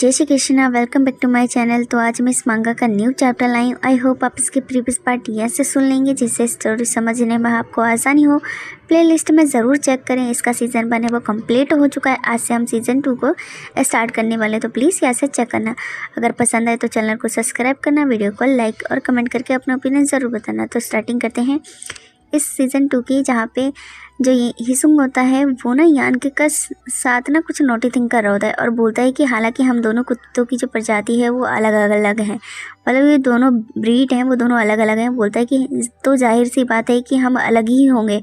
जय Shri Krishna, welcome back to my channel. तो आज मैं इस मांगा का न्यू चैप्टर लाई हूँ। आई होप आप इसके प्रीवियस पार्ट यहाँ से सुन लेंगे, जिससे स्टोरी समझने में आपको आसानी हो। प्लेलिस्ट में ज़रूर चेक करें, इसका सीज़न 1 है वो कंप्लीट हो चुका है। आज से हम सीज़न 2 को स्टार्ट करने वाले, तो प्लीज़ यहाँ से चेक करना। अगर पसंद आए तो चैनल को सब्सक्राइब करना, वीडियो को लाइक और कमेंट करके अपना ओपिनियन ज़रूर बताना। तो स्टार्टिंग करते हैं इस सीज़न 2 की, जहाँ पे जो हिसुंग होता है वो ना यान के का साथ ना कुछ नोटी थिंक कर रहा होता है और बोलता है कि हालांकि हम दोनों कुत्तों की जो प्रजाति है वो अलग अलग है, मतलब ये दोनों ब्रीड हैं, वो दोनों अलग अलग हैं। बोलता है कि तो जाहिर सी बात है कि हम अलग ही होंगे।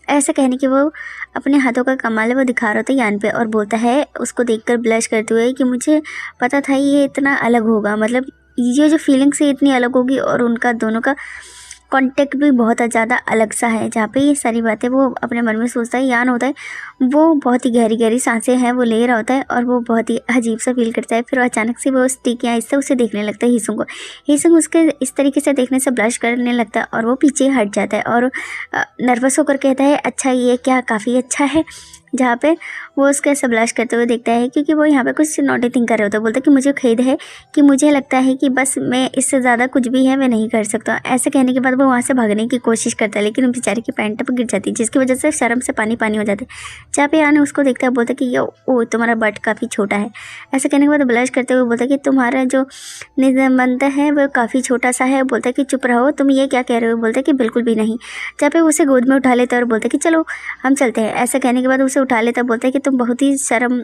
ऐसा कहने के वो अपने हाथों का कमाल है वो दिखा रहा होता है यान पे, और बोलता है उसको देखकर ब्लश करते हुए कि मुझे पता था ये इतना अलग होगा, मतलब ये जो फीलिंग्स है इतनी अलग होगी, और उनका दोनों का कॉन्टेक्ट भी बहुत ज़्यादा अलग सा है। जहाँ पे ये सारी बातें वो अपने मन में सोचता है। यान होता है वो बहुत ही गहरी गहरी सांसें हैं वो ले रहा होता है, और वो बहुत ही अजीब सा फील करता है। फिर अचानक से वो उस टीकियाँ इससे उसे देखने लगता है हिसुंग को। हिसुंग उसके इस तरीके से देखने से ब्लश करने लगता है और वो पीछे हट जाता है और नर्वस होकर कहता है अच्छा ये क्या काफ़ी अच्छा है। जहाँ पे वो उसके ऐसे ब्लश करते हुए देखता है, क्योंकि वो यहाँ पे कुछ नोटी थिंक कर रहे होता है। बोलता है कि मुझे खेद है कि मुझे लगता है कि बस मैं इससे ज़्यादा कुछ भी है मैं नहीं कर सकता। ऐसे कहने के बाद वो वहाँ से भागने की कोशिश करता है, लेकिन बेचारे की पैंट पर गिर जाती है, जिसकी वजह से शर्म से पानी पानी हो जाता है। जहाँ पे यान उसको देखता है, बोलता है कि ओ तुम्हारा बट काफ़ी छोटा है। ऐसे कहने के बाद ब्लश करते हुए बोलता है कि तुम्हारा जो निबंध है वो काफ़ी छोटा सा है। बोलता है कि चुप रहो, तुम ये क्या कह रहे हो। बोलता है कि बिल्कुल भी नहीं। जहाँ पे उसे गोद में उठा लेता है और बोलता है कि चलो हम चलते हैं। ऐसा कहने के बाद उसे उठा लेता है। बोलता है कि तुम बहुत ही शर्म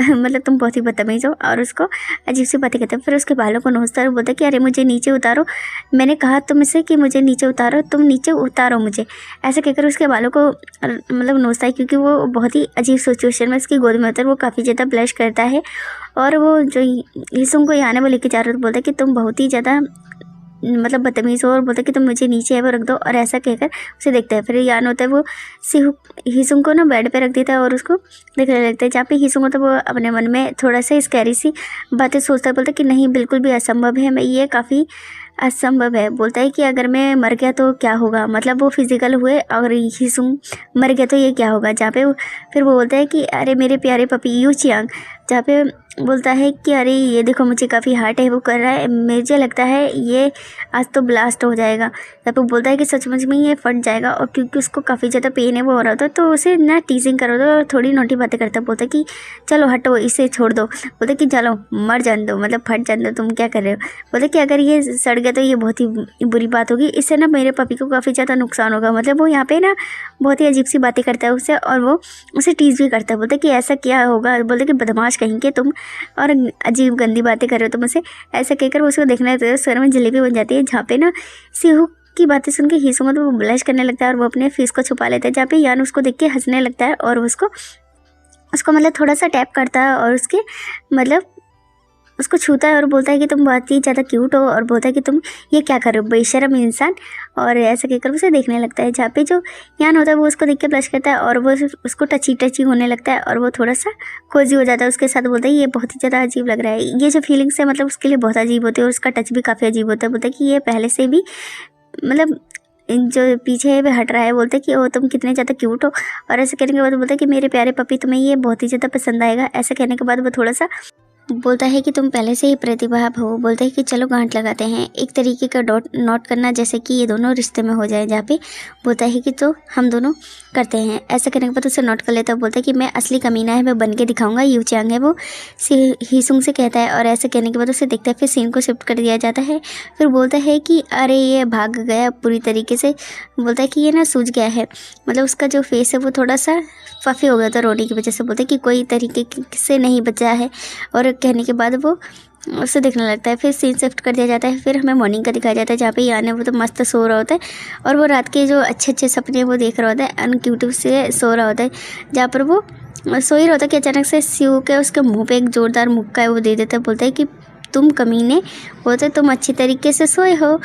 मतलब तुम बहुत ही बदतमीज हो, और उसको अजीब सी बातें कहते हैं। फिर उसके बालों को नोचता है और बोलता है कि अरे मुझे नीचे उतारो, मैंने कहा तुमसे कि मुझे नीचे उतारो, तुम नीचे उतारो मुझे। ऐसे कहकर उसके बालों को मतलब नोचता है, क्योंकि वो बहुत ही अजीब सिचुएशन में उसकी गोद में होता है। वो काफ़ी ज़्यादा ब्लश करता है, और वो जो हिसुंग को यहाँ वो लेके जा रहा है, तो बोलता है कि तुम बहुत ही ज़्यादा मतलब बदतमीज़ हो, और बोलता है कि तुम मुझे नीचे है वो रख दो, और ऐसा कहकर उसे देखता है। फिर यान होता है वो हिसुंग को ना बेड पे रख देता है और उसको देखने लगता है। जहाँ पे हिसुंग होता है वो अपने मन में थोड़ा सा स्कैरी सी बातें सोचता है। बोलता है कि नहीं बिल्कुल भी असंभव है, मैं ये काफ़ी असंभव है। बोलता है कि अगर मैं मर गया तो क्या होगा, मतलब वो फिजिकल हुए और हिसुंग मर गया तो ये क्या होगा। जहाँ पे फिर वो बोलता है कि अरे मेरे प्यारे पपी यू चियांग, जहाँ पे बोलता है कि अरे ये देखो मुझे काफ़ी हार्ट है वो कर रहा है, मुझे लगता है ये आज तो ब्लास्ट हो जाएगा। जब वो बोलता है कि सचमुच में ये फट जाएगा, और क्योंकि उसको काफ़ी ज़्यादा पेन है वो हो रहा होता है, तो उसे ना टीजिंग करो तो और थोड़ी नोटी बातें करता है। बोलता है कि चलो हटो इसे छोड़ दो। बोलता है कि चलो मर जान दो, मतलब फट जान दो, तुम क्या कर रहे हो। बोलते कि अगर ये सड़ गया तो ये बहुत ही बुरी बात होगी, इससे ना मेरे पपी को काफ़ी ज़्यादा नुकसान होगा। मतलब वो यहाँ पे ना बहुत ही अजीब सी बातें करता है उससे, और वो उसे टीज़ भी करता है। बोलते कि ऐसा क्या होगा। बोलते कि बदमाश कहीं के तुम, और अजीब गंदी बातें कर रहे हो तुम उसे। ऐसे कहकर वो उसको देखना है, सर में जलेबी बन जाती है। जहाँ पे ना सिहू की बातें सुन के हिसुंग तो वो ब्लश करने लगता है और वो अपने फेस को छुपा लेता है। जहाँ पे यान उसको देख के हंसने लगता है और उसको मतलब थोड़ा सा टैप करता है और उसके मतलब उसको छूता है और बोलता है कि तुम बहुत ही ज़्यादा क्यूट हो, और बोलता है कि तुम ये क्या कर रहे हो बेशर्म इंसान, और ऐसा कहकर उसे देखने लगता है। जहाँ पे जो यान होता है वो उसको देख के ब्लश करता है और वो उसको टची टची होने लगता है, और वो थोड़ा सा कोजी हो जाता है उसके साथ। बोलता है ये बहुत ही ज़्यादा अजीब लग रहा है, ये जो फीलिंग्स है मतलब उसके लिए बहुत अजीब होती है, और उसका टच भी काफ़ी अजीब होता है। बोलता है कि ये पहले से भी मतलब जो पीछे है वह हट रहा है। बोलते कि ओ तुम कितने ज़्यादा क्यूट हो, और ऐसे कहने के बाद बोलता है कि मेरे प्यारे पपी तुम्हें ये बहुत ही ज़्यादा पसंद आएगा। ऐसा कहने के बाद वो थोड़ा सा बोलता है कि तुम पहले से ही प्रतिभा हो। बोलते हैं कि चलो गांठ लगाते हैं, एक तरीके का नोट करना जैसे कि ये दोनों रिश्ते में हो जाए। जहाँ पे बोलता है कि तो हम दोनों करते हैं। ऐसा करने के बाद उसे नोट कर लेता है। बोलता है कि मैं असली कमीना है, मैं बन के दिखाऊंगा। यू चियांग है वो हिसुंग से कहता है, और ऐसे कहने के बाद उसे देखता है। फिर सीन को शिफ्ट कर दिया जाता है। फिर बोलता है कि अरे ये भाग गया पूरी तरीके से। बोलता है कि ये ना सूझ गया है, मतलब उसका जो फेस है वो थोड़ा सा फफी हो गया था रोटी की वजह से। बोलते हैं कि कोई तरीके से नहीं बचा है, और कहने के बाद वो उसे देखने लगता है। फिर सीन शिफ्ट कर दिया जाता है। फिर हमें मॉर्निंग का दिखाया जाता है, जहाँ पे यान है वो तो मस्त सो रहा होता है, और वो रात के जो अच्छे अच्छे सपने वो देख रहा होता है, अनक्यूटिव से सो रहा होता है। जहाँ पर वो सो ही रहा होता है कि अचानक से सिउ के उसके मुँह पे एक जोरदार मुक्का है वो दे देता है। बोलता है कि तुम कमीने बोलते तुम अच्छी तरीके से सोए हो,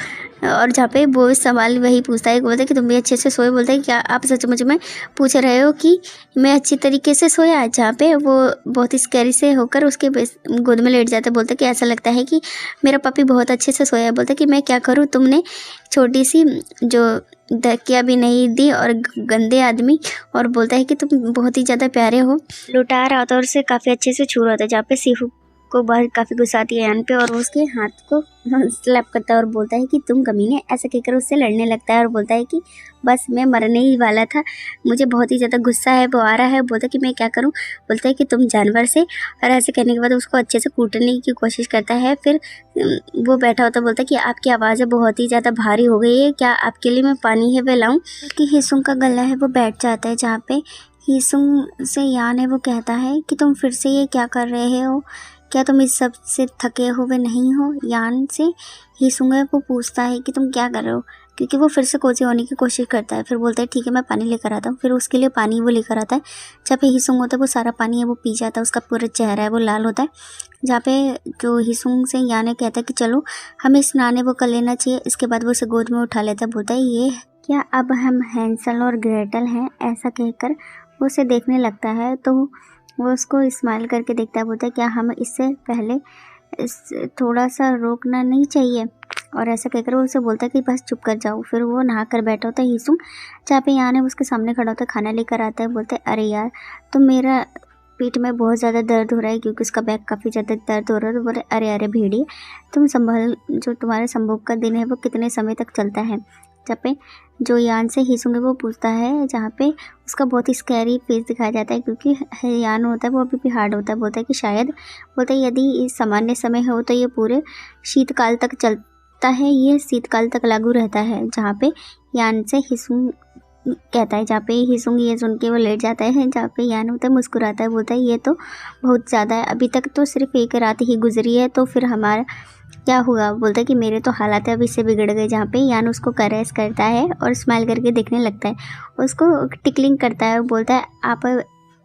और जहाँ पे वो सवाल वही पूछता है। बोलता है कि तुम भी अच्छे से सोए। बोलता है क्या आप सचमुच में पूछ रहे हो कि मैं अच्छी तरीके से सोया। जहाँ पे वो बहुत ही स्कैरी से होकर उसके गोद में लेट जाता है। बोलता है कि ऐसा लगता है कि मेरा पपी बहुत अच्छे से सोया है। बोलता है कि मैं क्या करूँ, तुमने छोटी सी जो धक्कियाँ भी नहीं दी, और गंदे आदमी। और बोलता है कि तुम बहुत ही ज़्यादा प्यारे हो। लुटा रहा होता है और उसे काफ़ी अच्छे से छू रहा होता है। जहाँ पे सिहू को बहुत काफ़ी गुस्सा आती है यान पे और वो उसके हाथ को स्लैप करता है और बोलता है कि तुम कमीने, ऐसा कहकर उससे लड़ने लगता है और बोलता है कि बस मैं मरने ही वाला था, मुझे बहुत ही ज़्यादा गुस्सा है, वो आ रहा है। बोलता है कि मैं क्या करूं? बोलता है कि तुम जानवर से। और ऐसे कहने के बाद उसको अच्छे से कूटने की कोशिश करता है। फिर वो बैठा होता बोलता है कि आपकी आवाज़ बहुत ही ज़्यादा भारी हो गई है, क्या आपके लिए मैं पानी है वह लाऊं? कि हिसुंग का गला है वो बैठ जाता है जहाँ पे हिसुंग से यान है वो कहता है कि तुम फिर से ये क्या कर रहे हो, क्या तुम इस सब से थके हुए नहीं हो? यान से हिसुंग है वो पूछता है कि तुम क्या कर रहे हो, क्योंकि वो फिर से कोजी होने की कोशिश करता है। फिर बोलता है ठीक है मैं पानी लेकर आता हूँ। फिर उसके लिए पानी वो लेकर आता है। जहाँ पे हिसुंग होता है वो सारा पानी है वो पी जाता है, उसका पूरा चेहरा है वो लाल होता है। जहाँ पे जो हिसुंग से यान कहता है कि चलो हमें स्नान है वो कर लेना चाहिए। इसके बाद वो उसे गोद में उठा लेता है। बोलता है ये क्या अब हम हैंसल और ग्रेटल हैं? ऐसा कहकर वो उसे देखने लगता है। तो वो उसको स्माइल करके देखता है। बोलता है क्या हम इससे पहले थोड़ा सा रोकना नहीं चाहिए? और ऐसा कहकर वो उसे बोलता है कि बस चुप कर जाओ। फिर वो नहा कर बैठा होता है हिसुंग, जहाँ पे यान है उसके सामने खड़ा होता है, खाना लेकर आता है। बोलता है अरे यार तो मेरा पीठ में बहुत ज़्यादा दर्द हो रहा है, क्योंकि उसका बैक काफ़ी ज़्यादा दर्द हो रहा है। तो बोले अरे अरे भेड़िए तुम संभल, जो तुम्हारे संभोग का दिन है वो कितने समय तक चलता है? जहाँ पे जो यान से हिसुंग है वो पूछता है, जहाँ पे उसका बहुत ही स्कैरी फेस दिखाया जाता है, क्योंकि यान होता है वो अभी भी हार्ड होता है। बोलता है कि शायद, बोलता है यदि इस सामान्य समय हो तो ये पूरे शीतकाल तक चलता है, ये शीतकाल तक लागू रहता है। जहाँ पे यान से हिसुंग कहता है, जहाँ पे हिसुंग ये सुन के वो लेट जाता है। जहाँ पे यान होता है मुस्कुराता है। बोलता है ये तो बहुत ज़्यादा है, अभी तक तो सिर्फ एक रात ही गुजरी है, तो फिर हमारा क्या हुआ? बोलता है कि मेरे तो हालात अभी से बिगड़ गए। जहाँ पे यान उसको कैरेस करता है और स्माइल करके देखने लगता है, उसको टिकलिंग करता है। बोलता है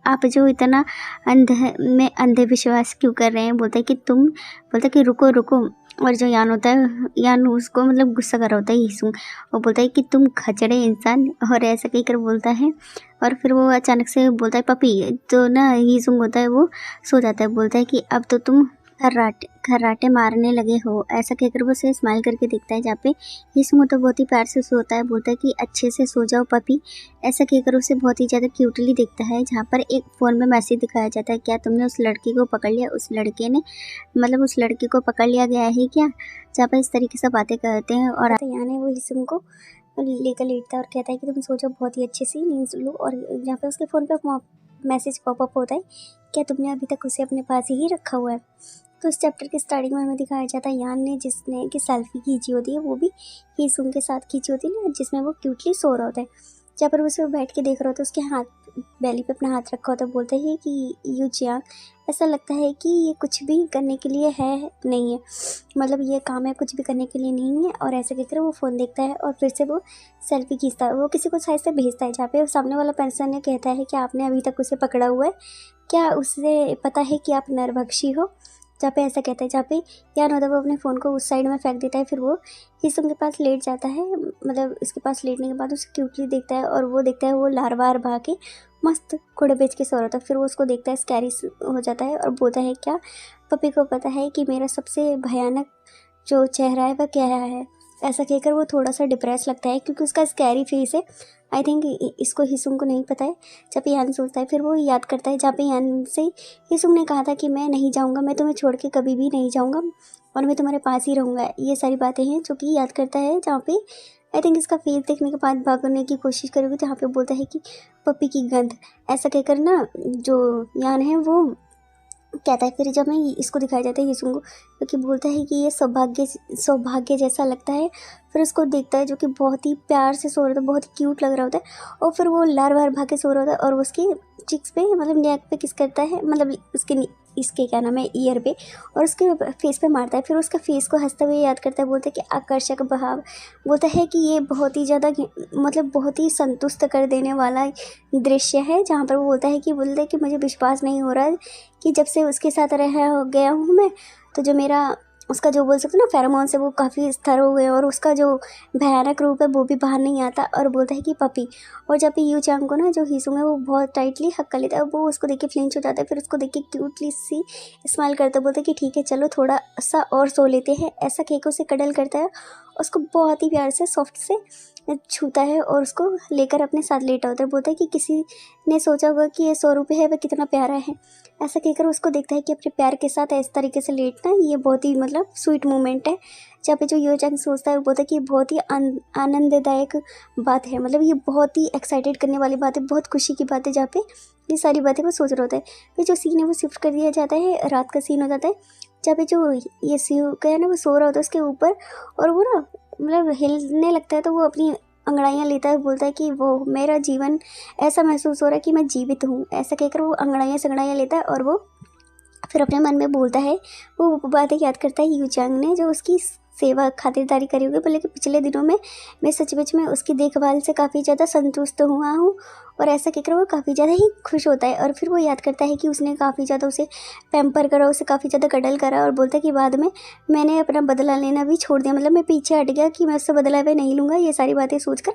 आप जो इतना अंधे विश्वास क्यों कर रहे हैं? बोलता है कि तुम, बोलता है कि रुको रुको। और जो यान होता है, यान उसको मतलब गुस्सा कर रहा होता है हिसुंग, वो बोलता है कि तुम खचड़े इंसान, और ऐसा कहकर बोलता है। और फिर वो अचानक से बोलता है पपी, तो ना हिसुंग होता है वो सो जाता है। बोलता है कि अब तो तुम खर्राटे मारने लगे हो, ऐसा कहकर वो उसे स्माइल करके देखता है। जहाँ पे हिसुंग तो बहुत ही प्यार से सोता है। बोलता है कि अच्छे से सो जाओ पपी, ऐसा कहकर उसे बहुत ही ज़्यादा क्यूटली देखता है। जहाँ पर एक फ़ोन में मैसेज दिखाया जाता है, क्या तुमने उस लड़की को पकड़ लिया? उस लड़के ने, मतलब उस लड़की को पकड़ लिया गया है क्या? जहाँ पर इस तरीके से बातें करते हैं और यानी वो हिसुंग को लेकर लेटता है और कहता है कि तुम सो जाओ, बहुत ही अच्छे से नींद लो। और जहाँ पे उसके फ़ोन पर मैसेज पॉपअप होता है, क्या तुमने अभी तक उसे अपने पास ही रखा हुआ है? तो इस चैप्टर के स्टार्टिंग में हमें दिखाया जाता है यान ने जिसने कि सेल्फी खींची होती है, वो भी हिसुंग के साथ खींची होती है ना, जिसमें वो क्यूटली सो रहा होता है। जहाँ पर उसे बैठ के देख रहा होता है, उसके हाथ बैली पे अपना हाथ रखा होता है। बोलते हैं कि यू जियांग, ऐसा लगता है कि ये कुछ भी करने के लिए है नहीं है, मतलब ये काम है कुछ भी करने के लिए नहीं है। और ऐसे कहकर वो फ़ोन देखता है और फिर से वो सेल्फी खींचता है। वो किसी को साइड से भेजता है, जहाँ पे सामने वाला पर्सन ने कहता है कि आपने अभी तक उसे पकड़ा हुआ है, क्या उसे पता है कि आप नरभक्षी हो? जहाँ पे ऐसा कहता है, जहाँ पे यान होता है वो अपने फ़ोन को उस साइड में फेंक देता है। फिर वो हिसुंग के पास लेट जाता है, मतलब इसके पास लेटने के बाद उसे क्यूटली देखता है और वो देखता है वो लारवार भाग के मस्त घोड़े बेच के सो रहा था। फिर वो उसको देखता है, स्कैरी हो जाता है और बोलता है क्या पपी को पता है कि मेरा सबसे भयानक जो चेहरा है वह क्या है? ऐसा कहकर वो थोड़ा सा डिप्रेस लगता है, क्योंकि उसका स्कैरी फेस है। आई थिंक इसको हिसुंग को नहीं पता है। जब यान सोचता है, फिर वो याद करता है जहाँ पे यान से हिसुंग ने कहा था कि मैं नहीं जाऊँगा, मैं तुम्हें छोड़ के कभी भी नहीं जाऊँगा और मैं तुम्हारे पास ही रहूँगा। ये सारी बातें हैं जो कि याद करता है, जहाँ पे आई थिंक इसका फेस देखने के बाद भागने की कोशिश करोगे, जहाँ पे बोलता है कि पपी की गंध, ऐसा कहकर ना जो यान है वो कहता है। फिर जब मैं इसको दिखाया जाता है हिसुंग को, क्योंकि बोलता है कि ये सौभाग्य जैसा लगता है। फिर उसको देखता है जो कि बहुत ही प्यार से सो रहा था, बहुत ही क्यूट लग रहा होता है। और फिर वो लार बार भाग के सो रहा होता है और वो उसकी चिक्स पे, मतलब नेक पे किस करता है, मतलब इसके क्या नाम है, ईयर पे, और उसके फेस पे मारता है। फिर उसका फेस को हंसते हुए याद करता है। बोलता है कि आकर्षक भाव, बोलता है कि ये बहुत ही ज़्यादा, मतलब बहुत ही संतुष्ट कर देने वाला दृश्य है। जहाँ पर वो बोलता है कि मुझे विश्वास नहीं हो रहा है कि जब से उसके साथ रह गया हूँ मैं, तो जो मेरा उसका जो बोल सकते ना फेरोमोन से वो काफ़ी स्थिर हो गए और उसका जो भयानक रूप है वो भी बाहर नहीं आता। और बोलता है कि पपी, और जब भी यू चांग को ना जो हिसुंग है वो बहुत टाइटली हक कर लेता है, वो उसको देख के फ्लिंच हो जाता है। फिर उसको देख के क्यूटली सी स्माइल करता है, बोलता है कि ठीक है चलो थोड़ा सा और सो लेते हैं, ऐसा केक उसे कडल करता है। उसको बहुत ही प्यार से सॉफ्ट से छूता है और उसको लेकर अपने साथ लेटा होता है। बोलता है कि किसी ने सोचा होगा कि ये 100 रुपये है, वह कितना प्यारा है। ऐसा कहकर उसको देखता है कि अपने प्यार के साथ इस तरीके से लेटना ये बहुत ही मतलब स्वीट मोमेंट है। जहाँ पे जो यो चंग सोचता है वो बोलता है कि ये बहुत ही आनंददायक बात है, मतलब ये बहुत ही एक्साइटेड करने वाली बात है, बहुत खुशी की बात है, जहाँ पे ये सारी बातें वो सोच रहा होता है। फिर जो सीन है वो शिफ्ट कर दिया जाता है, रात का सीन हो जाता है, जहाँ पे जो ये शिव का है ना वो सो रहा होता है उसके ऊपर, और वो ना मतलब हिलने लगता है तो वो अपनी अंगड़ाइयाँ लेता है। बोलता है कि वो मेरा जीवन ऐसा महसूस हो रहा है कि मैं जीवित हूँ। ऐसा कहकर वो अंगड़ाइयाँ लेता है और वो फिर अपने मन में बोलता है, वो बातें याद करता है यू चैंग ने जो उसकी सेवा खातिरदारी करी होगी, बोले कि पिछले दिनों में मैं सचमुच में उसकी देखभाल से काफ़ी ज़्यादा संतुष्ट हुआ हूँ। और ऐसा कहकर वो काफ़ी ज़्यादा ही खुश होता है और फिर वो याद करता है कि उसने काफ़ी ज़्यादा उसे पैम्पर करा, उसे काफ़ी ज़्यादा कडल करा, और बोलता है कि बाद में मैंने अपना बदला लेना भी छोड़ दिया, मतलब मैं पीछे हट गया कि मैं उससे बदला हुआ नहीं लूँगा। ये सारी बातें सोचकर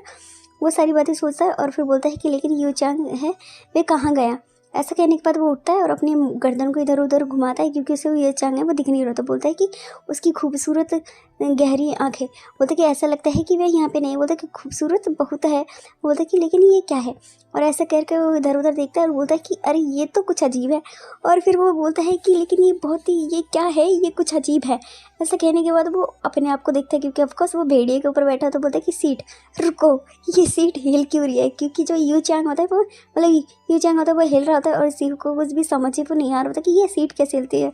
वो सारी बातें सोचता है और फिर बोलता है कि लेकिन यू चैंग है वे कहाँ गया। ऐसा कहने के बाद वो उठता है और अपनी गर्दन को इधर उधर घुमाता है क्योंकि उसे ये चैंग है वो दिख नहीं रहा। तो बोलता है कि उसकी खूबसूरत गहरी आंखें, बोलता है कि ऐसा लगता है कि वह यहाँ पे नहीं, बोलता है कि खूबसूरत बहुत है, बोलता है कि लेकिन ये क्या है। और ऐसा करके वो इधर उधर देखता है और बोलता है कि अरे ये तो कुछ अजीब है। और फिर वो बोलता है कि लेकिन ये बहुत ही ये क्या है, ये कुछ अजीब है। ऐसा कहने के बाद वो अपने आप को देखता है क्योंकि ऑफकोर्स वो भेड़िए के ऊपर बैठा, तो बोलता है कि सीट रुको, ये सीट हिल क्यों रही है, क्योंकि जो यू चैंग होता है वो मतलब यू चैंग होता है वो हिल रहा होता है और शिव को कुछ भी समझ ही वो नहीं आ रहा होता कि ये सीट कैसे हिलती है।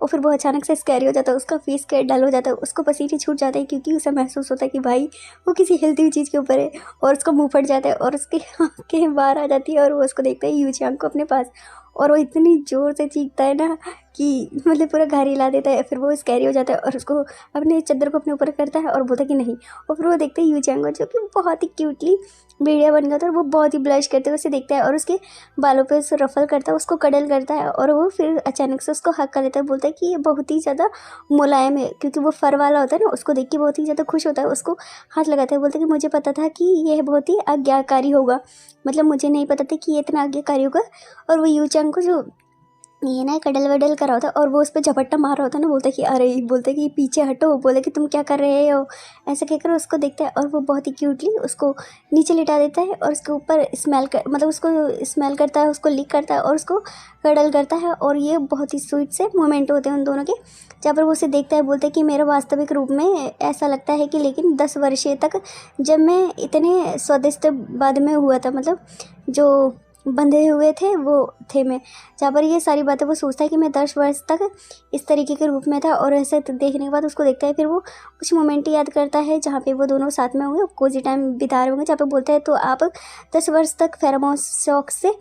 और फिर वो अचानक से स्कैरी हो जाता है, उसका फेस के डल हो जाता है, उसको पसीने छूट जाते हैं क्योंकि उसे महसूस होता है कि भाई वो किसी हिलती हुई चीज़ के ऊपर है, और उसका मुंह फट जाता है और उसकी आँखें बाहर आ जाती है और वो उसको देखता है यू चैंग को अपने पास, और वो इतनी ज़ोर से चीखता है ना कि मतलब पूरा घर हिला देता है। फिर वो स्कैरी हो जाता है और उसको अपने चादर को अपने ऊपर करता है और बोलता है कि नहीं। और फिर वो देखते हैं यू चैंग को जो कि बहुत ही क्यूटली भेड़िया बन गया था, और वो बहुत ही ब्लश करते हुए उसे देखता है और उसके बालों पे उसे रफल करता है, उसको कडल करता है, और वो फिर अचानक से उसको हक कर लेता है। बोलता है कि ये बहुत ही ज़्यादा मुलायम है, क्योंकि वो फर वाला होता है ना, उसको देख के बहुत ही ज़्यादा खुश होता है, उसको हाथ लगाता है। बोलता है कि मुझे पता था कि यह बहुत ही आज्ञाकारी होगा, मतलब मुझे नहीं पता था कि ये इतना आज्ञाकारी होगा। और वो यू चैंग को जो ये ना कडल वडल करा होता है और वो उस पर झपट्टा मार रहा होता है ना, बोलता है कि अरे, बोलते है कि पीछे हटो, बोले कि तुम क्या कर रहे हो। ऐसे कहकर उसको देखता है और वो बहुत ही क्यूटली उसको नीचे लिटा देता है और उसके ऊपर स्मेल कर मतलब उसको स्मेल करता है, उसको लिक करता है और उसको कडल करता है। और ये बहुत ही स्वीट से मोमेंट होते हैं उन दोनों के, जहाँ पर वो उसे देखता है। बोलते हैं कि मेरा वास्तविक रूप में ऐसा लगता है कि लेकिन 10 वर्ष तक जब मैं इतने स्वादिष्ट बाद में हुआ था, मतलब जो बंधे हुए थे वो थे मैं, जहाँ पर ये सारी बातें वो सोचता है कि मैं 10 वर्ष तक इस तरीके के रूप में था। और ऐसे देखने के बाद उसको देखता है, फिर वो कुछ मोमेंट याद करता है जहाँ पे वो दोनों साथ में होंगे, कोजी टाइम बिता रहे होंगे, जहाँ पे बोलता है तो आप 10 वर्ष तक फेरोमोन शौक से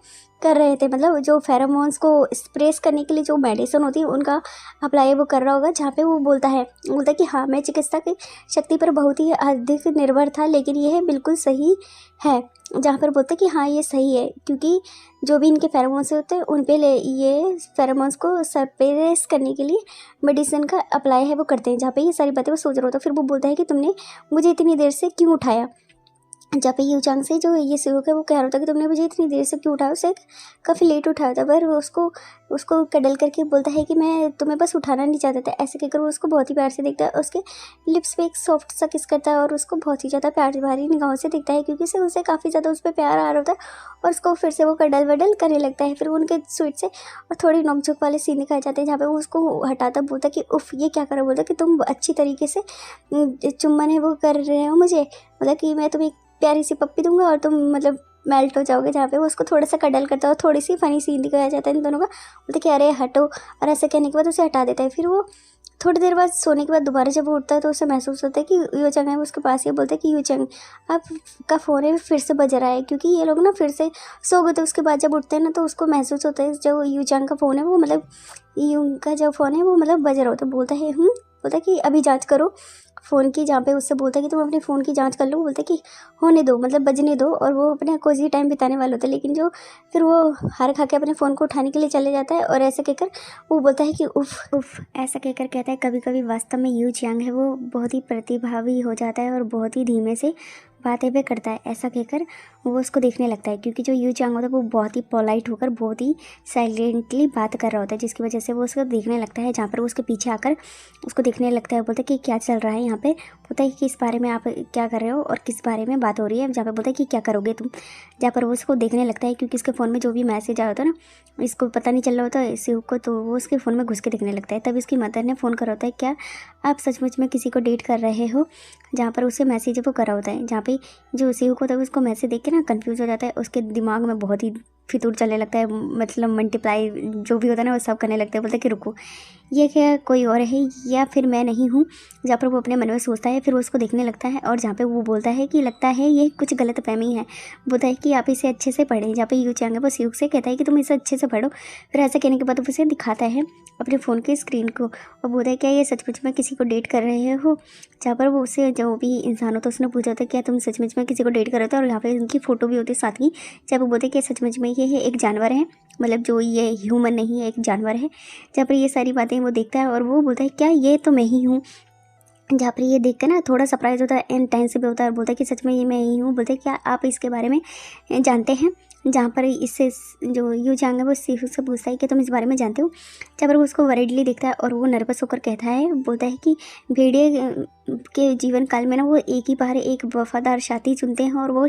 कर रहे थे, मतलब जो फेरोमोन्स को स्प्रेस करने के लिए जो मेडिसिन होती है उनका अप्लाई वो कर रहा होगा। जहाँ पे वो बोलता है कि हाँ, मैं चिकित्सा की शक्ति पर बहुत ही अधिक निर्भर था, लेकिन यह बिल्कुल सही है। जहाँ पर बोलते हैं कि हाँ, ये सही है, क्योंकि जो भी इनके फेरोमोन्स होते हैं उन पे ये फेरोमोन्स को सप्रेस करने के लिए मेडिसिन का अप्लाई है वो करते हैं। जहाँ पे ये सारी बातें वो सोच रहा होता है। फिर वो बोलता है कि तुमने मुझे इतनी देर से क्यों उठाया। जहाँ पे यू चैंग से जो ये शिव है वो कह रहा था कि तुमने मुझे इतनी देर से क्यों उठाया, उसे काफ़ी लेट उठाया था। पर वो उसको कडल करके बोलता है कि मैं तुम्हें बस उठाना नहीं चाहता था। ऐसे कहकर वो उसको बहुत ही प्यार से देखता है, उसके लिप्स पे एक सॉफ्ट सा किस करता है और उसको बहुत ही ज़्यादा प्यार भरी निगाहों से देखता है, क्योंकि उसे काफ़ी ज़्यादा उस पर प्यार आ रहा होता है। और उसको फिर से वो कडल वडल करने लगता है। फिर वो उनके स्वीट से और थोड़ी नोकझोंक वाले सीन दिखाए जाते हैं, जहाँ पे वो उसको हटाता बोलता कि उफ़, ये क्या कर रहा, बोलता कि तुम अच्छी तरीके से चुम्बन है वो कर रहे हो मुझे, मतलब कि मैं तुम्हें प्यारी सी पप्पी दूंगा और तुम मतलब मेल्ट हो जाओगे। जहाँ पे वो उसको थोड़ा सा कडल करता है और थोड़ी सी फनी सीन दिखाया जाता है इन दोनों का। बोलते कि अरे हटो, और ऐसे कहने के बाद उसे हटा देता है। फिर वो थोड़ी देर बाद सोने के बाद दोबारा जब वो उठता है तो उसे महसूस होता है कि यू चैंग है उसके पास। ये बोलते हैं कि यू चैंग, आपका फ़ोन है फिर से बज रहा है, क्योंकि ये लोग ना फिर से सो गए थे। उसके बाद जब उठते हैं ना तो उसको महसूस होता है जो यू चैंग का फ़ोन है वो मतलब यू का जो फ़ोन है वो मतलब बज रहा होता है। बोलता है बोलता है कि अभी जांच करो फ़ोन की, जहाँ पे उससे बोलता है कि तुम अपने फ़ोन की जांच कर लो। बोलता है कि होने दो, मतलब बजने दो। और वो अपने कोजी टाइम बिताने वाले होते हैं, लेकिन जो फिर वो हार खा के अपने फ़ोन को उठाने के लिए चले जाता है। और ऐसे कहकर वो बोलता है कि उफ़ उफ़, ऐसा कहकर कहता है कभी कभी वास्तव में यू चैंग है वो बहुत ही प्रतिभावी हो जाता है और बहुत ही धीमे से बातें भी करता है। ऐसा कहकर वो उसको देखने लगता है, क्योंकि जो यू चैंग होता है वो बहुत ही पोलाइट होकर बहुत ही साइलेंटली बात कर रहा होता है, जिसकी वजह से वो उसको देखने लगता है। जहाँ पर वो उसके पीछे आकर उसको देखने लगता है, बोलता है कि क्या चल रहा है यहाँ पे बोलता है कि इस बारे में आप क्या कर रहे हो और किस बारे में बात हो रही है। जहाँ पे बोलता है कि क्या करोगे तुम। जहाँ पर वो उसको देखने लगता है क्योंकि उसके फ़ोन में जो भी मैसेज आया होता है ना, इसको पता नहीं चल रहा होता है शिव को, तो वो उसके फ़ोन में घुस के देखने लगता है। तभी उसकी मदर ने फ़ोन करा होता है, क्या आप सचमुच में किसी को डेट कर रहे हो। जहाँ पर उसे मैसेज वो करा होता है, जहाँ पे जो शिव को तभी उसको मैसेज देख के ना कन्फ्यूज़ हो जाता है। उसके दिमाग में बहुत ही फितूर चलने लगता है, मतलब मल्टीप्लाई जो भी होता है ना वो सब करने लगता है। बोलता है कि रुको, ये क्या कोई और है या फिर मैं नहीं हूँ। जहाँ पर वो अपने मन में सोचता है, फिर वो उसको देखने लगता है और जहाँ पे वो बोलता है कि लगता है ये कुछ गलतफहमी है। बोलता है कि आप इसे अच्छे से पढ़ें। जहाँ पे यू चांग है वो शिव से कहता है कि तुम इसे अच्छे से पढ़ो। फिर ऐसा कहने के बाद वो उसे दिखाता है अपने फ़ोन की स्क्रीन को और बोलता है क्या ये सचमुच में किसी को डेट कर रहे हो। जहाँ पर वो उससे जो भी इंसान होता है उसने पूछा था क्या तुम सचमुच में किसी को डेट कर रहे थे, और यहाँ पे उनकी फ़ोटो भी होती है साथ ही। जब वो बोलते हैं कि सचमुच में ये एक जानवर है, मतलब जो ये ह्यूमन नहीं है, एक जानवर है। जहाँ पर ये सारी बातें वो देखता है और वो बोलता है क्या ये तो मैं ही हूँ। जहाँ पर ये देख कर ना थोड़ा सरप्राइज होता है एंड टेंस भी होता है और बोलता है कि सच में ये मैं ही हूँ। बोलते हैं क्या आप इसके बारे में जानते हैं। जहाँ पर इससे जो यू चांग है वो शिव से पूछता है कि तुम इस बारे में जानते हो। जहाँ पर वो उसको वरीडली देखता है और वो नर्वस होकर कहता है, बोलता है कि भेड़िए के जीवन काल में ना वो एक ही बार एक वफादार साथी चुनते हैं और वो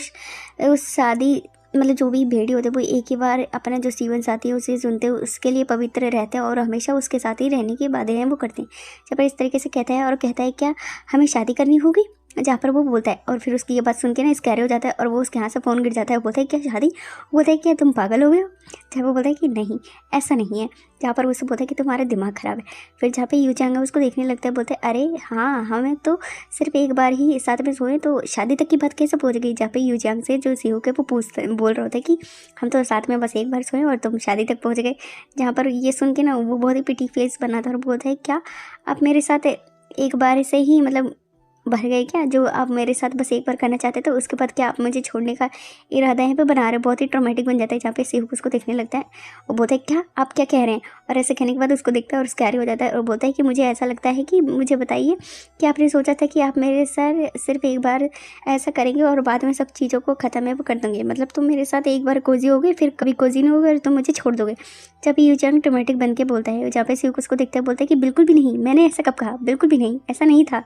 उस शादी मतलब जो भी भेड़ी होते हैं वो एक ही बार अपना जो जीवन साथी है उसे चुनते हैं, उसके लिए पवित्र रहते हैं और हमेशा उसके साथ ही रहने की वादे हैं वो करते हैं। जब इस तरीके से कहता है और कहता है क्या हमें शादी करनी होगी। जहाँ पर वो बोलता है और फिर उसकी ये बात सुन के ना स्कैर हो जाता है और वो उसके हाथ से फ़ोन गिर जाता है। बोलता है क्या शादी। बोलता है क्या तुम पागल हो गए हो। जहाँ वो बोलता है कि नहीं ऐसा नहीं है। जहाँ पर उससे बोलता है कि तुम्हारा दिमाग ख़राब है। फिर जहाँ पे यू चांग है उसको देखने लगता है, बोलता है अरे हाँ हमें तो सिर्फ एक बार ही साथ में सोए तो शादी तक की बात कैसे पहुँच गई। जहाँ पे यू चांग से जो सीहू के वो बोल रहा होता है कि हम तो साथ में बस एक बार सोए और तुम शादी तक पहुँच गए। जहाँ पर ये सुन के ना वो बहुत ही पिटी फेस बनाता है और बोलता है क्या आप मेरे साथ एक बार से ही मतलब भर गए क्या, जो आप मेरे साथ बस एक बार करना चाहते थे उसके बाद क्या आप मुझे छोड़ने का इरादा यहाँ पे बना रहे हो। बहुत ही ट्रॉमेटिक बन जाता है। जहाँ पे शिव उसको देखने लगता है और बोलता है क्या आप क्या कह रहे हैं। और ऐसे कहने के बाद उसको देखता है और स्कैरी हो जाता है और बोलता है कि मुझे ऐसा लगता है कि मुझे बताइए कि आपने सोचा था कि आप मेरे साथ सिर्फ एक बार ऐसा करेंगे और बाद में सब चीज़ों को ख़त्म है वो कर देंगे। मतलब तुम मेरे साथ एक बार कोजी हो गए फिर कभी कोजी नहीं होगा और तुम मुझे छोड़ दोगे। जब यू चांग ट्रॉमेटिक बन के बोलता है, जहाँ पे शिव उसको देखता है बोलता है कि बिल्कुल भी नहीं, मैंने ऐसा कब कहा, बिल्कुल भी नहीं, ऐसा नहीं था।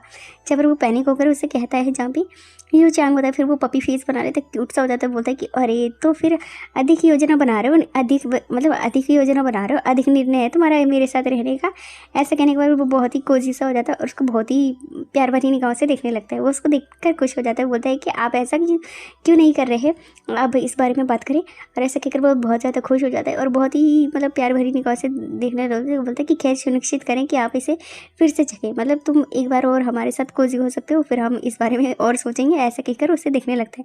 जब वो पैनिक होकर उसे कहता है जहाँ पे यू चांग होता है, फिर वो पपी फेस बना लेता है, क्यूट सा हो जाता है। बोलता है कि अरे तो फिर अधिक योजना बना रहे हो, अधिक मतलब अधिक योजना बना रहे हो, अधिक निर्णय है तुम्हारा मेरे साथ रहने का। ऐसा कहने के बाद वो बहुत ही कोजी सा हो जाता है और उसको बहुत ही प्यार भरी निगाहों से देखने लगता है। वो उसको देखकर खुश हो जाता है। बोलता है कि आप ऐसा क्यों नहीं कर रहे, अब इस बारे में बात करें। और ऐसा कहकर वो बहुत ज़्यादा खुश हो जाता है और बहुत ही मतलब प्यार भरी निगाह से देखने लगता है। बोलता है कि खैर सुनिश्चित करें कि आप इसे फिर से जगें, मतलब तुम एक बार और हमारे साथ कोजी हो सकते हो, फिर हम इस बारे में और सोचेंगे। ऐसा कहकर उसे देखने लगता है।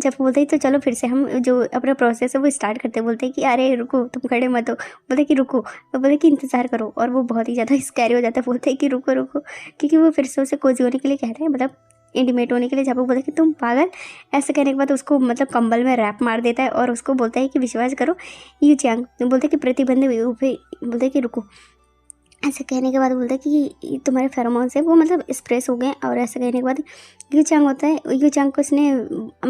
जब बोलते हैं तो चलो फिर से हम जो अपना प्रोसेस है वो स्टार्ट करते हैं। बोलते हैं कि अरे रुको तुम खड़े मत हो। बोलते हैं कि रुको, तो बोलते हैं कि इंतज़ार करो। और वो बहुत ही ज़्यादा स्कैरी हो जाता है। बोलते हैं कि रुको रुको, क्योंकि वो फिर से उसे कोजी होने के लिए कहते हैं, मतलब इंटीमेट होने के लिए। जब वो बोलता है कि तुम पागल। ऐसा कहने के बाद उसको मतलब कंबल में रैप मार देता है और उसको बोलता है कि विश्वास करो यू चांग। बोलते हैं कि प्रतिबंध बोलते हैं कि रुको। ऐसे कहने के बाद बोलता है कि तुम्हारे फेरोमोन्स है वो मतलब स्प्रेस हो गए। और ऐसे कहने के बाद यू चांग होता है, यू चांग को उसने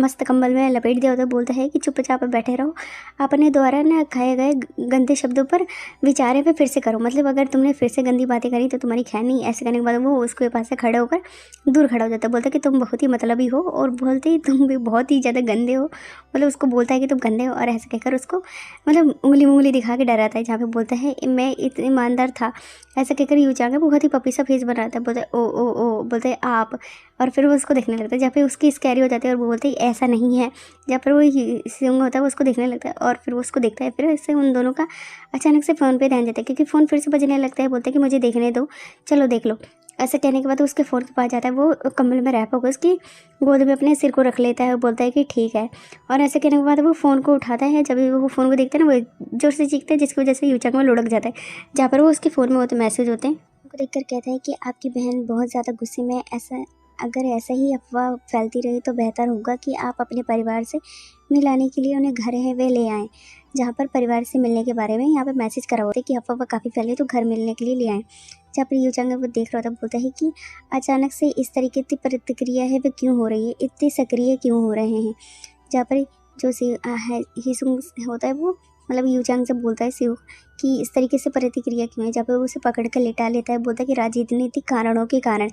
मस्त कंबल में लपेट दिया होता है। बोलता है कि चुपचाप बैठे रहो, अपने द्वारा ना खाए गए गंदे शब्दों पर विचारे पे फिर से करो, मतलब अगर तुमने फिर से गंदी बातें करी तो तुम्हारी खैर नहीं। ऐसे कहने के बाद वो उसके पास से खड़े होकर दूर खड़ा हो जाता है। बोलता है कि तुम बहुत ही मतलबी हो और बोलते ही तुम भी बहुत ही ज़्यादा गंदे हो। मतलब उसको बोलता है कि तुम गंदे हो और ऐसे कहकर उसको मतलब उंगली दिखा के डराता है। जहाँ पे बोलता है मैं इतना ईमानदार था। ऐसा कहकर यू चांग बहुत ही पपी सा फेस बनाता है। बोलते है ओ बोलते है आप। और फिर वो उसको देखने लगता है। जहाँ पे उसकी स्कैरी हो जाती है और वो बोलते है ऐसा नहीं है। जहाँ पर वो सिंग होता है वो उसको देखने लगता है और फिर वो उसको देखता है। फिर इससे उन दोनों का अचानक से फ़ोन पे ध्यान जाता है क्योंकि फ़ोन फिर से बजने लगता है। बोलते है कि मुझे देखने दो, चलो देख लो। ऐसे कहने के बाद उसके फ़ोन के पास जाता है, वो कम्बल में रैप होकर उसकी गोद में अपने सिर को रख लेता है। बोलता है कि ठीक है। और ऐसे कहने के बाद वो फ़ोन को उठाता है। जब वो फ़ोन को देखता है ना वो जोर से चीखता है, जिसकी वजह से यू चांग में लुढ़क जाता है। जहाँ पर वो उसके फ़ोन में होते मैसेज होते हैं, उनको देखकर कहता है कि आपकी बहन बहुत ज़्यादा गुस्से में, ऐसा अगर ऐसा ही अफवाह फैलती रही तो बेहतर होगा कि आप अपने परिवार से मिलाने के लिए उन्हें घर है वे ले आएँ। जहाँ पर परिवार से मिलने के बारे में यहाँ पर मैसेज करा होता है कि अफवाह काफ़ी फैली तो घर मिलने के लिए ले आएँ। जहाँ पर यू चांग वो देख रहा था, बोलता है कि अचानक से इस तरीके की प्रतिक्रिया है वो क्यों हो रही है, इतने सक्रिय क्यों हो रहे हैं। जहाँ पर जो हिसुंग होता है वो मतलब यू चांग से बोलता है शिव कि इस तरीके से प्रतिक्रिया क्यों है। जहाँ पर वो उसे पकड़ कर लेटा लेता है। बोलता है कि राजनीतिक कारणों के कारण।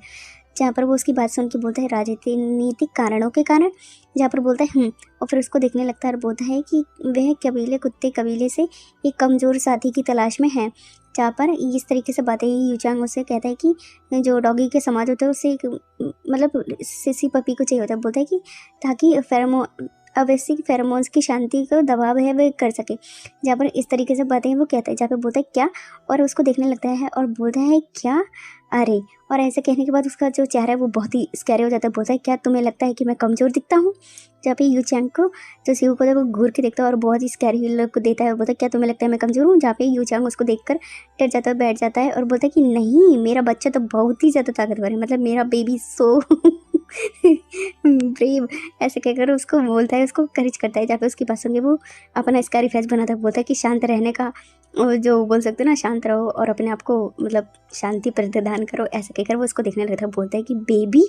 जहाँ पर वो उसकी बात सुन के बोलता है राजनीतिक कारणों के कारण, जहाँ पर बोलता है और फिर उसको देखने लगता है और बोलता है कि वह कुत्ते कबीले से एक कमज़ोर साथी की तलाश में है। जहाँ पर इस तरीके से बातें यूचांग उससे कहता है कि जो डॉगी के समाज होते हैं उससे एक मतलब सिसी पपी को चाहिए होता है। बोलता है कि ताकि अवैसी फेरोमोन्स की शांति को दबाव है वह कर सके। जहाँ पर इस तरीके से बातें वो कहता है, जहाँ पे बोलता है क्या, और उसको देखने लगता है और बोलता है क्या, अरे, और ऐसे कहने के बाद उसका जो चेहरा है वो बहुत ही स्कैरी हो जाता है। बोलता है क्या तुम्हें लगता है कि मैं कमज़ोर दिखता हूँ। जहाँ पे यूचांग को जो शिव को वो घूर के देखता है और बहुत ही स्कैरी लुक देता है। बोलता है क्या तुम्हें लगता है मैं कमज़ोर हूँ। जहाँ पे यूचांग उसको देखकर डर जाता है, बैठ जाता है और बोलता है कि नहीं, मेरा बच्चा तो बहुत ही ज़्यादा ताकतवर है, मतलब मेरा बेबी सो ब्रेव, ऐसे कहकर उसको बोलता है, उसको करेज करता है। जहाँ पे उसकी बात सुन के वो अपना स्कैरी फेस बनाता है। बोलता है कि शांत रहने का, और जो बोल सकते हैं ना, शांत रहो और अपने आप को मतलब शांति प्रदान करो, ऐसे कहकर वो उसको देखने लगता है। बोलता है कि बेबी,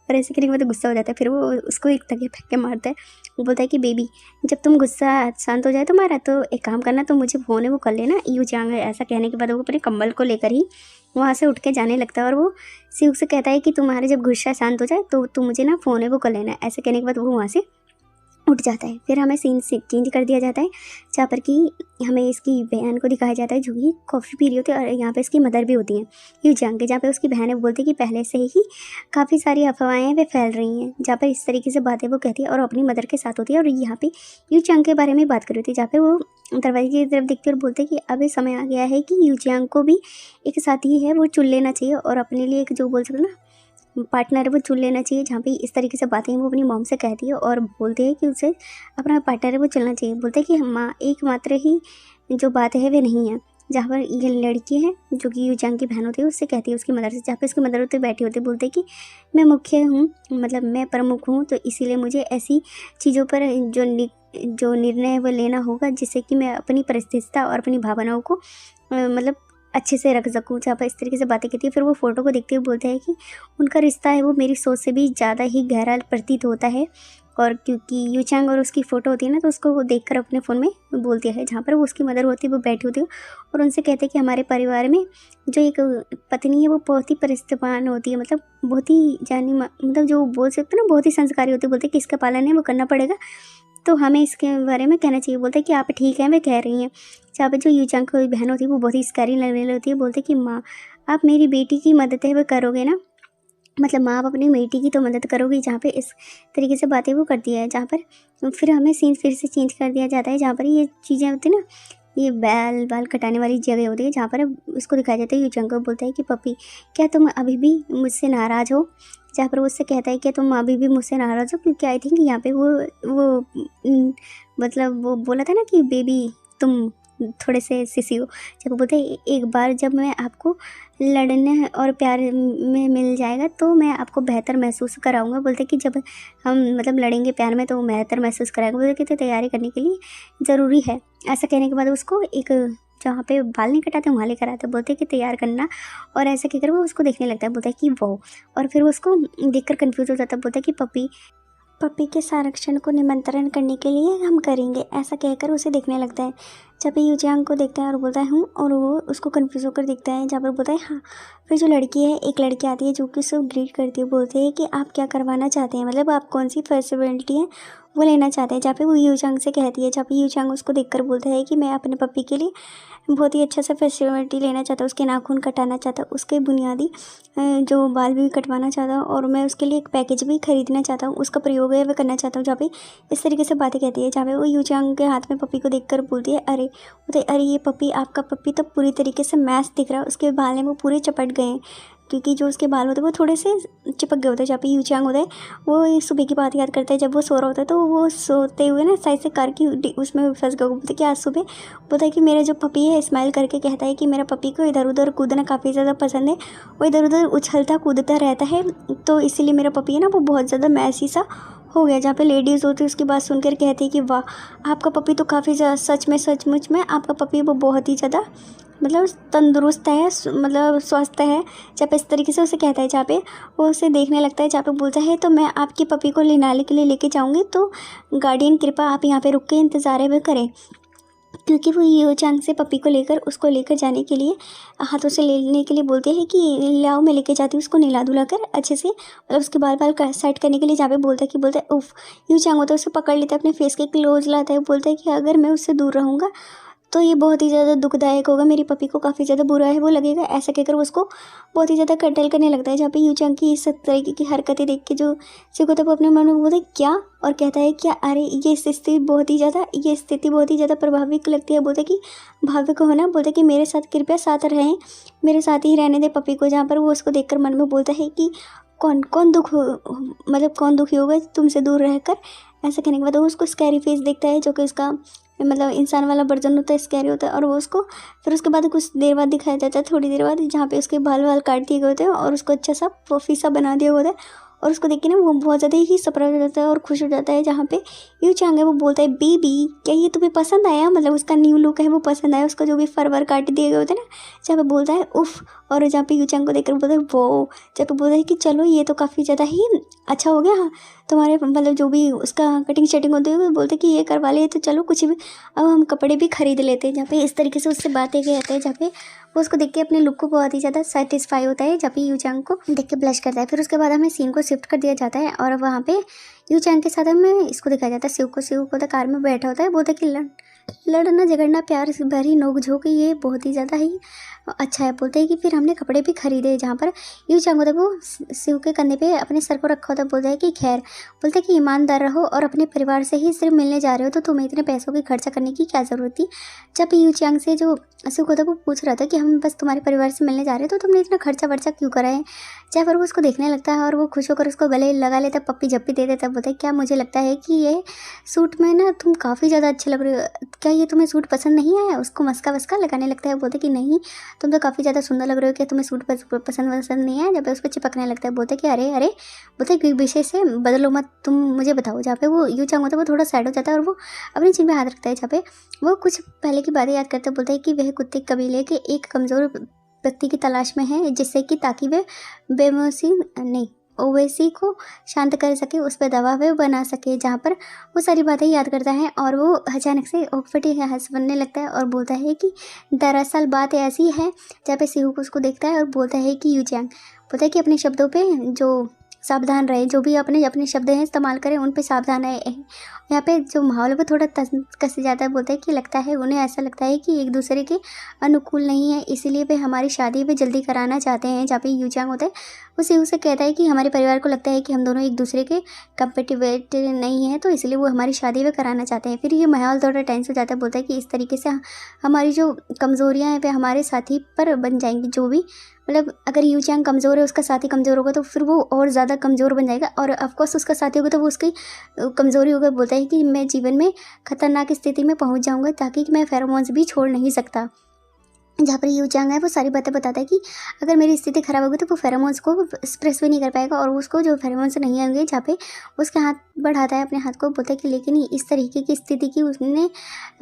और ऐसे कहने के बाद गुस्सा हो जाता है। फिर वो उसको एक तकिया फेंक के मारता है। वो बोलता है कि बेबी, जब तुम गुस्सा शांत हो जाए तुम्हारा तो एक काम करना, तो मुझे फ़ोन है वो कर लेना, यूँ जाएंगे। ऐसा कहने के बाद वो अपने कम्बल को लेकर ही वहाँ से उठ के जाने लगता है और वो शिव से कहता है कि तुम्हारे जब गुस्सा शांत हो जाए तो तुम मुझे ना फ़ोन है वो कर लेना। ऐसे कहने के बाद वो वहाँ से उठ जाता है। फिर हमें सीन से चेंज कर दिया जाता है, जहाँ पर कि हमें इसकी बहन को दिखाया जाता है जो कि कॉफ़ी पी रही होती है, और यहाँ पे इसकी मदर भी होती हैं यूचांग के। जहाँ पे उसकी बहन है बोलती है कि पहले से ही काफ़ी सारी अफवाहें वे फैल रही हैं। जहाँ पर इस तरीके से बातें वो कहती है और अपनी मदर के साथ होती है, और यहाँ पे यूचांग के बारे में बात कर रही थी। जहाँ पे वो दरवाजे की तरफ देखती है और बोलते हैं कि अब समय आ गया है कि यूचांग को भी एक साथी है वो चुन लेना चाहिए, और अपने लिए एक जो बोल सकते ना पार्टनर वो चुन लेना चाहिए। जहाँ पे इस तरीके से बातें वो अपनी मॉम से कहती है और बोलती है कि उसे अपना पार्टनर वो चुनना चाहिए। बोलते हैं कि माँ एकमात्र ही जो बात है वे नहीं है। जहाँ पर ये लड़की है जो कि यूचांग की बहन होती है उससे कहती है उसकी मदर से, जहाँ पे उसकी मदर होती बैठी होती है। बोलते हैं कि मैं मुख्य हूँ, मतलब मैं प्रमुख हूँ, तो इसीलिए मुझे ऐसी चीज़ों पर जो निर्णय वो लेना होगा जिससे कि मैं अपनी परिस्थितिता और अपनी भावनाओं को मतलब अच्छे से रख सकूँ। जहाँ पर इस तरीके से बातें कहती है। फिर वो फ़ोटो को देखते हुए बोलते हैं कि उनका रिश्ता है वो मेरी सोच से भी ज़्यादा ही गहरा प्रतीत होता है, और क्योंकि यूचांग और उसकी फ़ोटो होती है ना, तो उसको वो देखकर अपने फ़ोन में बोलती है। जहाँ पर वो उसकी मदर होती है वो बैठी होती है और उनसे कहते हैं कि हमारे परिवार में जो एक पत्नी है वो बहुत ही परिस्थितिवान होती है, मतलब बहुत ही मतलब जो बोल सकते हैं ना, बहुत ही संस्कारी होती है। बोलते हैं कि इसका पालन है वो करना पड़ेगा, तो हमें इसके बारे में कहना चाहिए। बोलते हैं कि आप ठीक हैं, मैं कह रही हैं। जहाँ पे जो यूचांग की बहन होती है वो बहुत ही स्कैरी लगने लगती है। बोलते कि माँ, आप मेरी बेटी की मदद है वो करोगे ना, मतलब माँ आप अपनी बेटी की तो मदद करोगी। जहाँ पे इस तरीके से बातें वो करती है। जहाँ पर फिर हमें सीन फिर से चेंज कर दिया जाता है, जहाँ पर ये चीज़ें होती है ना, ये बाल कटाने वाली जगह होती है। जहाँ पर उसको दिखाया जाता है यूचांग को। बोलता है कि पपी, क्या तुम अभी भी मुझसे नाराज़ हो। जहाँ पर वो उससे कहता है कि तुम अभी भी मुझसे नाराज़ हो, क्योंकि आई थिंक यहाँ पे मतलब वो बोला था ना कि बेबी तुम थोड़े से सिसी हो। जब वो बोलते हैं एक बार जब मैं आपको लड़ने और प्यार में मिल जाएगा तो मैं आपको बेहतर महसूस कराऊंगा। बोलते कि जब हम मतलब लड़ेंगे प्यार में तो बेहतर महसूस कराएंगे। बोलते कि तैयारी करने के लिए ज़रूरी है। ऐसा कहने के बाद उसको एक जहाँ पे बाल नहीं कटाते वहाँ लेकर आते, बोलते कि तैयार करना, और ऐसा कहकर वो उसको देखने लगता है। बोलता है कि वो, और फिर वो उसको देखकर कंफ्यूज हो जाता है। बोलता है कि पपी के संरक्षण को निमंत्रण करने के लिए हम करेंगे, ऐसा कहकर उसे देखने लगता है। जब यूचांग को देखता है और बोलता है हूँ, और वो उसको कंफ्यूज होकर देखता है। जहाँ पर बोलता है हाँ। फिर जो लड़की है, एक लड़की आती है जो कि उसको ग्रीट करती है। बोलते हैं कि आप क्या करवाना चाहते हैं, मतलब आप कौन सी फैसिलिटी है वो लेना चाहते हैं। जहाँ पे वो यूचांग से कहती है, जहाँ पे यूचांग उसको देखकर बोलता है कि मैं अपने पपी के लिए बहुत ही अच्छा सा फैसिलिटी लेना चाहता हूँ, उसके नाखून कटाना चाहता हूँ, उसके बुनियादी जो बाल भी कटवाना चाहता हूँ, और मैं उसके लिए एक पैकेज भी खरीदना चाहता हूँ, उसका प्रयोग है वह करना चाहता हूँ। जहाँ पे इस तरीके से बातें कहती है। जहाँ पे वो यूचांग के हाथ में पपी को देखकर बोलती है अरे, बोलते अरे ये पपी, आपका पपी तो पूरी तरीके से मैच दिख रहा है, उसके बाल हैं वो पूरे चपट गए हैं, क्योंकि जो उसके बाल होते हैं वो थोड़े से चिपक गए होते हैं। जहाँ पे यूचांग होता है वो सुबह की बात याद करता है, जब वो सो रहा होता है तो वो सोते हुए ना साइड से कार की उसमें फंस गया। बोलते कि आज सुबह बोलता है कि मेरा जो पपी है, स्माइल करके कहता है कि मेरा पपी को इधर उधर कूदना काफ़ी ज़्यादा पसंद है, वो इधर उधर उछलता कूदता रहता है, तो इसीलिए मेरा पपी है ना वो बहुत ज़्यादा मैसी सा हो गया। जहाँ पे लेडीज़ होती है उसकी बात सुनकर कहती है कि वाह आपका पपी तो काफ़ी ज़्यादा सचमुच में आपका पपी वो बहुत ही ज़्यादा मतलब तंदुरुस्त है, मतलब स्वस्थ है। जब इस तरीके से उसे कहता है, जहाँ पे वो उसे देखने लगता है, जहाँ पे बोलता है तो मैं आपकी पपी को लेनाले के लिए लेके जाऊँगी, तो गार्डियन कृपा आप यहाँ पे रुक के इंतज़ार में करें। क्योंकि वो ये चांग से पपी को लेकर उसको लेकर जाने के लिए हाथों से लेने के लिए बोलते हैं कि लाओ मैं लेके जाती हूँ उसको नहला धुला कर अच्छे से, मतलब उसके बाल बाल सेट करने के लिए, जहाँ पे बोलता है उफ। यू चांग होता है उसे पकड़ लेता है, अपने फेस के क्लोज लाता है, बोलता है कि अगर मैं उससे दूर रहूँगा तो ये बहुत ही ज़्यादा दुखदायक होगा, मेरी पपी को काफ़ी ज़्यादा बुरा है वो लगेगा, ऐसा कहकर वो उसको बहुत ही ज़्यादा कटल करने लगता है। जहाँ पे यू चांग की इस तरीके की हरकतें देख के जो सिको तो अपने मन में बोलता है क्या, और कहता है क्या, अरे ये स्थिति बहुत ही ज़्यादा प्रभावित लगती है। बोलता है कि भावुक होना, बोलता है कि मेरे साथ कृपया साथ रहें, मेरे साथ ही रहने दे पपी को। जहाँ पर वो उसको देखकर मन में बोलता है कि कौन कौन मतलब कौन दुखी होगा तुमसे दूर रहकर। ऐसा कहने के बाद वो उसको स्कैरी फेस देखता है, जो कि उसका मतलब इंसान वाला वर्जन होता है, स्कैरी होता है। और वो उसको फिर उसके बाद कुछ देर बाद दिखाया जाता है, थोड़ी देर बाद, जहाँ पे उसके बाल वाल काट दिए गए होते हैं और उसको अच्छा सा पफी सा बना दिया होता है। और उसको देख के ना वो बहुत ज़्यादा ही सरप्राइज हो जाता है और खुश हो जाता है। जहाँ पे यू चांग है वो बोलता है बेबी क्या ये तुम्हें पसंद आया, मतलब उसका न्यू लुक है वो पसंद आया, उसका जो भी फर वर काट दिए गए होते हैं ना। जहाँ पे बोलता है उफ़, और जहाँ पे यू चांग को देखकर बोलता है वो, जहाँ पे बोलता है कि चलो ये तो काफ़ी ज़्यादा ही अच्छा हो गया, हाँ तुम्हारे मतलब जो भी उसका कटिंग शटिंग होती है, बोलते कि ये करवा ले तो चलो कुछ भी, अब हम कपड़े भी खरीद लेते हैं। जहाँ पे इस तरीके से उससे बातें कहते हैं, जहाँ पे वो उसको देख के अपने लुक को बहुत ही ज़्यादा सेटिस्फाई होता है, जहाँ पे यू चांग को देख के ब्लश करता है। फिर उसके बाद हमें सीन को शिफ्ट कर दिया जाता है और वहाँ पे यू चांग के साथ हमें इसको दिखाया जाता है, शिव को तो कार में बैठा होता है, बोलता कि लड़ना झगड़ना प्यार से भरी नोक-झोंक ये बहुत ही ज़्यादा ही अच्छा है। बोलते हैं कि फिर हमने कपड़े भी खरीदे, जहाँ पर यू चांग होता है वो शिव के कंधे पे अपने सर को रखा होता है। बोलता है कि खैर, बोलते हैं कि ईमानदार रहो और अपने परिवार से ही सिर्फ मिलने जा रहे हो तो तुम्हें इतने पैसों की खर्चा करने की क्या ज़रूरत थी। जब यू चांग से जो शिव होता है वो पूछ रहा था कि हम बस तुम्हारे परिवार से मिलने जा रहे हो तो तुमने इतना खर्चा वर्चा क्यों करा है। जहाँ पर वो उसको देखने लगता है और वो खुश होकर उसको गले लगा लेता है, पप्पी झप्पी दे देता है। बोलता है क्या, मुझे लगता है कि ये सूट में ना तुम काफ़ी ज़्यादा अच्छे लग रहे हो, क्या ये तुम्हें सूट पसंद नहीं आया। उसको मस्का वस्का लगाने लगता है। बोलते कि नहीं तुम तो काफ़ी ज़्यादा सुंदर लग रहे हो, क्या तुम्हें सूट पसंद नहीं आया। जब उस पर चिपकने लगता है, बोलते कि अरे अरे, बोलते कि विषय से बदलो मत, तुम मुझे बताओ। जहाँ पे वो यू चांग होता है वो थोड़ा सैड हो जाता है और वो अपनी चीज़ में हाथ रखता है। जहाँ पे वो कुछ पहले की बातें याद करते बोलता है कि वह कुत्ते कबीले के एक कमज़ोर व्यक्ति की तलाश में है, जिससे कि ताकि वे बेमौसी नहीं ओवैसी को शांत कर सके, उस पर दवा वे बना सके। जहाँ पर वो सारी बातें याद करता है और वो अचानक से ओकफटी हंस बनने लगता है और बोलता है कि दरअसल बात ऐसी है। जहाँ पे सिहू को उसको देखता है और बोलता है कि यू चांग, बोलता है कि अपने शब्दों पे जो सावधान रहे, जो भी अपने अपने शब्द हैं इस्तेमाल करें उन पे सावधान है। यहाँ पे जो माहौल है वो थोड़ा कस जाता है। बोलता है कि लगता है उन्हें ऐसा लगता है कि एक दूसरे के अनुकूल नहीं है, इसीलिए वे हमारी शादी वे जल्दी कराना चाहते हैं। जहाँ पे यू चांग होता है वो सिहू से कहता है कि हमारे परिवार को लगता है कि हम दोनों एक दूसरे के कंपेटिबेट नहीं हैं, तो इसलिए वो हमारी शादी वे कराना चाहते हैं। फिर ये माहौल थोड़ा टेंस हो जाता है। बोलता है कि इस तरीके से हमारी जो कमज़ोरियाँ हैं वे हमारे साथी पर बन जाएंगी। जो भी मतलब अगर यू चांग कमज़ोर है, उसका साथी कमज़ोर होगा तो फिर वो और ज़्यादा कमज़ोर बन जाएगा, और ऑफकोर्स उसका साथी होगा तो वो उसकी कमज़ोरी होगा। बोलता है कि मैं जीवन में खतरनाक स्थिति में पहुंच जाऊंगा ताकि मैं फेरोमोन्स भी छोड़ नहीं सकता। जहाँ पर यू चांग है वो सारी बातें बताता है कि अगर मेरी स्थिति ख़राब होगी तो वो फेरोमोन्स को एक्सप्रेस भी नहीं कर पाएगा और उसको जो फेरोमोन्स नहीं आएंगे। जहाँ पे उसका हाथ बढ़ाता है अपने हाथ को। बोलता है कि लेकिन इस तरीके की स्थिति की उसने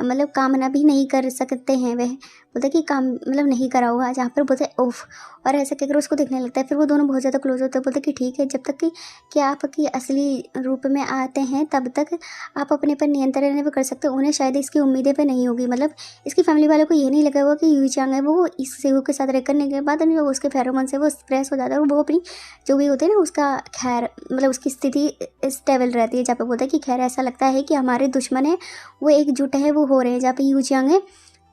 मतलब कामना भी नहीं कर सकते हैं वह। बोलता है कि काम मतलब नहीं करा होगा। जहाँ पर बोलते हैं ओफ, और ऐसा कहकर उसको देखने लगता है। फिर वो दोनों बहुत ज़्यादा क्लोज होते हैं। बोलते कि ठीक है, जब तक कि आपकी असली रूप में आते हैं तब तक आप अपने पर नियंत्रण नहीं कर सकते। उन्हें शायद इसकी उम्मीदें पे नहीं होगी, मतलब इसकी फैमिली वालों को ये नहीं लगा हुआ कि यू चांग है वो इस सेहू के साथ रह करने के बाद जो उसके फेरोमोन से वो स्प्रेस हो जाता है और वो अपनी जो भी होते हैं ना उसका खैर मतलब उसकी स्थिति स्टेबल रहती है। जहाँ पे बोलता है कि खैर ऐसा लगता है कि हमारे दुश्मन है वो एकजुट है, वो हो रहे हैं। जहाँ पे यू चांग है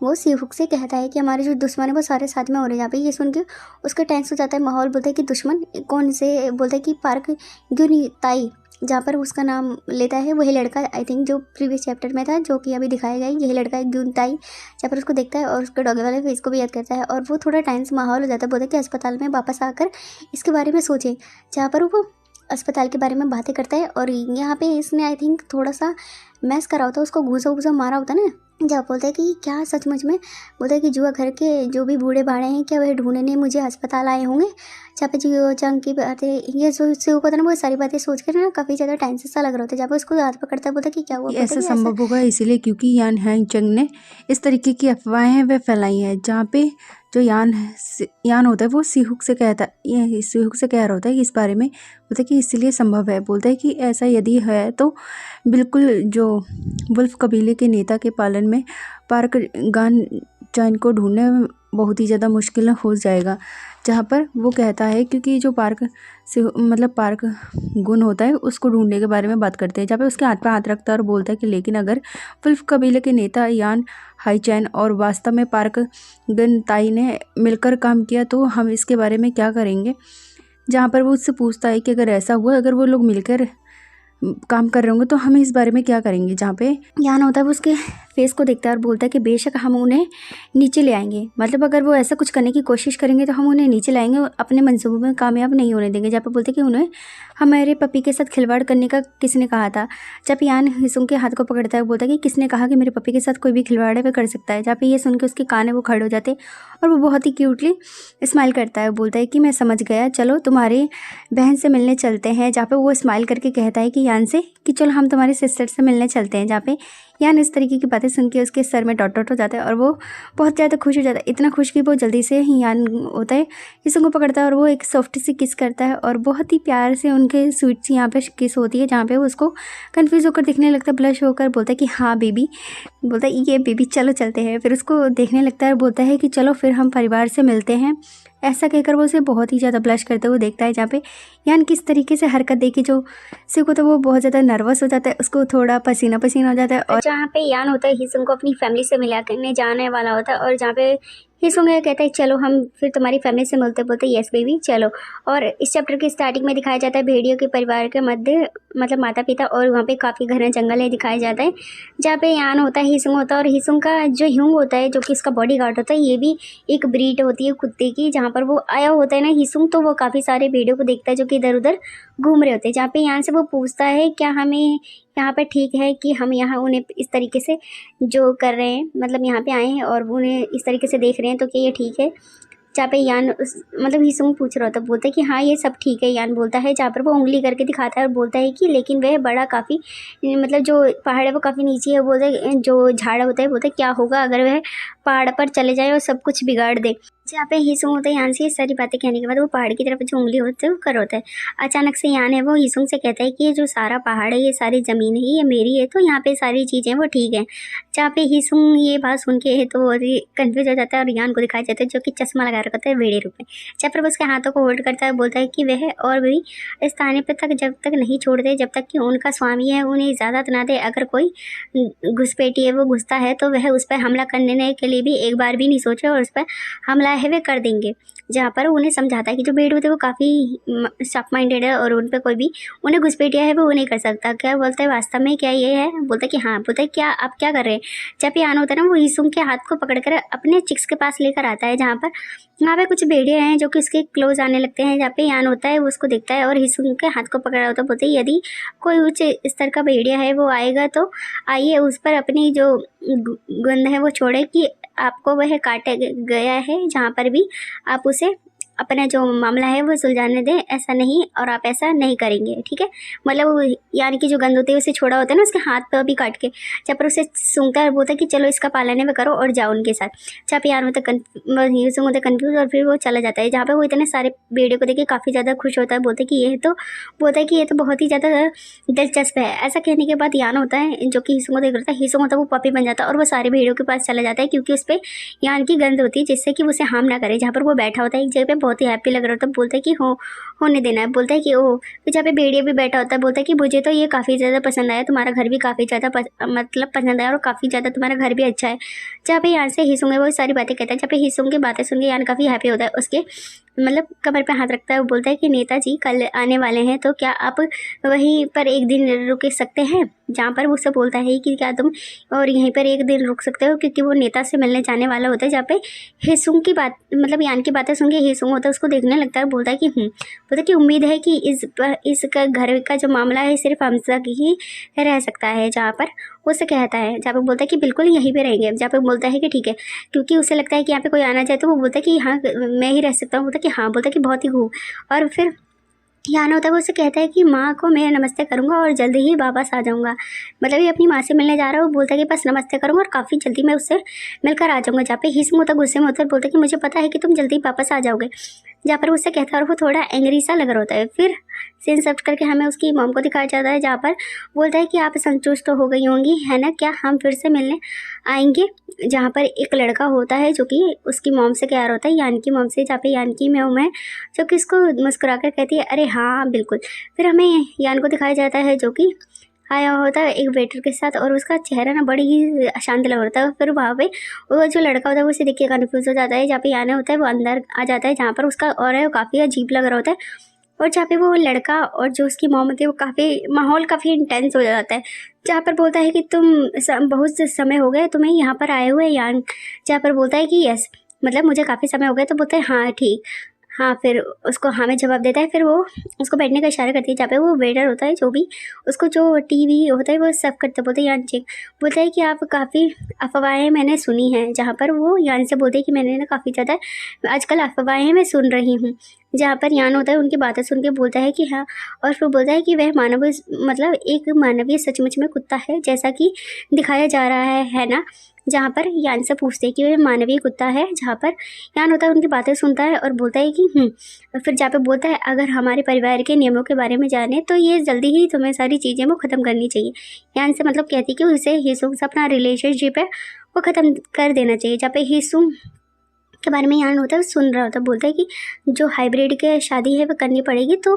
वो सिहुक से कहता है कि हमारे जो दुश्मन है वो सारे साथ में हो रहे हैं। यहाँ पे ये सुन के उसका टेंस हो जाता है माहौल। बोलता है कि दुश्मन कौन से, बोलता है कि पार्क ग्यूनी ताई, जहाँ पर उसका नाम लेता है वही लड़का आई थिंक जो प्रीवियस चैप्टर में था, जो कि अभी दिखाया गया है, यही लड़का है ग्यून ताई। जहाँ पर उसको देखता है और उसके डॉगी वाले फेस को भी याद करता है और वो थोड़ा टेंस माहौल हो जाता है। बोलता है कि अस्पताल में वापस आकर इसके बारे में सोचें। जहाँ पर वो अस्पताल के बारे में बातें करता है और यहाँ पे इसने आई थिंक थोड़ा सा मैस करा होता है, उसको घूसा मारा होता है ना। जब बोलता है कि क्या सचमुच में, बोलता है कि जुआ घर के जो भी बूढ़े बाड़े हैं क्या वह ढूंढने मुझे अस्पताल आए होंगे। जहाँ पे जो चांग की बातें ये जो को था ना वो सारी बातें सोच कर ना काफ़ी ज़्यादा टेंशन सा लग रहा होता है। जहाँ पे उसको हाथ पकड़ता है, बोलता है कि क्या हुआ। ऐसा संभव होगा इसीलिए क्योंकि यान हैंग चंग ने इस तरीके की अफवाहें वह फैलाई हैं। जहाँ पे जो यान होता है वो सिहुक से कह रहा होता है कि इस बारे में, बोलता है कि इसलिए संभव है। बोलता है कि ऐसा यदि है तो बिल्कुल जो वुल्फ कबीले के नेता के पालन में पार्क गान चैन को ढूंढने में बहुत ही ज़्यादा मुश्किल हो जाएगा। जहाँ पर वो कहता है, क्योंकि जो पार्क से पार्क गुण होता है उसको ढूंढने के बारे में बात करते हैं, जहाँ पे उसके हाथ पर हाथ रखता है और बोलता है कि लेकिन अगर वुल्फ कबीले के नेता यान हाईचैन और वास्तव में पार्क गन ताई ने मिलकर काम किया तो हम इसके बारे में क्या करेंगे। जहाँ पर वो उससे पूछता है कि अगर ऐसा हुआ, अगर वो लोग मिलकर काम कर रहे होंगे तो हम इस बारे में क्या करेंगे। जहाँ पे यान होता है वो उसके फेस को देखता है और बोलता है कि बेशक हम उन्हें नीचे ले आएंगे, मतलब अगर वो ऐसा कुछ करने की कोशिश करेंगे तो हम उन्हें नीचे लाएंगे और अपने मंसूबों में कामयाब नहीं होने देंगे। जहाँ पे बोलते हैं कि उन्हें हमारे पपी के साथ खिलवाड़ करने का किसने कहा था। जब यान हिसुंग के हाथ को पकड़ता है, बोलता है कि किसने कहा कि मेरे पपी के साथ कोई भी खिलवाड़ है वह कर सकता है। जहाँ पे ये सुन के उसके कान है वो खड़े हो जाते और वो बहुत ही क्यूटली स्माइल करता है। बोलता है कि मैं समझ गया, चलो तुम्हारी बहन से मिलने चलते हैं। जहाँ पे वो स्माइल करके कहता है कि यान से कि चलो हम तुम्हारे सिस्टर से मिलने चलते हैं। जहाँ पे यान इस तरीके की बातें सुन के उसके सर में डॉट डॉट हो जाता है और वो बहुत ज़्यादा खुश हो जाता है, इतना खुश कि वो जल्दी से यान होता है हिसुंग को पकड़ता है और वो एक सॉफ्ट सी किस करता है और बहुत ही प्यार से उनके स्वीट सी यहाँ पे किस होती है। जहाँ पे वो उसको कन्फ्यूज़ होकर दिखने लगता है, ब्लश होकर बोलता है कि हाँ बेबी, बोलता है ये बेबी चलो चलते हैं। फिर उसको देखने लगता है और बोलता है कि चलो फिर हम परिवार से मिलते हैं। ऐसा कहकर वो उसे बहुत ही ज़्यादा ब्लश करते हुए देखता है। जहाँ पे यान किस तरीके से हरकत देखी जो सिर्फ को तो वो बहुत ज़्यादा नर्वस हो जाता है, उसको थोड़ा पसीना पसीना हो जाता है। और जहाँ पे यान होता है हिसुंग को अपनी फैमिली से मिला करने जाने वाला होता है और जहाँ पे हिसुंग कहता है चलो हम फिर तुम्हारी फैमिली से मिलते, बोलते यस बेबी चलो। और इस चैप्टर की स्टार्टिंग में दिखाया जाता है भेड़ियों के परिवार के मध्य माता पिता और वहाँ पे काफ़ी घना जंगल है दिखाया जाता है। जहाँ पे यान होता है, हिसुंग होता है और हिसुंग का जो ह्यूंग होता है जो कि इसका बॉडी गार्ड होता है, ये भी एक ब्रीड होती है कुत्ते की। जहाँ पर वो आया होता है ना हिसुंग, तो वो काफ़ी सारे भेड़ियों को देखता है जो कि इधर उधर घूम रहे होते हैं। जहाँ पे यान से वो पूछता है क्या हमें यहाँ पे ठीक है कि हम यहाँ उन्हें इस तरीके से जो कर रहे हैं, मतलब यहाँ पे आए हैं और उन्हें इस तरीके से देख रहे हैं, तो क्या ये ठीक है। जहाँ पे यान हिसुंग पूछ रहा होता है, बोलता है कि हाँ ये सब ठीक है। यान बोलता है, जहाँ पर वो उंगली करके दिखाता है और बोलता है कि लेकिन वह बड़ा काफ़ी जो पहाड़ है वो काफ़ी नीचे है। बोलता है जो झाड़ होता है, बोलता है क्या होगा अगर वह पहाड़ पर चले जाए और सब कुछ बिगाड़ दे। जहाँ पे हिसुंग होता है यान से ये सारी बातें कहने के बाद वो पहाड़ की तरफ जो उंगली होती है वो कर होता है। अचानक से यान है वो हिसुंग से कहता है कि ये जो सारा पहाड़ है, ये सारी ज़मीन है, ये मेरी है, तो यहाँ पे सारी चीज़ें वो ठीक है। जहाँ पे हिसुंग ये बात सुन के तो वो कन्फ्यूज हो जाता है और यान को दिखाया जाता है जो कि चश्मा लगा रखा होता है भेड़े रूप में। जहाँ पर वो उसके हाथों को होल्ड करता है, बोलता है कि वह और भी इस स्थान पर तक जब तक नहीं छोड़ दे जब तक कि उनका स्वामी है उन्हें इजाज़त ना दे। अगर कोई घुसपैठी है वो घुसता है तो वह उस पर हमला करने के लिए भी एक बार भी नहीं सोचे और उस पर हमला है वे कर देंगे। जहाँ पर उन्हें समझाता है कि जो भेड़ होते हैं वो काफ़ी शार्प माइंडेड है और उन पर कोई भी उन्हें घुसपैठिया है वो नहीं कर सकता। क्या बोलता है वास्तव में क्या ये है, बोलता है कि हाँ। बोलता है क्या आप क्या कर रहे हैं। जब ये आना होता है ना वो हिसुंग के हाथ को पकड़कर अपने चिक्स के पास लेकर आता है। जहाँ पर यहाँ पे कुछ भेड़िया हैं जो कि उसके क्लोज आने लगते हैं। जहाँ पे यान होता है वो उसको देखता है और हिसुंग के हाथ को पकड़ा होता है। बोलते हैं यदि कोई उच्च स्तर का भेड़िया है वो आएगा तो आइए उस पर अपनी जो गंध है वो छोड़े कि आपको वह काटा गया है। जहाँ पर भी आप उसे अपना जो मामला है वो सुलझाने दें, ऐसा नहीं और आप ऐसा नहीं करेंगे, ठीक है। मतलब यानी कि जो गंद होती है उसे छोड़ा होता है ना उसके हाथ पर भी काट के, जब पर उसे सूंघता है बोलता है कि चलो इसका पालन है करो और जाओ उनके साथ। जहाँ पे यार होता है कन्फ्यूज और फिर वो चला जाता है। जहाँ पे वो इतने सारे भेड़ियों को देख के काफ़ी ज़्यादा खुश होता है। बोलता है कि ये तो बहुत ही ज़्यादा दिलचस्प है। ऐसा कहने के बाद यान होता है जो कि हिसुंग को देख रहा था, हिसुंग होता है वो पपी बन जाता है और वो सारे भेड़ियों के पास चला जाता है क्योंकि उस पर यान की गंध होती है जिससे कि उसे हार्म ना करे। जहाँ पर वो बैठा होता है एक जगह पे बहुत ही हैप्पी लग रहा होता है। बोलता है कि होने देना है। बोलता है कि फिर जहाँ पे भेड़िया भी बैठा होता है बोलता है कि मुझे तो ये काफ़ी ज़्यादा पसंद आया, तुम्हारा घर भी काफ़ी ज़्यादा पसंद आया और काफ़ी ज़्यादा तुम्हारा घर भी अच्छा है। जहाँ पे यान से हिसुंग है वो सारी बातें कहता है। जहाँ पे हिसुंग की बातें सुन के यान काफ़ी हैप्पी होता है, उसके कमर पे हाथ रखता है। वो बोलता है कि नेताजी कल आने वाले हैं तो क्या आप वहीं पर एक दिन रुक सकते हैं। जहाँ पर वो उससे बोलता है कि क्या तुम और यहीं पर एक दिन रुक सकते हो क्योंकि वो नेता से मिलने जाने वाला होता है। जहाँ पे हिसुंग की बात यान की बातें सुन के हिसुंग होता है उसको देखने लगता है। बोलता है कि बोलता है कि उम्मीद है कि इसका घर का जो मामला है सिर्फ हम तक ही रह सकता है। जहाँ पर उससे कहता है, जहाँ पे बोलता है कि बिल्कुल यहीं पे रहेंगे। जहाँ पे बोलता है कि ठीक है क्योंकि उसे लगता है कि यहाँ पे कोई आना चाहे तो वो बोलता है कि हाँ मैं ही रह सकता हूँ। बोलता है कि हाँ, बोलता है कि बहुत ही खूब। और फिर यान होता है वो उसे कहता है कि माँ को मैं नमस्ते करूँगा और जल्दी ही वापस आ जाऊँगा। ये अपनी माँ से मिलने जा रहा है। वो बोलता है कि बस नमस्ते करूँगा और काफ़ी जल्दी मैं उससे मिलकर आ जाऊँगा। जहाँ पे हिसुंग होता गुस्से में होता है, बोलता है कि मुझे पता है कि तुम जल्दी वापस आ जाओगे। जहाँ पर उससे कहता है और वो थोड़ा एंग्री सा लग रहा होता है। फिर सीन शिफ्ट करके हमें उसकी मॉम को दिखाया जाता है, जहाँ पर बोलता है कि आप संतुष्ट तो हो गई होंगी है ना, क्या हम फिर से मिलने आएंगे। जहाँ पर एक लड़का होता है जो कि उसकी मॉम से कह रहा होता है, यान की मॉम से, जहाँ पे यान की मॉम है जो कि उसको मुस्कुरा कर कहती है अरे हाँ बिल्कुल। फिर हमें यान को दिखाया जाता है जो कि आया होता है एक वेटर के साथ, और उसका चेहरा ना बड़ी ही शांत लग रहा है। फिर वहाँ पे वो जो लड़का होता है वो उसे देख के कन्फ्यूज हो जाता है। जहाँ पे याना होता है वो अंदर आ जाता है, जहाँ पर उसका और है वो काफ़ी अजीब लग रहा होता है। और जहाँ पे वो लड़का और जो उसकी मॉम होती है वो माहौल काफ़ी इंटेंस हो जाता है। जहाँ पर बोलता है कि तुम बहुत से समय हो गए तुम्हें यहाँ पर आए हुए यान। जहाँ पर बोलता है कि यस, मतलब मुझे काफ़ी समय हो गया। तो बोलता है हाँ ठीक, हाँ। फिर उसको हाँ में जवाब देता है। फिर वो उसको बैठने का इशारा करती है, जहाँ पे वो वेटर होता है जो भी उसको जो टीवी होता है वो सर्व करते बोलते हैं यान चेक। बोलता है कि आप काफ़ी अफवाहें मैंने सुनी हैं। जहाँ पर वो यान से बोलते हैं कि मैंने ना काफ़ी ज़्यादा आजकल अफवाहें मैं सुन रही हूँ। जहाँ पर यान होता है उनकी बातें सुन के बोलता है कि हाँ, और फिर बोलता है कि वह मानवीय मतलब एक मानवीय सचमुच में कुत्ता है जैसा कि दिखाया जा रहा है ना। जहाँ पर यान से पूछते हैं कि वह मानवीय कुत्ता है। जहाँ पर यान होता है उनकी बातें सुनता है और बोलता है कि फिर जहाँ पे बोलता है अगर हमारे परिवार के नियमों के बारे में जाने तो ये जल्दी ही तुम्हें सारी चीज़ें वो ख़त्म करनी चाहिए। यान से मतलब कहती कि उसे हिसुम से अपना रिलेशनशिप है वो ख़त्म कर देना चाहिए। जहाँ पे हिसुम के बारे में यान होता है सुन रहा होता है, बोलता है कि जो हाइब्रिड के शादी है वो करनी पड़ेगी। तो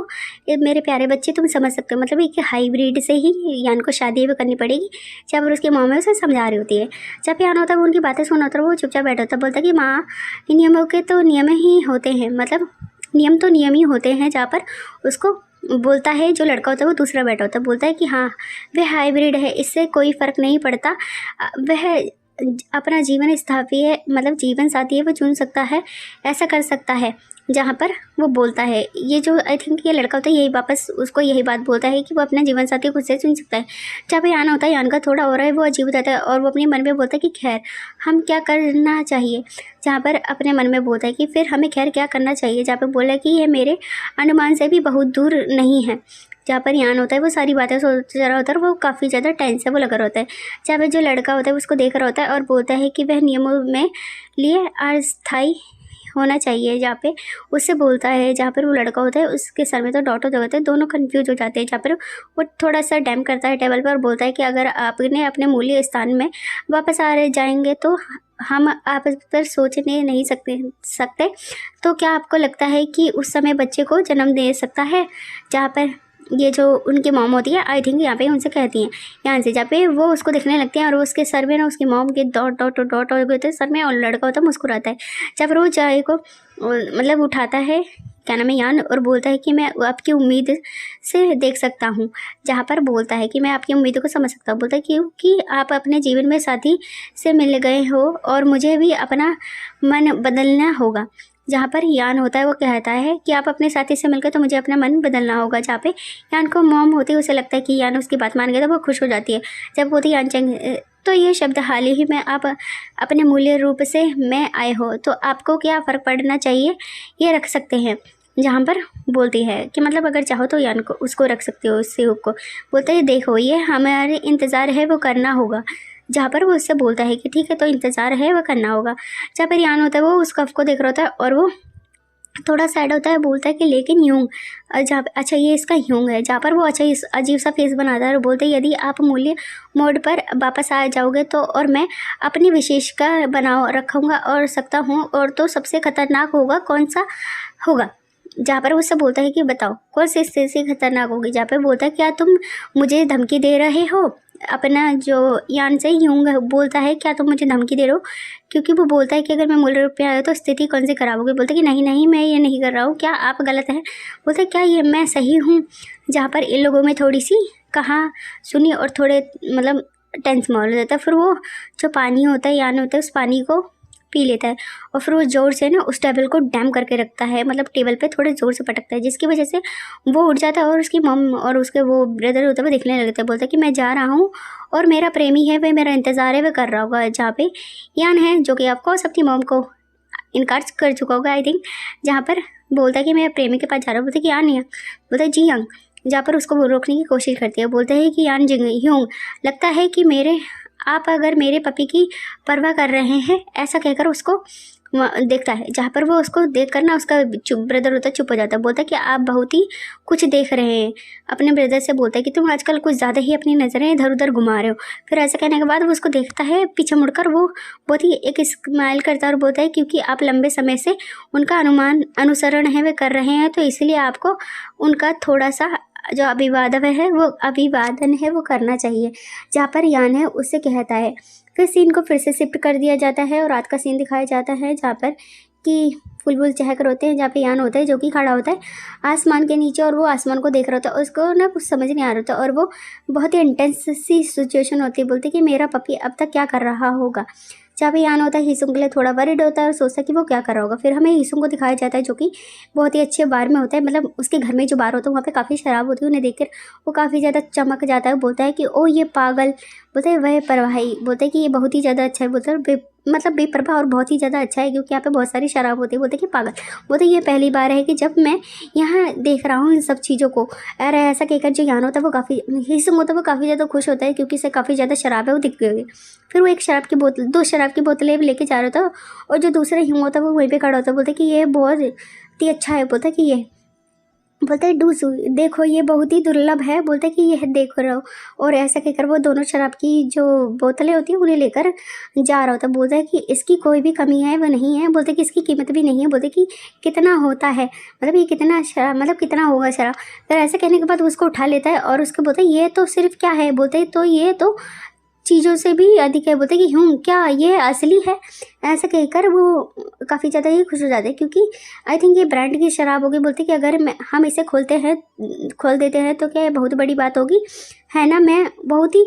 ये मेरे प्यारे बच्चे तुम समझ सकते हो, मतलब एक हाइब्रिड से ही यान को शादी है वो करनी पड़ेगी। जहाँ पर उसकी मॉम है उसे समझा रही होती है। जब यान होता है वो उनकी बातें सुन होता है, वो चुपचाप बैठा होता है। बोलता है कि माँ इन नियमों के तो नियम ही होते हैं, मतलब नियम तो नियम ही होते हैं। जहाँ पर उसको बोलता है जो लड़का होता है वो दूसरा बैठा होता है, बोलता है कि हाँ वह हाइब्रिड है, इससे कोई फ़र्क नहीं पड़ता, वह अपना जीवन स्थापीय मतलब जीवन साथी है वो चुन सकता है, ऐसा कर सकता है। जहाँ पर वो बोलता है ये जो आई थिंक ये लड़का होता है यही वापस उसको यही बात बोलता है कि वो अपना जीवन साथी खुद से चुन सकता है। जहाँ पे यान होता है यान का थोड़ा हो रहा है वो अजीब हो जाता है और वो अपने मन में बोलता है कि खैर हम क्या करना चाहिए। जहाँ पर अपने मन में बोलता है कि फिर हमें खैर क्या करना चाहिए। जहाँ पर बोला कि ये मेरे अनुमान से भी बहुत दूर नहीं है। जहाँ पर यान होता है वो सारी बातें सोच रहा होता है और वो काफ़ी ज़्यादा टेंस है वो लगा रहा होता है। जहाँ पर जो लड़का होता है उसको देख रहा होता है और बोलता है कि वह नियमों में लिए अस्थायी होना चाहिए। जहाँ पे उससे बोलता है, जहाँ पर वो लड़का होता है उसके सर में तो डॉट हो जाते हैं, दोनों कंफ्यूज हो जाते हैं। जहाँ पर वो थोड़ा सा डैम करता है टेबल पर और बोलता है कि अगर आपने अपने मूल्य स्थान में वापस आ रहे जाएंगे तो हम आप पर सोचने नहीं सकते। तो क्या आपको लगता है कि उस समय बच्चे को जन्म दे सकता है। जहाँ पर ये जो उनकी मॉम होती है आई थिंक यहाँ पे उनसे कहती हैं यहाँ से, जहाँ पे वो उसको दिखने लगते हैं और उसके सर में ना उसकी मॉम के डॉट डॉट डॉट हो गए सर में, और लड़का होता है मुस्कुराता है। जब पर वो चाय को मतलब उठाता है क्या नाम है यान, और बोलता है कि मैं आपकी उम्मीद से देख सकता हूँ। जहाँ पर बोलता है कि मैं आपकी उम्मीद को समझ सकता हूँ। बोलता है क्योंकि आप अपने जीवन में साथी से मिल गए हो और मुझे भी अपना मन बदलना होगा। जहाँ पर यान होता है वो कहता है कि आप अपने साथी से मिलकर तो मुझे अपना मन बदलना होगा। जहाँ पे यान को मॉम होती है उसे लगता है कि यान उसकी बात मान गया तो वो खुश हो जाती है। जब बोलती यान चंग तो ये शब्द हाल ही में आप अपने मूल्य रूप से मैं आए हो तो आपको क्या फ़र्क पड़ना चाहिए ये रख सकते हैं। जहाँ पर बोलती है कि मतलब अगर चाहो तो यान को उसको रख सकते हो उस हुक को। बोलता है देखो ये हमारे इंतज़ार है वो करना होगा। जहाँ पर वो उससे बोलता है कि ठीक है तो इंतज़ार है वो करना होगा। जहाँ पर यान होता है वो उस कफ को देख रहा होता है और वो थोड़ा सैड होता है, बोलता है कि लेकिन यूं जहाँ अच्छा ये इसका यूं है। जहाँ पर वो अच्छा इस अजीब सा फेस बनाता है और बोलते हैं यदि आप मूल्य मोड पर वापस आ जाओगे तो और मैं अपनी विशेषता बनाओ रखूँगा और सकता हूँ और तो सबसे खतरनाक होगा कौन सा होगा। जहाँ पर वो उससे बोलता है कि बताओ कौन सी स्थिति खतरनाक होगी। जहाँ पर बोलता है क्या तुम मुझे धमकी दे रहे हो। अपना जो यान से यूं बोलता है क्या तुम मुझे धमकी दे रहे हो, क्योंकि वो बोलता है कि अगर मैं मूल रूप में आया तो स्थिति कौन सी खराब होगी। बोलता है कि नहीं नहीं मैं ये नहीं कर रहा हूँ, क्या आप गलत हैं। बोलता है क्या ये मैं सही हूँ। जहाँ पर इन लोगों में थोड़ी सी कहा सुनी और थोड़े मतलब टेंस माहौल हो जाता है। फिर वो जो पानी होता है यान होता है उस पानी को पी लेता है और फिर वो ज़ोर से ना उस टेबल को डैम करके रखता है, मतलब टेबल पे थोड़े ज़ोर से पटकता है जिसकी वजह से वो उठ जाता है और उसकी मम और उसके वो ब्रदर होता है वो दिखने लगता है। बोलता है कि मैं जा रहा हूँ और मेरा प्रेमी है वह मेरा इंतज़ार है वह कर रहा होगा। जहाँ पे यान है जो कि ऑफकोर्स अपनी मॉम को इनकार कर चुका होगा आई थिंक। जहाँ पर बोलता है कि मैं प्रेमी के पास जा रहा हूँ। बोलता है कि यान नहीं, बोलता है जी यंग। जहाँ पर उसको रोकने की कोशिश करती है, बोलते हैं कि यान यूं लगता है कि आप अगर मेरे पपी की परवाह कर रहे हैं। ऐसा कहकर उसको देखता है, जहाँ पर वो उसको देख कर ना उसका ब्रदर होता है चुप हो जाता है, बोलता है कि आप बहुत ही कुछ देख रहे हैं। अपने ब्रदर से बोलता है कि तुम आजकल कुछ ज़्यादा ही अपनी नज़रें इधर उधर घुमा रहे हो। फिर ऐसा कहने के बाद वो उसको देखता है पीछे मुड़कर, वो बहुत ही एक स्माइल करता है और बोलता है क्योंकि आप लंबे समय से उनका अनुसरण है वे कर रहे हैं, तो इसलिए आपको उनका थोड़ा सा जो अभिवादन है वो करना चाहिए। जहाँ पर यान है उससे कहता है। फिर सीन को फिर से शिफ्ट कर दिया जाता है और रात का सीन दिखाया जाता है, जहाँ पर कि फुलबुल चहक होते हैं, जहाँ पे यान होता है जो कि खड़ा होता है आसमान के नीचे और वो आसमान को देख रहा होता है। उसको ना कुछ समझ नहीं आ रहा होता और वो बहुत ही इंटेंस सी सिचुएशन होती है। बोलते कि मेरा पपी अब तक क्या कर रहा होगा। जहाँ पे यान होता है हीसुंग के लिए थोड़ा वरिड होता है और सोचता है कि वो क्या कर रहा होगा। फिर हमें हीसुंग को दिखाया जाता है जो कि बहुत ही अच्छे बार में होता है, मतलब उसके घर में जो बार होता है वहाँ पे काफ़ी शराब होती है। उन्हें देखकर वो काफ़ी ज़्यादा चमक जाता है, बोलता है कि ओ ये पागल, बोलते हैं वह परवाही, बोलते हैं कि ये बहुत ही ज़्यादा अच्छा है, बोलते हैं मतलब बेपरवाह और बहुत ही ज़्यादा अच्छा है क्योंकि यहाँ पे बहुत सारी शराब होती है। बोलते कि पागल, बोलते ये पहली बार है कि जब मैं यहाँ देख रहा हूँ इन सब चीज़ों को। अरे ऐसा कहकर जो यान होता है वो काफ़ी हीसुंग होता है वो काफ़ी ज़्यादा खुश होता है क्योंकि इसे काफ़ी ज़्यादा शराब है वो दिख गई। फिर वो एक शराब की बोतल, 2 शराब की बोतलें लेके जा रहा था और जो दूसरा हिंग होता है वो वहीं पे खड़ा होता है। बोलता कि ये बहुत ही अच्छा है, बोलता कि ये, बोलता है डूसू देखो ये बहुत ही दुर्लभ है, बोलता है कि यह देख रहे हो। और ऐसा कहकर वो दोनों शराब की जो बोतलें होती हैं उन्हें लेकर जा रहा होता है। बोलता है कि इसकी कोई भी कमी है वो नहीं है, बोलते कि इसकी कीमत भी नहीं है, बोलते कि कितना होता है, मतलब ये कितना शराब, मतलब कितना होगा शराब। फिर ऐसा कहने के बाद उसको उठा लेता है और उसको बोलता है ये तो सिर्फ क्या है, बोलते तो ये तो चीज़ों से भी अधिक है, बोलते कि क्या ये असली है। ऐसा कहकर वो काफ़ी ज़्यादा ही खुश हो जाते हैं क्योंकि आई थिंक ये ब्रांड की शराब होगी। बोलते कि अगर हम इसे खोल देते हैं तो क्या ये बहुत बड़ी बात होगी, है ना। मैं बहुत ही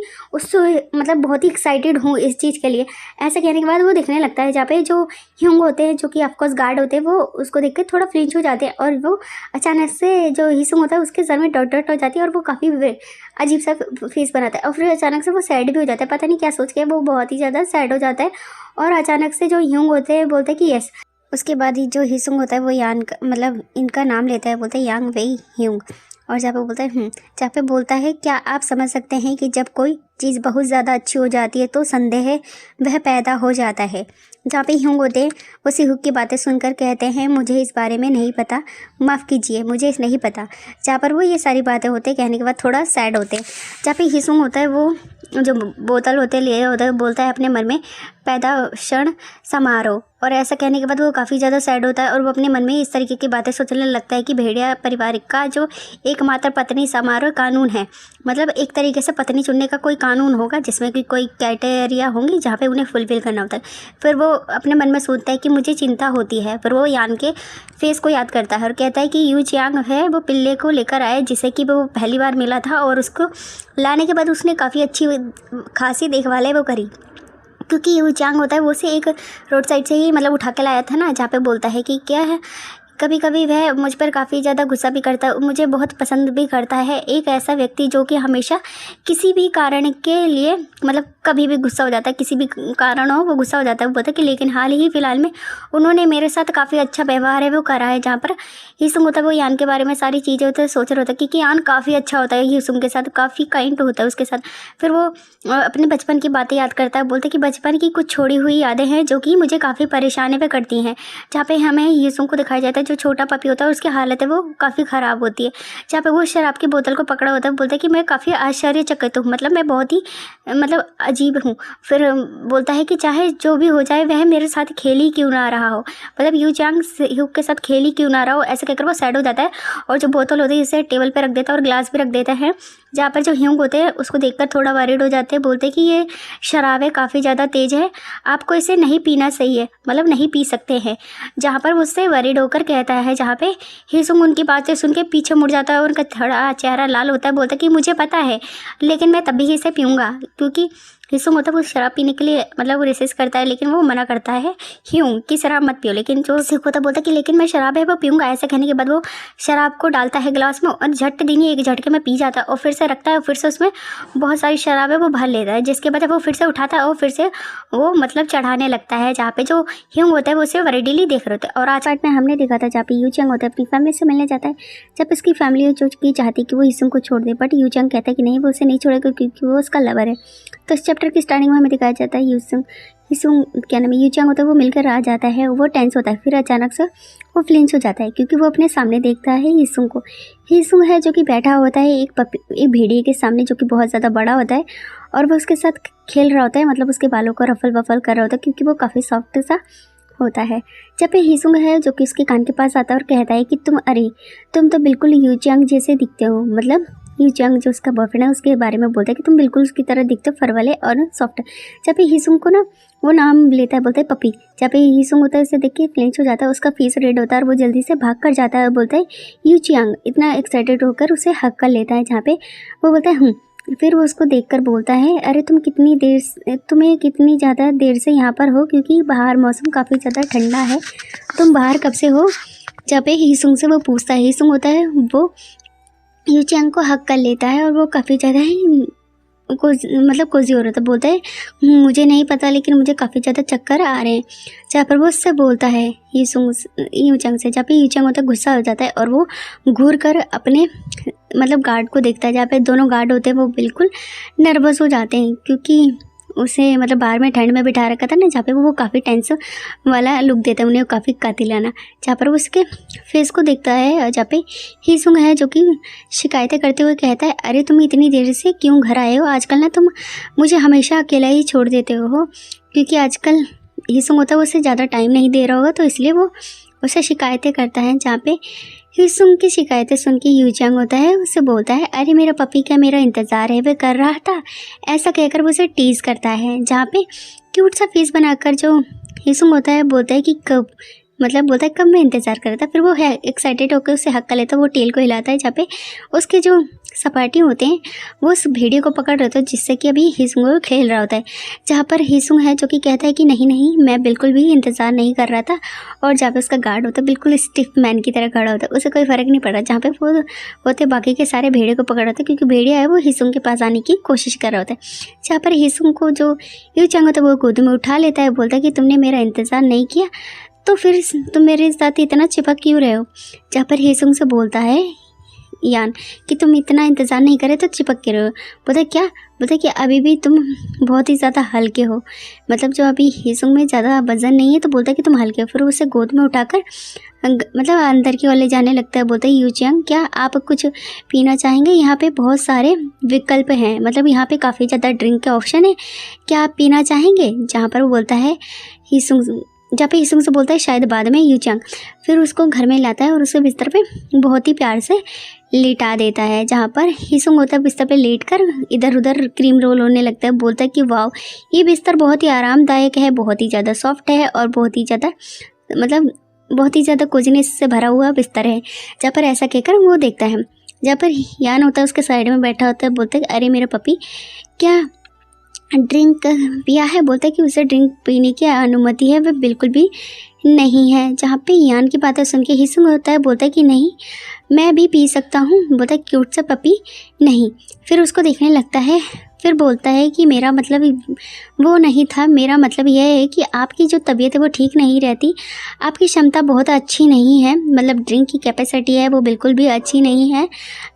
मतलब बहुत ही एक्साइटेड हूँ इस चीज़ के लिए। ऐसा कहने के बाद वो दिखने लगता है, जहाँ पे जो ह्यूंग होते हैं जो कि ऑफकोर्स गार्ड होते हैं वो उसको देख के थोड़ा फ्लिंच हो जाते हैं और वो अचानक से जो हीसुंग होता है उसके सर में डॉट डॉट हो जाती है और वो काफ़ी अजीब सा फेस बनाता है और फिर अचानक से वो सैड भी हो जाता है। पता नहीं क्या सोच के वो बहुत ही ज़्यादा सैड हो जाता है और अचानक से जो ह्यूंग होते हैं बोलते हैं कि यस। उसके बाद ही जो हीसुंग होता है वो यान का मतलब इनका नाम लेता है, बोलते हैं यांग वेई ह्यूंग। और जहाँ पे बोलता है जहाँ पे बोलता है क्या आप समझ सकते हैं कि जब कोई चीज़ बहुत ज़्यादा अच्छी हो जाती है तो संदेह वह पैदा हो जाता है। जहाँ पे ह्यूंग होते हैं वो सिहुक की बातें सुनकर कहते हैं मुझे इस बारे में नहीं पता, माफ़ कीजिए मुझे नहीं पता। जहाँ पर वो ये सारी बातें होते कहने के बाद थोड़ा सैड होते हैं। जहाँ पे हीसुंग होता है वो जो बोतल होते लिए होता है बोलता है अपने मन में पैदा क्षण समारोह। और ऐसा कहने के बाद वो काफ़ी ज़्यादा सैड होता है और वो अपने मन में इस तरीके की बातें सोचने लगता है कि भेड़िया परिवार का जो एकमात्र पत्नी समारोह कानून है, मतलब एक तरीके से पत्नी चुनने का कोई कानून होगा जिसमें कि कोई क्राइटेरिया होंगी जहाँ पे उन्हें फुलफिल करना होता है। फिर वो अपने मन में सोचता है कि मुझे चिंता होती है। फिर वो यान के फेस को याद करता है और कहता है कि यू चियांग है वो पिल्ले को लेकर आए जिसे कि वो पहली बार मिला था और उसको लाने के बाद उसने काफ़ी अच्छी खासी देखभाल है वो करी क्योंकि यू चियांग होता है वो उसे एक रोड साइड से ही मतलब उठा के लाया था ना। जहाँ पे बोलता है कि क्या है कभी कभी वह मुझ पर काफ़ी ज़्यादा गुस्सा भी करता है, मुझे बहुत पसंद भी करता है। एक ऐसा व्यक्ति जो कि हमेशा किसी भी कारण के लिए मतलब कभी भी गुस्सा हो जाता है, किसी भी कारण हो वो गुस्सा हो जाता है। वो बोलता है कि लेकिन हाल ही फिलहाल में उन्होंने मेरे साथ काफ़ी अच्छा व्यवहार है वो करा है। जहाँ पर हीसुंग होता है वो यान के बारे में सारी चीज़ें होता है सोच रहा होता है क्योंकि यान काफ़ी अच्छा होता है हीसुंग के साथ, काफ़ी काइंड होता है उसके साथ। फिर वो अपने बचपन की बातें याद करता है, बोलते कि बचपन की कुछ छोड़ी हुई यादें हैं जो कि मुझे काफ़ी परेशानी पे करती हैं। जहाँ पे हमें हीसुंग को दिखाया जाता है जो छोटा पपी होता है उसकी हालत है वो काफ़ी ख़राब होती है। जहाँ पे वो शराब की बोतल को पकड़ा होता है बोलता है कि मैं काफ़ी आश्चर्यचकित हूँ, मतलब मैं बहुत ही मतलब अजीब हूँ। फिर बोलता है कि चाहे जो भी हो जाए वह मेरे साथ खेल ही क्यों ना रहा हो, मतलब यू चियांग ह्यूग के साथ खेल ही क्यों ना रहा हो। ऐसे कहकर वो सैड हो जाता है और जो बोतल होती है इसे टेबल पर रख देता है और ग्लास भी रख देता है। जहाँ पर जो ह्यूंग होते हैं उसको देखकर थोड़ा वरीड हो जाते हैं, बोलते कि ये शराब है काफ़ी ज़्यादा तेज़ है, आपको इसे नहीं पीना सही है, मतलब नहीं पी सकते हैं। जहाँ पर उससे वरीड होकर कहता है, जहाँ पे हीसुंग उनकी बातें सुन के पीछे मुड़ जाता है और उनका थोड़ा चेहरा लाल होता है। बोलता है कि मुझे पता है लेकिन मैं तभी इसे पीऊँगा, क्योंकि हीसुंग होता है वो शराब पीने के लिए मतलब वो रेसिस्ट करता है लेकिन वो मना करता है ह्यूंग कि शराब मत पियो। लेकिन जो सिख होता बोलता कि लेकिन मैं शराब है वो पीऊँगा। ऐसा कहने के बाद वो शराब को डालता है गिलास में और झट देनी एक झटके में पी जाता है और फिर से रखता है और फिर से उसमें बहुत सारी शराब है वो भर लेता है। जिसके बाद वो फिर से उठाता है और फिर से वो मतलब चढ़ाने लगता है। जहाँ पे जो ह्यूंग होता है वो उसे वरीडली देख रहे होते हैं। और आज पार्ट में हमने देखा था जहाँ पे यू चियांग होता है अपनी फैमिली से मिलने जाता है। जब उसकी फैमिली जो कि चाहती कि वो हीसुंग को छोड़ दे, बट यू चियांग कहता है कि नहीं वो उसे नहीं छोड़ेगा क्योंकि वो उसका लवर है। तो चैप्टर की स्टार्टिंग में हमें दिखाया जाता है हीसुंग क्या नाम है, यूचांग होता है, वो मिलकर आ जाता है, वो टेंस होता है। फिर अचानक से वो फ्लिंच हो जाता है क्योंकि वो अपने सामने देखता है हीसुंग को। हीसुंग है जो कि बैठा होता है एक भेड़िए के सामने जो कि बहुत ज़्यादा बड़ा होता है और वो उसके साथ खेल रहा होता है, मतलब उसके बालों को रफल वफल कर रहा होता है क्योंकि वो काफ़ी सॉफ्ट सा होता है। जब पे हीसुंग है जो कि उसके कान के पास आता है और कहता है कि तुम तो बिल्कुल यूचांग जैसे दिखते हो, मतलब यूचांग जो उसका बॉयफ्रेंड है उसके बारे में बोलता है कि तुम बिल्कुल उसकी तरह दिखते हो, फर वाले और सॉफ्ट। जब पे हीसुंग को ना वो नाम लेता है, बोलता है पपी। जब पे हीसुंग होता है उसे देख के फ्लिंच हो जाता है, उसका फेस रेड होता है और वो जल्दी से भाग कर जाता है और बोलता है यूचांग, इतना एक्साइटेड होकर उसे हक कर लेता है। जहाँ पे वो बोलता है फिर वो उसको देखकर बोलता है अरे तुम्हें कितनी ज़्यादा देर से यहाँ पर हो, क्योंकि बाहर मौसम काफ़ी ज़्यादा ठंडा है, तुम बाहर कब से हो। जब पे हीसुंग से वो पूछता है, हीसुंग होता है वो यूचांग को हक कर लेता है और वो काफ़ी ज़्यादा ही कोजी हो रहा था। बोलता है मुझे नहीं पता लेकिन मुझे काफ़ी ज़्यादा चक्कर आ रहे हैं। जहाँ पर वो उससे बोलता है यूचांग से, जहाँ पे यूचांग होता है गुस्सा हो जाता है और वो घूर कर अपने मतलब गार्ड को देखता है। जहाँ पे दोनों गार्ड होते हैं वो बिल्कुल नर्वस हो जाते हैं क्योंकि उसे मतलब बाहर में ठंड में बिठा रखा था ना, जहाँ पे वो काफ़ी टेंस वाला लुक देता है उन्हें, काफ़ी कातिलाना। जहाँ पर वो उसके फेस को देखता है, जहाँ पे हीसुंग है जो कि शिकायतें करते हुए कहता है अरे तुम इतनी देर से क्यों घर आए हो, आजकल ना तुम मुझे हमेशा अकेला ही छोड़ देते हो। क्योंकि आजकल हीसुंग होता है वो उसे ज़्यादा टाइम नहीं दे रहा होगा, तो इसलिए वो उसे शिकायतें करता है। जहाँ पे हीसुंग की शिकायतें सुन के यूचांग होता है उससे बोलता है अरे मेरा पपी क्या मेरा इंतज़ार है, वह कर रहा था, ऐसा कहकर वो उसे टीज़ करता है। जहाँ पे क्यूट सा फेस बनाकर जो हीसुंग होता है बोलता है कि कब, मतलब बोलता है कब मैं इंतज़ार कर रहा था। फिर वो है एक्साइटेड होकर उसे हक कर लेता है, वो टेल को हिलाता है। जहाँ पे उसके जो सपाटी होते हैं वो उस भेड़िए को पकड़ रहे होते हैं जिससे कि अभी हीसुंग को खेल रहा होता है। जहाँ पर हीसुंग है जो कि कहता है कि नहीं मैं बिल्कुल भी इंतज़ार नहीं कर रहा था। और जहाँ पे उसका गार्ड होता है बिल्कुल स्टिफ मैन की तरह खड़ा होता है, उसे कोई फ़र्क नहीं पड़ रहा। जहाँ पे वो होते बाकी के सारे भेड़िए को पकड़ होते हैं क्योंकि भेड़िया है वो हीसुंग के पास आने की कोशिश कर रहा होता है। जहाँ पर हीसुंग को जो यूचांग होता है वो गोद में उठा लेता है, बोलता है कि तुमने मेरा इंतज़ार नहीं किया तो फिर तुम मेरे साथ इतना चिपक क्यों रहे हो। जहाँ पर हीसुंग से बोलता है यान कि तुम इतना इंतज़ार नहीं करे तो चिपक के रहो। बोलता कि अभी भी तुम बहुत ही ज़्यादा हल्के हो, मतलब जो अभी हीसुंग में ज़्यादा वजन नहीं है, तो बोलता है कि तुम हल्के हो। फिर उसे गोद में उठाकर मतलब अंदर की ओर ले जाने लगता है। बोलता है यूचांग क्या आप कुछ पीना चाहेंगे, यहाँ पे बहुत सारे विकल्प हैं, मतलब यहाँ पे काफ़ी ज़्यादा ड्रिंक के ऑप्शन है, क्या आप पीना चाहेंगे। जहाँ पर वो बोलता है जहाँ पे हीसुंग से बोलता है शायद बाद में यूचांग। फिर उसको घर में लाता है और उसे बिस्तर पे बहुत ही प्यार से लेटा देता है। जहाँ पर हीसुंग होता है बिस्तर पे लेटकर इधर उधर क्रीम रोल होने लगता है। बोलता है कि वाह ये बिस्तर बहुत ही आरामदायक है, बहुत ही ज़्यादा सॉफ्ट है और बहुत ही ज़्यादा कोजीनेस से भरा हुआ बिस्तर है। जहाँ पर ऐसा कहकर वो देखता है, जहाँ पर यान होता है उसके साइड में बैठा होता है। बोलता है अरे मेरा पपी क्या ड्रिंक पिया है। बोलता है कि उसे ड्रिंक पीने की अनुमति है, वह बिल्कुल भी नहीं है। जहाँ पे यान की बातें सुन के हीसुंग होता है, बोलता है कि नहीं मैं भी पी सकता हूँ। बोलता है क्यूट सा पपी नहीं। फिर उसको देखने लगता है, फिर बोलता है कि मेरा मतलब वो नहीं था, मेरा मतलब यह है कि आपकी जो तबीयत है वो ठीक नहीं रहती, आपकी क्षमता बहुत अच्छी नहीं है, मतलब ड्रिंक की कैपेसिटी है वो बिल्कुल भी अच्छी नहीं है।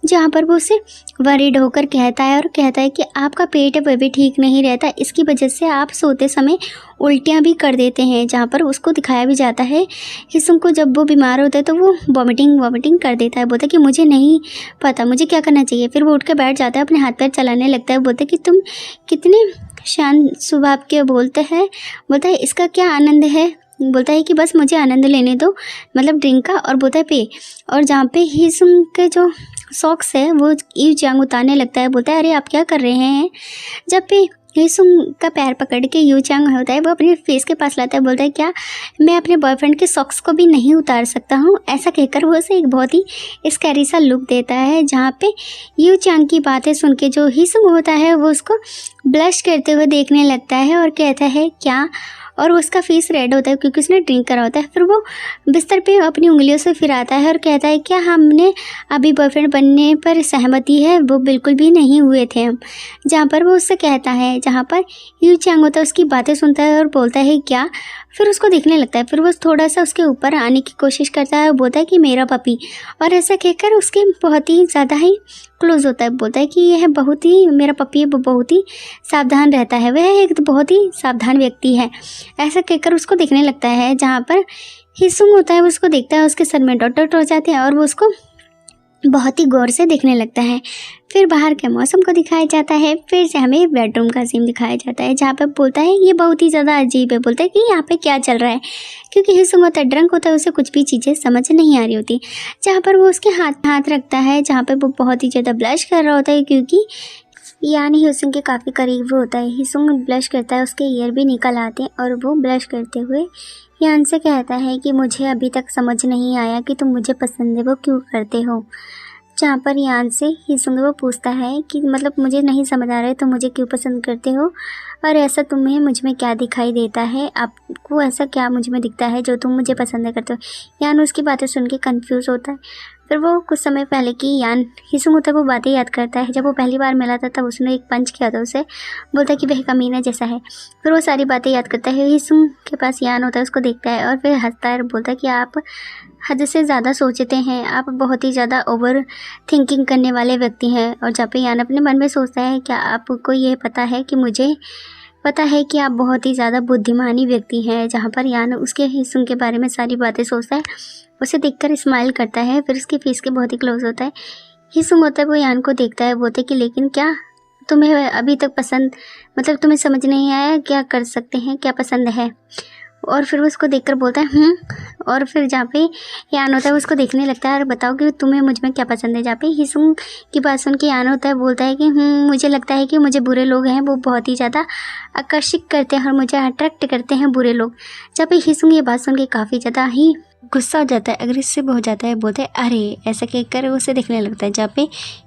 जहाँ पर वो उसे वरीड होकर कहता है और कहता है कि आपका पेट है वह भी ठीक नहीं रहता, इसकी वजह से आप सोते समय उल्टियाँ भी कर देते हैं। जहाँ पर उसको दिखाया भी जाता है हीसुंग को जब वो बीमार होता है तो वो वॉमिटिंग कर देता है। बोलता है कि मुझे नहीं पता मुझे क्या करना चाहिए। फिर वो उठ के बैठ जाता है, अपने हाथ पैर चलाने लगता है। बोलता है कि तुम कितने शांत स्वभाव के बोलते हैं। बोलता है इसका क्या आनंद है। बोलता है कि बस मुझे आनंद लेने दो, मतलब ड्रिंक का। और बोलता है पे। और जहाँ पे हीसुंग के जो सॉक्स है वो यूचांग उतारने लगता है। बोलता है अरे आप क्या कर रहे हैं। जब पे हीसुंग का पैर पकड़ के यूचांग होता है वो अपने फेस के पास लाता है। बोलता है क्या मैं अपने बॉयफ्रेंड के सॉक्स को भी नहीं उतार सकता हूँ। ऐसा कहकर वो उसे एक बहुत ही स्कैरी सा लुक देता है। जहाँ पे यूचांग की बातें सुन के जो हीसुंग होता है वो उसको ब्लश करते हुए देखने लगता है और कहता है क्या, और उसका फेस रेड होता है क्योंकि उसने ड्रिंक करा होता है। फिर वो बिस्तर पे अपनी उंगलियों से फिराता है और कहता है क्या हमने अभी बॉयफ्रेंड बनने पर सहमति है, वो बिल्कुल भी नहीं हुए थे हम। जहाँ पर वो उससे कहता है, जहाँ पर यूचांग होता है उसकी बातें सुनता है और बोलता है क्या। फिर उसको देखने लगता है। फिर वो थोड़ा सा उसके ऊपर आने की कोशिश करता है और बोलता है कि मेरा पपी, और ऐसा कहकर उसके बहुत ही ज़्यादा ही क्लोज होता है। बोलता है कि यह बहुत ही मेरा पपी बहुत ही सावधान रहता है, वह एक बहुत ही सावधान व्यक्ति है। ऐसा कहकर उसको देखने लगता है। जहाँ पर हिसुंग होता है वो उसको देखता है, उसके सर में डॉट डॉट हो जाते हैं और वो उसको बहुत ही गौर से देखने लगता है। फिर बाहर के मौसम को दिखाया जाता है। फिर से हमें बेडरूम का सीन दिखाया जाता है, जहाँ पर बोलता है ये बहुत ही ज़्यादा अजीब है। बोलता है कि यहाँ पे क्या चल रहा है, क्योंकि हिसुंग होता है ड्रंक होता है, उसे कुछ भी चीज़ें समझ नहीं आ रही होती। जहाँ पर वो उसके हाथ रखता है, जहाँ पर वो बहुत ही ज़्यादा ब्लश कर रहा होता है, क्योंकि यानी हिसुंग के काफ़ी करीब होता है। हिसुंग ब्लश करता है, उसके ईयर भी निकल आते हैं और वो ब्लश करते हुए यान से कहता है कि मुझे अभी तक समझ नहीं आया कि तुम मुझे पसंद है वो क्यों करते हो। जहाँ पर यान से हिसुंग वो पूछता है कि मतलब मुझे नहीं समझ आ रहा है तुम मुझे क्यों पसंद करते हो, और ऐसा तुम्हें मुझ में क्या दिखाई देता है, आपको ऐसा क्या मुझ में दिखता है जो तुम मुझे पसंद करते हो। यान उसकी बातें सुन के कन्फ्यूज़ होता है। फिर वो कुछ समय पहले की यान हिसुंग होता है वो बातें याद करता है। जब वो पहली बार मिला था तब उसने एक पंच किया था उसे, बोलता है कि वह कमीना जैसा है। फिर वो सारी बातें याद करता है। हिसुंग के पास यान होता है, उसको देखता है और फिर हंसता है और बोलता है कि आप हद से ज़्यादा सोचते हैं, आप बहुत ही ज़्यादा ओवर थिंकिंग करने वाले व्यक्ति हैं। और जहाँ पे यान अपने मन में सोचता है क्या आपको ये पता है कि मुझे पता है कि आप बहुत ही ज़्यादा बुद्धिमानी व्यक्ति हैं। जहाँ पर यान उसके हिसुंग के बारे में सारी बातें सोचता है, उसे देखकर स्माइल करता है। फिर उसके फेस के बहुत ही क्लोज होता है। हिसुंग होता है वो यान को देखता है, बोलते कि लेकिन क्या तुम्हें अभी तक पसंद, मतलब तुम्हें समझ नहीं आया क्या कर सकते हैं, क्या पसंद है। और फिर वो उसको देखकर बोलता है और फिर जहाँ पे यान होता है वो उसको देखने लगता है और बताओ कि तुम्हें मुझ में क्या पसंद है। जहाँ पे हिसुंग की बात सुन के यान होता है बोलता है कि मुझे लगता है कि मुझे बुरे लोग हैं वो बहुत ही ज़्यादा आकर्षित करते हैं और मुझे अट्रैक्ट करते हैं बुरे लोग। जहाँ पे हिसुंग ये बात सुन के काफ़ी ज़्यादा ही गुस्सा हो जाता है, अग्रेसिव हो जाता है, बोलते हैं अरे, ऐसा कहकर उसे देखने लगता है। जहाँ पे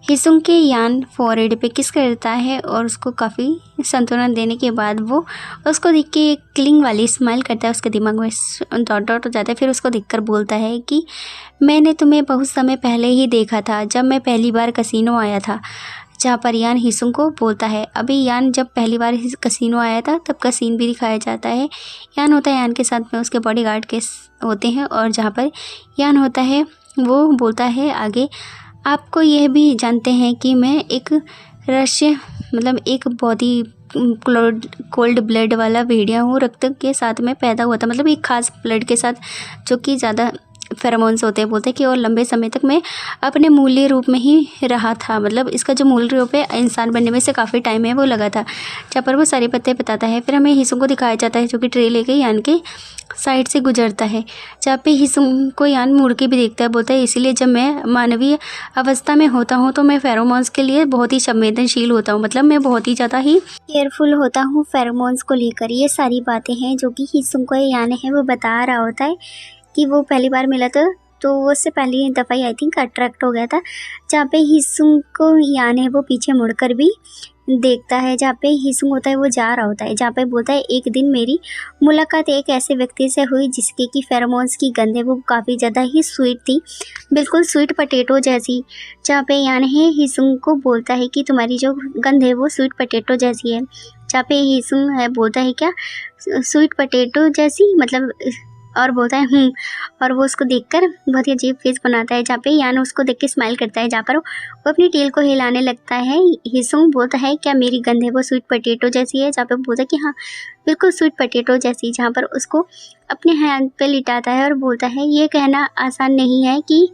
हिसुंग के यान फोरहेड पे किस करता है और उसको काफ़ी संतुलन देने के बाद वो उसको देख के एक क्लिंग वाली स्माइल करता है, उसके दिमाग में डॉट डॉट हो जाता है। फिर उसको देखकर बोलता है कि मैंने तुम्हें बहुत समय पहले ही देखा था जब मैं पहली बार कसिनो आया था। जहाँ पर यान हिसुंग को बोलता है अभी यान जब पहली बार कसिनो आया था तब का सीन भी दिखाया जाता है। यान होता है यान के साथ में उसके बॉडीगार्ड के होते हैं, और जहाँ पर यान होता है वो बोलता है आगे, आपको यह भी जानते हैं कि मैं एक रष्य मतलब एक बहुत ही कोल्ड ब्लड वाला भेड़िया हूँ, रक्त के साथ में पैदा हुआ था, मतलब एक खास ब्लड के साथ जो कि ज़्यादा फेरोमोन्स होते हैं। बोलते हैं कि और लंबे समय तक मैं अपने मूल्य रूप में ही रहा था, मतलब इसका जो मूल रूप है इंसान बनने में से काफ़ी टाइम है वो लगा था। जहाँ पर वो सारे पत्ते बताता है। फिर हमें हिसुंग को दिखाया जाता है जो कि ट्रे लेके यान के साइड से गुजरता है। जहाँ पे हिसुंग को यान मुड़ के भी देखता है, बोलता है इसीलिए जब मैं मानवीय अवस्था में होता हूँ तो मैं फेरोमोन्स के लिए बहुत ही संवेदनशील होता हूँ, मतलब मैं बहुत ही ज़्यादा ही केयरफुल होता हूँ फेरोमोन्स को लेकर। ये सारी बातें हैं जो कि हिसुंग को यान है वो बता रहा होता है कि वो पहली बार मिला था तो वो उससे पहली दफ़ा आई थिंक अट्रैक्ट हो गया था। जहाँ पे हिसुंग को यान है वो पीछे मुड़कर भी देखता है। जहाँ पे हिसुंग होता है वो जा रहा होता है। जहाँ पे बोलता है एक दिन मेरी मुलाकात एक ऐसे व्यक्ति से हुई जिसके की फेरोमोन्स की गंध है वो काफ़ी ज़्यादा ही स्वीट थी, बिल्कुल स्वीट पोटैटो जैसी। जहाँ पे यान है हिसुंग को बोलता है कि तुम्हारी जो गंध है वो स्वीट पोटैटो जैसी है। जहाँ पे हिसुंग है बोलता है क्या स्वीट पोटैटो जैसी, मतलब, और बोलता है और वो उसको देखकर बहुत ही अजीब फेस बनाता है। जहाँ पे यान उसको देख के स्माइल करता है। जहाँ पर वो अपनी टेल को हिलाने लगता है। हिसुंग बोलता है क्या मेरी गंध है वो स्वीट पोटैटो जैसी है। जहाँ पे बोलता है कि हाँ बिल्कुल स्वीट पोटैटो जैसी। जहाँ पर उसको अपने हाथ पे लिटाता है और बोलता है ये कहना आसान नहीं है कि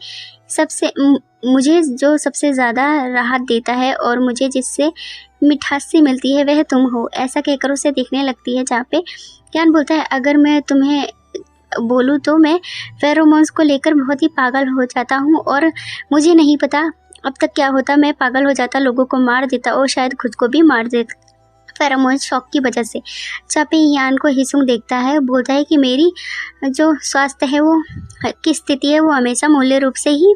मुझे जो सबसे ज़्यादा राहत देता है और मुझे जिससे मिठासी मिलती है वह तुम हो। ऐसा कहकर उसे देखने लगती है। जहाँ पे यान बोलता है अगर मैं तुम्हें बोलूँ तो मैं फेरोमोन्स को लेकर बहुत ही पागल हो जाता हूँ, और मुझे नहीं पता अब तक क्या होता, मैं पागल हो जाता, लोगों को मार देता और शायद खुद को भी मार देता फेरोमोन शॉक की वजह से। जहाँ पे यान को हिसुंग देखता है, बोलता है कि मेरी जो स्वास्थ्य है वो की स्थिति है वो हमेशा मूल्य रूप से ही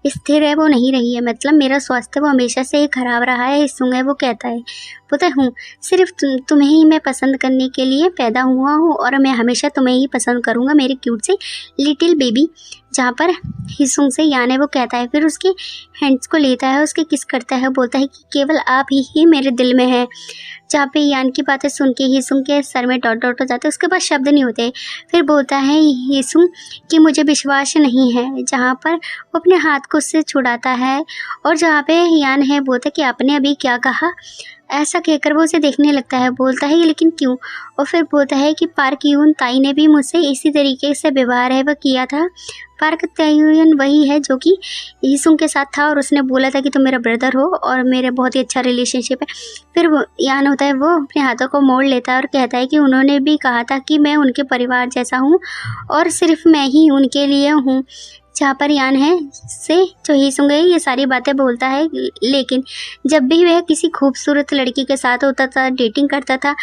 स्थिर है, वो नहीं रही है, मतलब मेरा स्वास्थ्य वो हमेशा से ही खराब रहा है। हिसुंग है वो कहता है, बोलता हूँ सिर्फ तुम्हें ही मैं पसंद करने के लिए पैदा हुआ हूँ और मैं हमेशा तुम्हें ही पसंद करूँगा, मेरी क्यूट से लिटिल बेबी। जहाँ पर हिसुंग से यान है वो कहता है, फिर उसके हैंड्स को लेता है, उसके किस करता है, बोलता है कि केवल आप ही मेरे दिल में है। जहाँ पे यान की बातें सुन के हिसुंग के सर में डॉट डॉट हो जाते हैं, उसके पास शब्द नहीं होते। फिर बोलता है हिसुंग कि मुझे विश्वास नहीं है, जहाँ पर वो अपने हाथ को उससे छुड़ाता है और जहाँ पे यान है बोलता है कि आपने अभी क्या कहा। ऐसा कहकर वो उसे देखने लगता है, बोलता है लेकिन क्यों। और फिर बोलता है कि पार्क यून ताई ने भी मुझसे इसी तरीके से व्यवहार है वह किया था। पार्क तायुन वही है जो कि हिसुंग के साथ था और उसने बोला था कि तुम मेरा ब्रदर हो और मेरे बहुत ही अच्छा रिलेशनशिप है। फिर वो यान होता है वो अपने हाथों को मोड़ लेता है और कहता है कि उन्होंने भी कहा था कि मैं उनके परिवार जैसा हूँ और सिर्फ मैं ही उनके लिए हूँ। जहाँ पर यान है से जो हिसुंग है ये सारी बातें बोलता है, लेकिन जब भी वह किसी खूबसूरत लड़की के साथ होता था, डेटिंग करता था,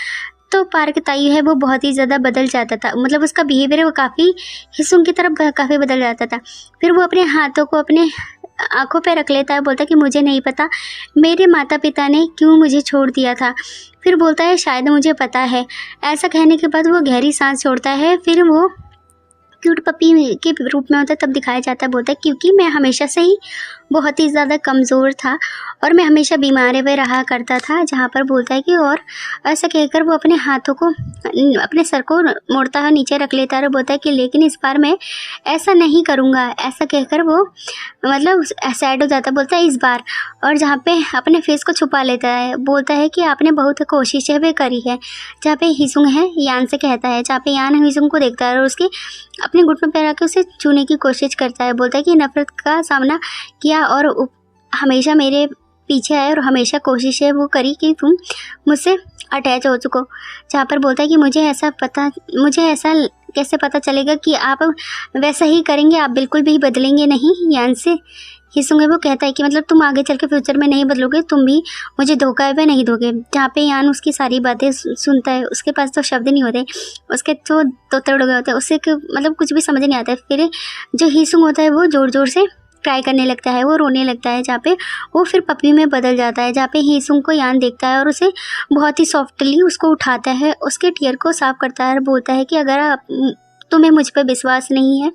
तो पार्क ताई है वो बहुत ही ज़्यादा बदल जाता था। मतलब उसका बिहेवियर वो काफ़ी हिसुंग की तरफ काफ़ी बदल जाता था। फिर वो अपने हाथों को अपने आंखों पे रख लेता है, बोलता है कि मुझे नहीं पता मेरे माता पिता ने क्यों मुझे छोड़ दिया था। फिर बोलता है शायद मुझे पता है। ऐसा कहने के बाद वो गहरी सांस छोड़ता है। फिर वो क्यूट पपी के रूप में होता है तब दिखाया जाता है, बोलता है क्योंकि मैं हमेशा से ही बहुत ही ज़्यादा कमज़ोर था और मैं हमेशा बीमार हुए रहा करता था। जहाँ पर बोलता है कि और ऐसा कहकर वो अपने हाथों को अपने सर को मोड़ता है, नीचे रख लेता है और बोलता है कि लेकिन इस बार मैं ऐसा नहीं करूँगा। ऐसा कहकर वो मतलब सैड हो जाता है, बोलता है इस बार। और जहाँ पे अपने फेस को छुपा लेता है, बोलता है कि आपने बहुत कोशिशें वे करी है। जहाँ पे हिसुंग है यान से कहता है, जहाँ पे यान हिसुंग को देखता है और उसके अपने घुटने पे रख के उसे छूने की कोशिश करता है। बोलता है कि नफरत का सामना किया और हमेशा मेरे पीछे आए और हमेशा कोशिश है वो करी कि तुम मुझसे अटैच हो चुको। जहाँ पर बोलता है कि मुझे ऐसा कैसे पता चलेगा कि आप वैसा ही करेंगे, आप बिल्कुल भी बदलेंगे नहीं। यान से हिसुंग है वो कहता है कि मतलब तुम आगे चल के फ्यूचर में नहीं बदलोगे, तुम भी मुझे धोखा है वह नहीं दोगे। जहाँ पे यान उसकी सारी बातें सुनता है, उसके पास तो शब्द नहीं होते, उसके तो तोतड़ गए होते हैं, उससे मतलब कुछ भी समझ नहीं आता है। फिर जो हिसुंग होता है वो ज़ोर ज़ोर से ट्राई करने लगता है, वो रोने लगता है। जहाँ पे वो फिर पपी में बदल जाता है। जहाँ पे हिसुंग को यान देखता है और उसे बहुत ही सॉफ्टली उसको उठाता है, उसके टीयर को साफ करता है और बोलता है कि अगर तुम्हें मुझ पर विश्वास नहीं है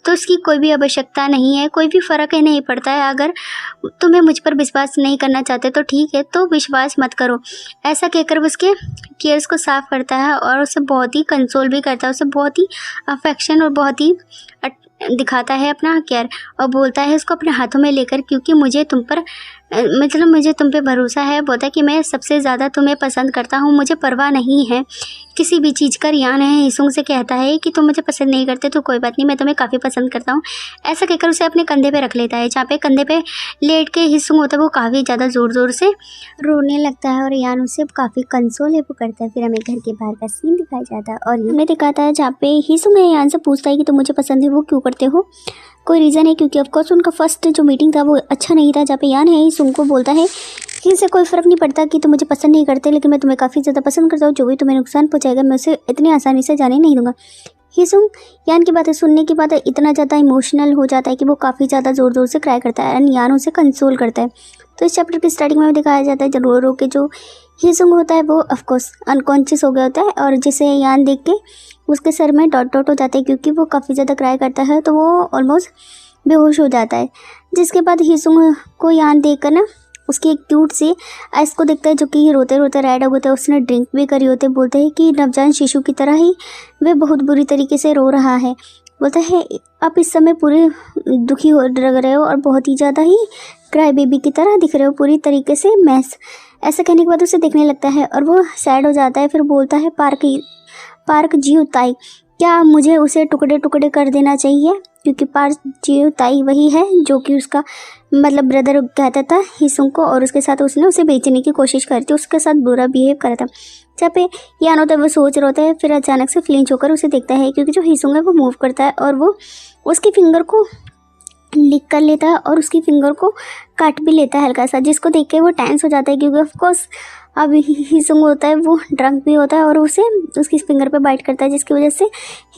तो इसकी कोई भी आवश्यकता नहीं है, कोई भी फ़र्क ही नहीं पड़ता है। अगर तुम्हें मुझ पर विश्वास नहीं करना चाहते तो ठीक है, तो विश्वास मत करो। ऐसा कहकर वो उसके टीयर्स को साफ करता है और उसे बहुत ही कंसोल भी करता है, उसे बहुत ही अफेक्शन और बहुत ही दिखाता है अपना केयर और बोलता है उसको अपने हाथों में लेकर, क्योंकि मुझे तुम पे भरोसा है। बोलता है कि मैं सबसे ज़्यादा तुम्हें पसंद करता हूँ, मुझे परवाह नहीं है किसी भी चीज़ का। यान है हिसुंग से कहता है कि तुम मुझे पसंद नहीं करते तो कोई बात नहीं, मैं तुम्हें काफ़ी पसंद करता हूँ। ऐसा कहकर उसे अपने कंधे पे रख लेता है। जहाँ पे कंधे पे लेट के हिसुंग होता है वो काफ़ी ज़्यादा ज़ोर ज़ोर से रोने लगता है और यान उसे काफ़ी कंसोल है वो करता है। फिर हमें घर के बाहर का सीन दिखाया जाता है और हमें दिखाता है जहाँ पे हिसुंग है यान से पूछता है कि तुम मुझे पसंद है वो क्यों करते हो, कोई रीज़न है। क्योंकि ऑफकोर्स उनका फर्स्ट जो मीटिंग था वो अच्छा नहीं था। जहाँ पे यान है हिसुंग को बोलता है कि इससे कोई फ़र्क नहीं पड़ता कि तुम मुझे पसंद नहीं करते, लेकिन मैं तुम्हें काफ़ी ज़्यादा पसंद करता हूँ, जो भी तुम्हें नुकसान पहुँचाएगा मैं उसे इतनी आसानी से जाने नहीं दूंगा। हिसुंग यान की बातें सुनने के बाद इतना ज़्यादा इमोशनल हो जाता है कि वो काफ़ी ज़्यादा ज़ोर ज़ोर से क्राई करता है एंड यान उसे कंसोल करता है। तो इस चैप्टर की स्टार्टिंग में दिखाया जाता है रो रो के जो हिसुंग होता है वो ऑफकोर्स अनकॉन्शियस हो गया होता है और जिसे यान देख के उसके सर में डॉट डॉट हो जाता है, क्योंकि वो काफ़ी ज़्यादा क्राई करता है तो वो ऑलमोस्ट बेहोश हो जाता है। जिसके बाद हिसुंग को यान देखकर ना उसकी एक क्यूट सी आइस को देखता है जो कि रोते रोते रेड हो गया, उसने ड्रिंक भी करी होते। बोलते हैं कि नवजात शिशु की तरह ही वे बहुत बुरी तरीके से रो रहा है। बोलता है आप इस समय पूरे दुखी हो लग रहे हो और बहुत ही ज़्यादा ही क्राई बेबी की तरह दिख रहे हो, पूरी तरीके से मैस। ऐसा कहने के बाद उसे देखने लगता है और वो सैड हो जाता है। फिर बोलता है पार्क जियो ताई, क्या मुझे उसे टुकड़े टुकड़े कर देना चाहिए, क्योंकि पार्क जियो ताई वही है जो कि उसका मतलब ब्रदर कहता था हिसुंग को और उसके साथ उसने उसे बेचने की कोशिश करी थी, उसके साथ बुरा बिहेव करा था। जब पे यान होता है वो सोच रहा होता है, फिर अचानक से फ्लिंच होकर उसे देखता है क्योंकि जो हिसुंग है वो मूव करता है और वो उसकी फिंगर को लिक कर लेता है और उसकी फिंगर को काट भी लेता है हल्का सा, जिसको देख के वो टेंस हो जाता है क्योंकि ऑफकोर्स अब हिसुंग होता है वो ड्रंक भी होता है और उसे उसकी फिंगर पे बाइट करता है, जिसकी वजह से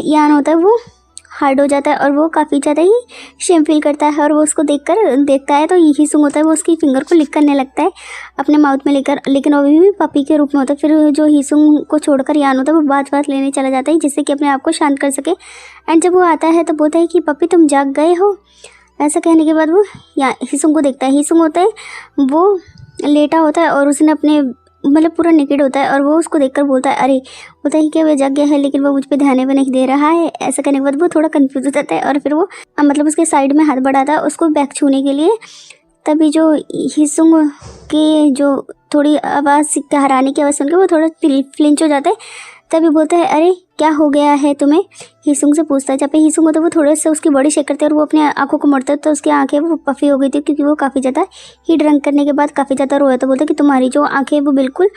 यान होता है वो हार्ड हो जाता है और वो काफ़ी ज़्यादा ही शेम फील करता है। और वो उसको देखता है तो हीसुंग होता है वो उसकी फिंगर को लिक करने लगता है अपने माउथ में लेकर, लेकिन वो अभी भी पपी के रूप में होता है। फिर जो हीसुंग को छोड़कर यान होता है वो बात लेने चला जाता है जिससे कि अपने आप को शांत कर सके। एंड जब वो आता है तो बोलता है कि पपी तुम जाग गए हो। ऐसा कहने के बाद वो हीसुंग को देखता है। हीसुंग होता है वो लेटा होता है और उसने अपने मतलब पूरा नेकेड होता है और वो उसको देखकर बोलता है अरे, बोलता है कि क्या वह जग गया है लेकिन वो मुझ पे ध्यान भी नहीं दे रहा है। ऐसा करने के बाद वो थोड़ा कंफ्यूज हो जाता है और फिर वो मतलब उसके साइड में हाथ बढ़ाता है उसको बैक छूने के लिए। तभी जो हीसुंग की जो थोड़ी आवाज़ हराने की आवाज़ सुनकर वो थोड़ा फ्लिंच हो जाता है। तभी बोलता है अरे क्या हो गया है तुम्हें, हीसुंग से पूछता है। जब पे हीसुंग होता है वो थोड़ा सा उसकी बॉडी शेक करते हैं और वो अपने आंखों को मोड़ता है तो उसकी आंखें वो पफी हो गई थी क्योंकि वो काफ़ी ज़्यादा हीट ड्रंक करने के बाद काफ़ी ज़्यादा रोया। तो बोलता है कि तुम्हारी जो आंखें वो बिल्कुल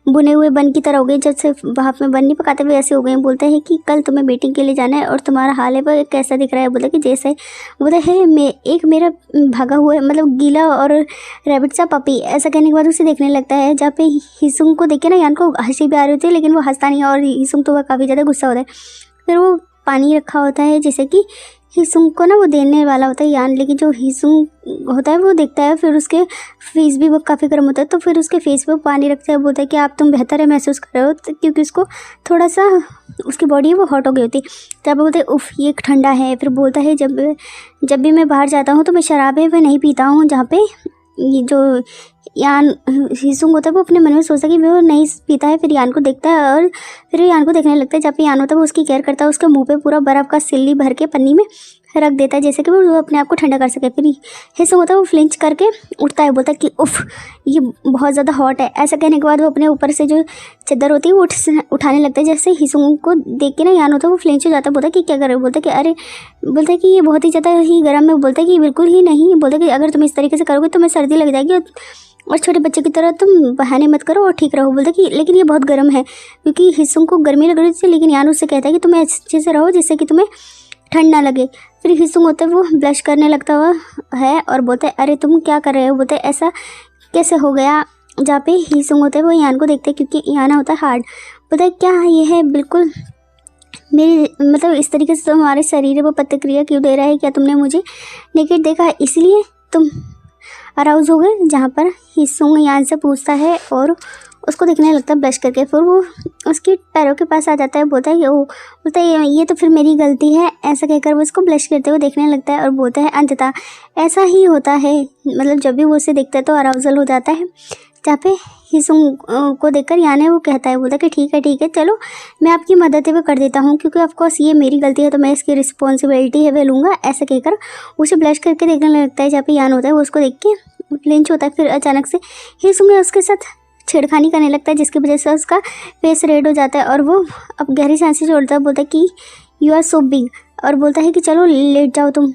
बुने हुए बन की तरह हो गई, जैसे भाप में बन नहीं पकाते हुए ऐसे हो गए। बोलता है कि कल तुम्हें मीटिंग के लिए जाना है और तुम्हारा हाल है वो कैसा दिख रहा है। बोलता है कि जैसे, बोलता है एक मेरा भागा हुआ मतलब गीला और रैबिट सा पपी। ऐसा कहने के बाद उसे देखने लगता है। जहाँ पे हीसुंग को देखे ना यान को हंसी भी आ रही होती है लेकिन वो हंसता नहीं है और हीसुंग तो वह काफ़ी ज़्यादा गुस्सा होता है। फिर वो पानी रखा होता है जैसे कि हीसुंग को ना वो देने वाला होता है यान, लेकिन जो हीसुंग होता है वो देखता है फिर उसके फेस भी वो काफ़ी गर्म होता है तो फिर उसके फेस पे पानी रखता है। बोलता है कि आप तुम बेहतर है महसूस कर रहे हो क्योंकि उसको थोड़ा सा उसकी बॉडी वो हॉट हो गई होती। तब बोलते हैं उफ़ ये ठंडा है। फिर बोलता है जब भी मैं बाहर जाता हूँ तो मैं शराबें वह नहीं पीता हूँ। जहाँ पे ये जो यान हीसुंग होता है वो अपने मन में सोचता है कि वो नहीं पीता है। फिर यान को देखता है और फिर यान को देखने लगता है। जब पे यान होता है वो उसकी केयर करता है, उसके मुंह पे पूरा बर्फ़ का सिल्ली भर के पन्नी में रख देता है जैसे कि वो अपने आप को ठंडा कर सके। फिर हीसुंग होता है वो फ्लिंच करके उठता है, बोलता है कि उफ़ ये बहुत ज़्यादा हॉट है। ऐसा कहने के बाद वो अपने ऊपर से जो चादर होती है वो उठाने लगता है। जैसे हीसुंग को देख के ना यान होता है वो फ्लिंच हो जाता है। बोलता है कि क्या कर रहे हो। बोलता है कि अरे, बोलता है कि ये बहुत ही ज़्यादा ही गर्म है। बोलता है कि बिल्कुल ही नहीं। बोलता है कि अगर तुम इस तरीके से करोगे तो मैं सर्दी लग जाएगी और छोटे बच्चे की तरह तुम बहाने मत करो और ठीक रहो। बोलता है कि लेकिन ये बहुत गर्म है क्योंकि हीसुंग को गर्मी लग रही थी लेकिन यान उससे कहता है कि तुम अच्छे से रहो जिससे कि तुम्हें ठंड ना लगे। फिर हीसुंग होता है वो ब्लश करने लगता हुआ है और बोलता है अरे तुम क्या कर रहे हो। बोलता है ऐसा कैसे हो गया। जहाँ पे हीसुंग होता है वो यान को देखते हैं क्योंकि यान होता है हार्ड। बोलता है क्या ये है बिल्कुल मेरी मतलब इस तरीके से तुम्हारे शरीर है वो प्रतिक्रिया क्यों दे रहा है, क्या तुमने मुझे नेकेड देखा है इसलिए तुम अराउज हो गए। जहाँ पर हीसुंग यान से पूछता है और उसको देखने लगता है ब्लश करके। फिर वो उसके पैरों के पास आ जाता है। बोलता है बोलता है ये तो फिर मेरी गलती है। ऐसा कहकर वो उसको ब्लश करते हुए देखने लगता है और बोलता है अंततः ऐसा ही होता है, मतलब जब भी वो उसे देखता है तो अराउजल हो जाता है। जहाँ पे हीसुंग को देखकर यान वो कहता है, बोलता है कि ठीक है चलो मैं आपकी मदद वो कर देता हूँ क्योंकि ऑफकोर्स ये मेरी गलती है तो मैं इसकी रिस्पॉन्सिबिलिटी है वह लूँगा। ऐसा कहकर उसे ब्लश करके देखने लगता है। जहाँ पे यान होता है वो उसको देख के फ्लिंच होता है। फिर अचानक से हीसुंग उसके साथ छेड़खानी करने लगता है जिसकी वजह से उसका फेस रेड हो जाता है और वो अब गहरी सांसें छोड़ता है। बोलता है कि यू आर सो बिग और बोलता है कि चलो लेट जाओ तुम।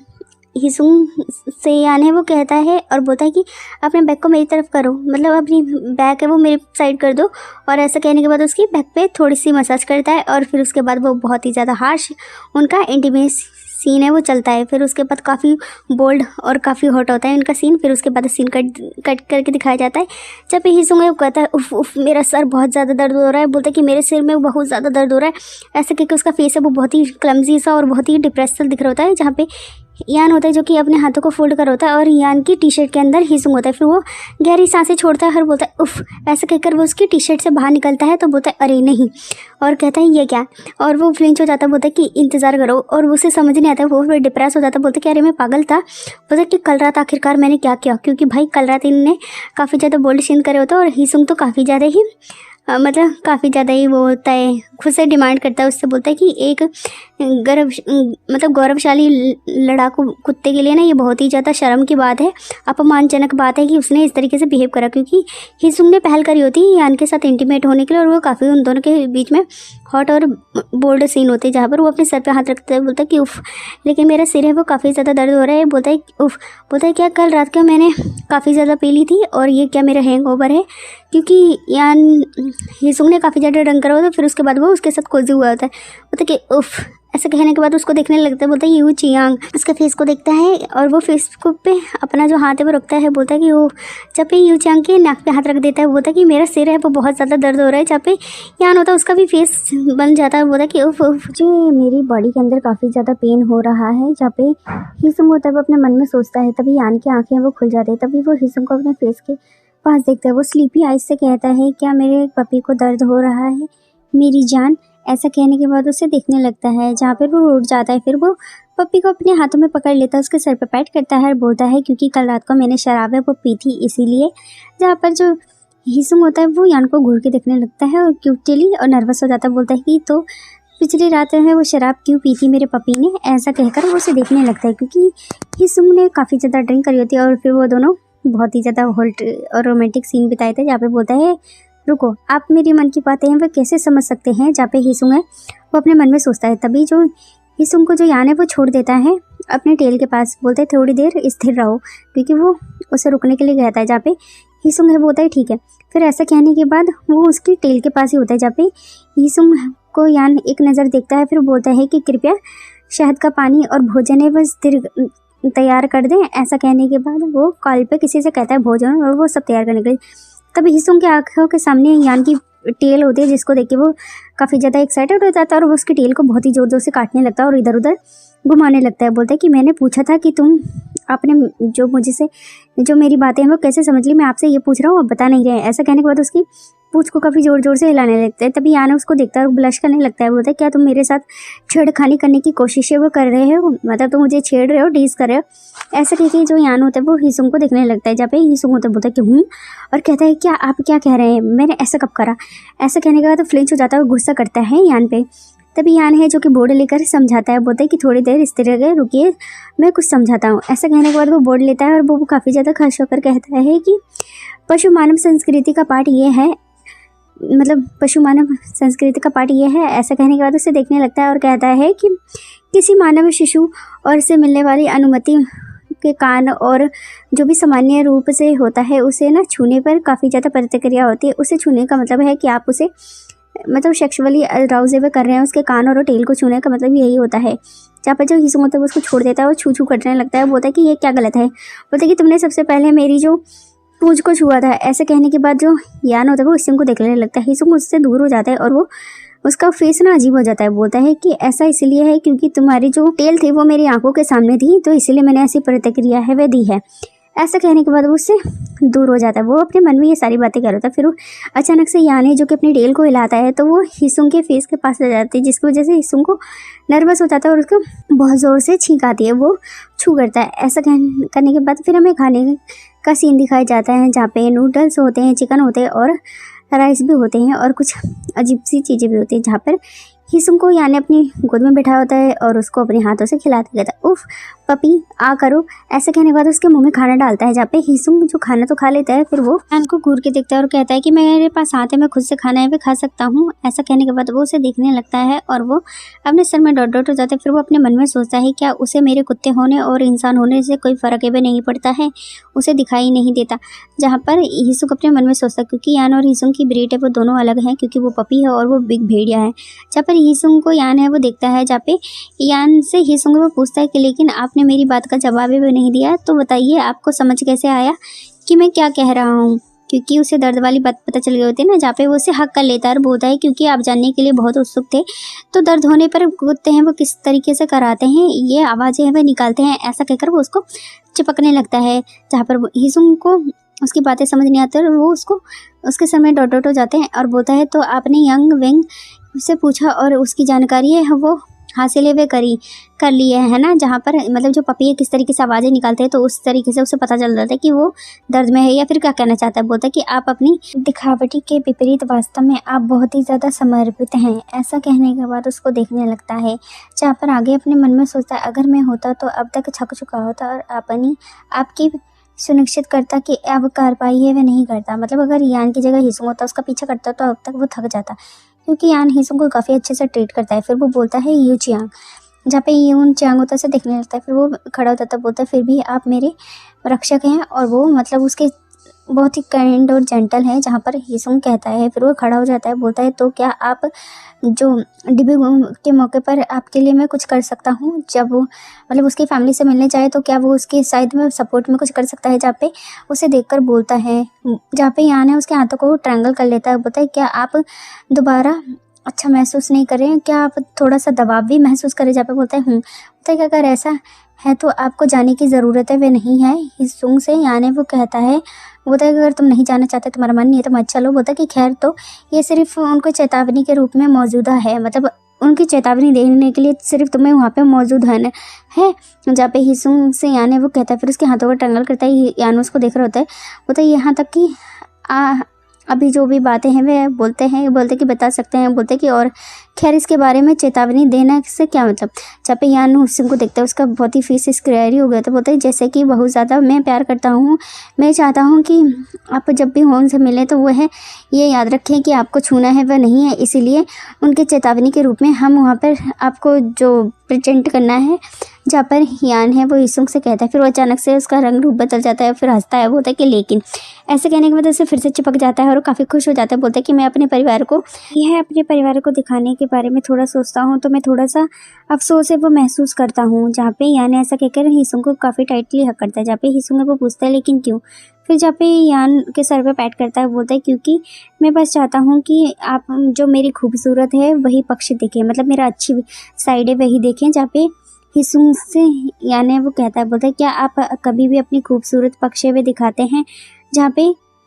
हीसुंग से यान वो कहता है और बोलता है कि अपने बैक को मेरी तरफ करो, मतलब अपनी बैक है वो मेरी साइड कर दो। और ऐसा कहने के बाद उसकी बैक पे थोड़ी सी मसाज करता है और फिर उसके बाद वो बहुत ही ज़्यादा हार्श उनका इंटीमेट सीन है वो चलता है। फिर उसके बाद काफ़ी बोल्ड और काफ़ी हॉट होता है उनका सीन। फिर उसके बाद सीन कट करके दिखाया जाता है। जब हीसुंग वो कहता है उफ मेरा सर बहुत ज़्यादा दर्द हो रहा है। बोलता है कि मेरे सिर में बहुत ज़्यादा दर्द हो रहा है। ऐसे करके उसका फेस है वो बहुत ही क्लमजी सा और बहुत ही डिप्रेस सा दिख रहा होता है। जहाँ पे यान होता है जो कि अपने हाथों को फोल्ड कर होता है और यान की टी शर्ट के अंदर हीसुंग होता है। फिर वो गहरी सांसें छोड़ता है और बोलता है उफ़। ऐसे कहकर वो उसकी टी शर्ट से बाहर निकलता है तो बोलता है अरे नहीं, और कहता है ये क्या, और वो फ्लिंच हो जाता है। बोलता है कि इंतज़ार करो और उसे समझ नहीं आता है। वो फिर डिप्रेस हो जाता है। बोलता है कि अरे मैं पागल था। बोलता है कि कल रात आखिरकार मैंने क्या किया, क्योंकि भाई कल रात इनने काफ़ी ज़्यादा बोल्ड सीन करे होता है और हीसुंग तो काफ़ी ज़्यादा ही मतलब काफ़ी ज़्यादा ही वो होता है, खुद से डिमांड करता है। उससे बोलता है कि एक गौरवशाली लड़ाकू कुत्ते के लिए ना ये बहुत ही ज़्यादा शर्म की बात है, अपमानजनक बात है कि उसने इस तरीके से बिहेव करा, क्योंकि हीसुंग ने पहल करी होती है यान के साथ इंटीमेट होने के लिए और वो काफ़ी उन दोनों के बीच में हॉट और बोल्ड सीन होते हैं जहाँ पर वो अपने सर पे हाथ रखते हैं। बोलता है कि उफ़ लेकिन मेरा सिर है वो काफ़ी ज़्यादा दर्द हो रहा है। बोलता है उफ़। बोलता है क्या कल रात का मैंने काफ़ी ज़्यादा पी ली थी और ये क्या मेरा हैंगओवर है, क्योंकि यान हीसुंग ने काफ़ी ज़्यादा ड्रिंक करा होता है। फिर उसके बाद वो उसके साथ कोजी हुआ होता है। बोलता है कि उफ़। ऐसा कहने के बाद उसको देखने लगता है, बोलता है यू चियांग। उसके फेस को देखता है और वो फेस पे अपना जो हाथ है वो रखता है, बोलता है कि वो जब पे यू चियांग के नाक पे हाथ रख देता है, बोलता है कि मेरा सिर है वो बहुत ज़्यादा दर्द हो रहा है। जहाँ पे यान होता है उसका भी फेस बन जाता है, बोलता है कि उफ मुझे मेरी बॉडी के अंदर काफ़ी ज़्यादा पेन हो रहा है। जहाँ पे हिसुंग होता है वो अपने मन में सोचता है, तभी यान की आँखें वो खुल जाती है। तभी वो हिसुंग को अपने फेस के पास देखता है, वो स्लीपी आइज से कहता है, क्या मेरे पपी को दर्द हो रहा है मेरी जान। ऐसा कहने के बाद उसे देखने लगता है, जहाँ पर वो उठ जाता है। फिर वो पप्पी को अपने हाथों में पकड़ लेता है, उसके सर पे पैट करता है और बोलता है क्योंकि कल रात को मैंने शराब है वो पी थी इसीलिए। जहाँ पर जो हिसुंग होता है वो यान को घूर के देखने लगता है और क्यूटली और नर्वस हो जाता है, बोलता है कि तो पिछली रात में वो शराब क्यों पी थी मेरे पपी ने। ऐसा कहकर वो उसे देखने लगता है, क्योंकि हिसुंग ने काफ़ी ज़्यादा ड्रिंक करी होती है और फिर वो दोनों बहुत ही ज़्यादा होल्ट और रोमांटिक सीन बिताए थे। जहाँ पे बोलता है रुको, आप मेरी मन की बातें हैं वो कैसे समझ सकते हैं। जहाँ पे हिसुंग है वो अपने मन में सोचता है। तभी जो हिसुंग को जो यान है वो छोड़ देता है अपने टेल के पास, बोलते हैं थोड़ी देर स्थिर रहो, क्योंकि वो उसे रुकने के लिए कहता है। जहाँ पे हिसुंग है बोलता है ठीक है। फिर ऐसा कहने के बाद वो उसकी टेल के पास ही होता है, जहाँ पे हिसुंग को यान एक नज़र देखता है। फिर बोलता है कि कृपया शहद का पानी और भोजन है वो स्थिर तैयार कर दें। ऐसा कहने के बाद वो कॉल पे किसी से कहता है भोजन, और वो सब तैयार करने के लिए। तभी हिसुंग की आंखों के सामने यान की टेल होती है, जिसको देख के वो काफ़ी ज़्यादा एक्साइटेड हो जाता है और वो उसकी टेल को बहुत ही ज़ोर ज़ोर से काटने लगता है और इधर उधर घुमाने लगता है। बोलता है कि मैंने पूछा था कि तुम आपने जो मुझे से जो मेरी बातें हैं वो कैसे समझ ली, मैं आपसे ये पूछ रहा हूँ, आप बता नहीं रहे हैं। ऐसा कहने के बाद उसकी पूछ को काफ़ी ज़ोर ज़ोर से हिलाने लगता है। तभी यान उसको देखता है और ब्लश करने लगता है। बोलता है क्या तुम मेरे साथ छेड़खानी करने की कोशिशें वो कर रहे हो, मतलब तुम मुझे छेड़ रहे हो, टीज कर रहे हो। ऐसा कह के जो यान होता है वो हिसुंग को देखने लगता है। जहाँ पे हिसुंग होता है बोलता है कि हूँ, और कहता है क्या आप क्या कह रहे हैं, मैंने ऐसा कब करा। ऐसा कहने के बाद तो फ्लिंच हो जाता है और गुस्सा करता है यान पे। तभी यान है जो कि बोर्ड लेकर समझाता है, बोलता है कि थोड़ी देर स्थिर रहिए, रुकिए मैं कुछ समझाता हूँ। ऐसा कहने के बाद वो बोर्ड लेता है और वो काफ़ी ज़्यादा खुश होकर कहता है कि पशु मानव संस्कृति का पाठ ये है, मतलब पशु मानव संस्कृति का पाठ ये है। ऐसा कहने के बाद उसे देखने लगता है और कहता है कि किसी मानव शिशु और से मिलने वाली अनुमति के कान और जो भी सामान्य रूप से होता है उसे ना छूने पर काफ़ी ज़्यादा प्रतिक्रिया होती है। उसे छूने का मतलब है कि आप उसे मतलब सेक्सुअली अराउजेबल कर रहे हैं। उसके कान और टेल को छूने का मतलब यही होता है। जहाँ पर जो हिसुंग होता है वो उसको छोड़ देता है और छू छू करने लगता है। बोलता है कि ये क्या गलत है। बोलता है कि तुमने सबसे पहले मेरी जो पूंछ को छुआ था। ऐसे कहने के बाद जो यान होता है वो हिसुंग को देखने लगता है। हिसुंग उससे दूर हो जाता है और वो उसका फेस ना अजीब हो जाता है। बोलता है कि ऐसा इसलिए है क्योंकि तुम्हारी जो टेल थी वो मेरी आंखों के सामने थी, तो इसीलिए मैंने ऐसी प्रतिक्रिया है वह दी है। ऐसा कहने के बाद वो उससे दूर हो जाता है। वो अपने मन में ये सारी बातें कर रहा था। फिर वो अचानक से यान है जो कि अपनी टेल को हिलाता है, तो वो हिसुंग के फेस के पास आ जाती है, जिसकी वजह से हिसुंग को नर्वस हो जाता है और उसको बहुत ज़ोर से छींक आती है। वो छू करता है। ऐसा करने के बाद फिर हमें खाने का सीन दिखाया जाता है, जहाँ पे नूडल्स होते हैं, चिकन होते हैं और राइस भी होते हैं और कुछ अजीब सी चीज़ें भी होती हैं। जहाँ पर हिसुंग को यान ने अपनी गोद में बैठा होता है और उसको अपने हाथों से खिलाता रहता है। उफ पपी आ करो। ऐसे कहने के बाद उसके मुंह में खाना डालता है। जहाँ पे हिसुंग जो खाना तो खा लेता है, फिर वो यान को घूर के देखता है और कहता है कि मेरे पास हाथ है, मैं खुद से खाना है वो खा सकता हूँ। ऐसा कहने के बाद वो उसे देखने लगता है और वो अपने सर में डॉट डॉट हो जाता है। फिर वो अपने मन में सोचता है क्या उसे मेरे कुत्ते होने और इंसान होने से कोई फ़र्क भी नहीं पड़ता है, उसे दिखाई नहीं देता। जहाँ पर हिसुंग अपने मन में सोचता है, क्योंकि यान और हिसुंग की ब्रीड है वो दोनों अलग हैं, क्योंकि वो पपी है और वो बिग भेड़िया है। जहाँ पर हिसुंग को यान है वो देखता है। जहाँ पे यान से हिसुंग वो पूछता है कि लेकिन आपने मेरी बात का जवाब भी नहीं दिया, तो बताइए आपको समझ कैसे आया कि मैं क्या कह रहा हूँ। क्योंकि उसे दर्द वाली बात पता चल गई होती है ना। जहाँ पे वो उसे हक कर लेता है और बोलता है क्योंकि आप जानने के लिए बहुत उत्सुक थे, तो दर्द होने पर कुत्ते हैं वो किस तरीके से कराते हैं, ये आवाज़ें हैं वो निकालते हैं। ऐसा कहकर वो उसको चिपकने लगता है। जहाँ पर हिसुंग को उसकी बातें समझ नहीं आती और वो उसको उसके सर में डॉट डॉट हो जाते हैं और बोलता है तो आपने यंग वेंग से पूछा और उसकी जानकारी है वो हासिल है वे कर ली है ना। जहाँ पर मतलब जो पपी है किस तरीके से आवाज़ें निकालते हैं, तो उस तरीके से उसे पता चल जाता है कि वो दर्द में है या फिर क्या कहना चाहता है। बोलता है कि आप अपनी दिखावटी के विपरीत वास्तव में आप बहुत ही ज़्यादा समर्पित हैं। ऐसा कहने के बाद उसको देखने लगता है। जहाँ पर आगे अपने मन में सोचता है अगर मैं होता तो अब तक छक चुका होता और अपनी आपकी सुनिश्चित करता कि अब कार्रवाई है वह नहीं करता। मतलब अगर यान की जगह हिसुंग होता उसका पीछा करता तो अब तक वो थक जाता, क्योंकि यान हिसुंग को काफ़ी अच्छे से ट्रीट करता है। फिर वो बोलता है यू चियांग। जहाँ पे यून चियांग होता है उसे देखने लगता है। फिर वो खड़ा होता है, तब बोलता है फिर भी आप मेरे रक्षक हैं। और वो मतलब बहुत ही काइंड और जेंटल है, जहाँ पर हिसुंग कहता है, फिर वो खड़ा हो जाता है, बोलता है तो क्या आप जो डेब्यू के मौके पर आपके लिए मैं कुछ कर सकता हूँ। जब वो मतलब उसकी फैमिली से मिलने जाए तो क्या वो उसके साइड में सपोर्ट में कुछ कर सकता है, जहाँ पे उसे देखकर बोलता है, जहाँ पे यान है उसके हाथों को ट्रायंगल कर लेता है, बोलता है क्या आप दोबारा अच्छा महसूस नहीं कर रहे हैं, क्या आप थोड़ा सा दबाव भी महसूस करें, जहाँ पे बोलता है बोलता है कि अगर ऐसा है तो आपको जाने की ज़रूरत है, वे नहीं है हिसुंग से। यानी वो कहता है, बोलता है कि अगर तुम नहीं जाना चाहते, तुम्हारा मन नहीं है तो मत चलो। बोलता है कि खैर तो ये सिर्फ उनको चेतावनी के रूप में मौजूदा है, मतलब उनकी चेतावनी देने के लिए सिर्फ तुम्हें वहाँ पे मौजूद है जहाँ पे हिसुंग से यानी वो कहता है, फिर उसके हाथों को ट्रैंगल करता है, यान उसको देख रहा होता है। बोलता है यहाँ तक कि अभी जो भी बातें हैं वे बोलते कि बता सकते हैं, बोलते कि और खैर इसके बारे में चेतावनी देना से क्या मतलब। जब पे यान हुसैन को देखता है उसका बहुत ही फेस स्क्रेरी हो गया, तो बोलता है जैसे कि बहुत ज़्यादा मैं प्यार करता हूँ, मैं चाहता हूँ कि आप जब भी होन से मिले तो वह ये याद रखें कि आपको छूना है वह नहीं है, इसीलिए उनके चेतावनी के रूप में हम वहाँ पर आपको जो प्रेजेंट करना है। जहाँ पर यान है वो हिसुंग से कहता है, फिर वो अचानक से उसका रंग रूप बदल जाता है, फिर हंसता है, बोलता है कि लेकिन ऐसे कहने के बाद उसे फिर से चिपक जाता है और काफ़ी खुश हो जाता है। बोलता है कि मैं अपने परिवार को दिखाने के बारे में थोड़ा सोचता हूँ तो मैं थोड़ा सा अफसोस है वो महसूस करता हूँ। जहाँ पे यान ऐसा कहकर हिसुंग को काफ़ी टाइटली हक करता है, जहाँ पे हिसुंग है वो पूछता है लेकिन क्यों। फिर जहाँ पे यान के सर पे पैट करता है, बोलता है क्योंकि मैं बस चाहता हूँ कि आप जो मेरी खूबसूरत है वही पक्ष देखें, मतलब मेरा अच्छी साइड है वही देखें। जहाँ पे हिसुंग से यानी वो कहता है, बोलता है क्या आप कभी भी अपनी खूबसूरत पक्ष वे दिखाते हैं। जहाँ पे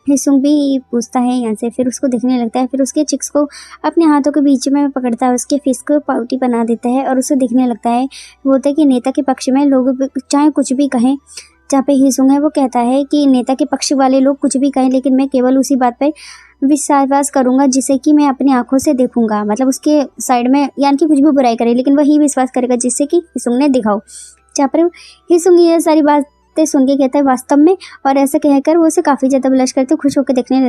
हिसुंग भी पूछता है यहाँ से, फिर उसको दिखने लगता है, फिर उसके चिक्स को अपने हाथों के बीच में पकड़ता है, उसके फेस को पाउटी बना देता है और उसे दिखने लगता है। बोलता है कि नेता के पक्ष में लोग चाहे कुछ भी कहें। जहाँ पे हिसुंग है वो कहता है कि नेता के पक्ष वाले लोग कुछ भी कहें, लेकिन मैं केवल उसी बात पर विश्वास करूंगा जिसे कि मैं अपनी आंखों से देखूंगा। मतलब उसके साइड में यानी कि कुछ भी बुराई करे लेकिन वही विश्वास करेगा जिससे कि हिसुंग ने दिखाओ। जहाँ पर हिसुंग ये सारी बातें सुन के कहता है वास्तव में, और ऐसा कहकर वो उसे काफ़ी ज़्यादा ब्लश करते खुश होकर देखने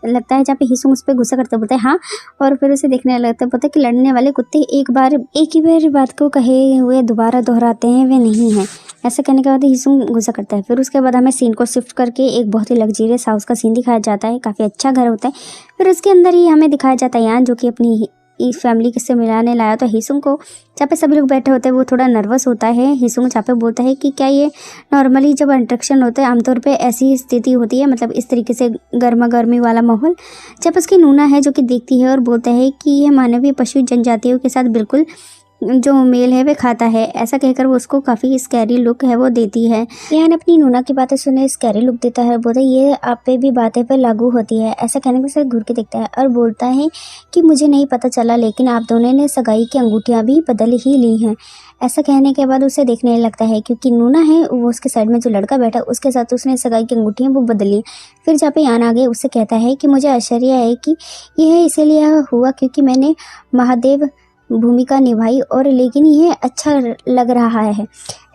लगता है। जहाँ पे हिसुंग उस पर गुस्सा करते बोलता है हाँ, और फिर उसे देखने लगता है, बोलता है कि लड़ने वाले कुत्ते एक ही बार बात को कहे हुए दोबारा दोहराते हैं वे नहीं हैं। ऐसा कहने के बाद हिसुंग गुस्सा करता है। फिर उसके बाद हमें सीन को शिफ्ट करके एक बहुत ही लग्जरियस हाउस का सीन दिखाया जाता है, काफ़ी अच्छा घर होता है। फिर उसके अंदर ही हमें दिखाया जाता है यान जो कि अपनी फैमिली से मिलाने लाया तो हिसुंग को। जहाँ पे सभी लोग बैठे होते हैं वो थोड़ा नर्वस होता है। हिसुंग जहाँ पे बोलता है कि क्या ये नॉर्मली जब इंट्रैक्शन होता है आमतौर पे ऐसी स्थिति होती है, मतलब इस तरीके से गर्मा गर्मी वाला माहौल। जब उसकी नूना है जो कि देखती है और बोलता है कि यह मानवीय पशु जनजातियों के साथ बिल्कुल जो मेल है वे खाता है। ऐसा कहकर वो उसको काफ़ी स्कैरी लुक है वो देती है। यान अपनी नूना की बातें सुने स्कैरी लुक देता है, बोलता है ये आप पे भी बातें पे लागू होती है। ऐसा कहने के साथ घूर के देखता है और बोलता है कि मुझे नहीं पता चला लेकिन आप दोनों ने सगाई की अंगूठियाँ भी बदल ही ली हैं। ऐसा कहने के बाद उसे देखने लगता है क्योंकि नूना है वो उसके साइड में जो लड़का बैठा उसके साथ उसने सगाई की अंगूठियाँ वो बदली। फिर जहाँ पे यान आ गए उससे कहता है कि मुझे आश्चर्य है कि यह इसीलिए हुआ क्योंकि मैंने महादेव भूमिका निभाई और लेकिन ये अच्छा लग रहा है।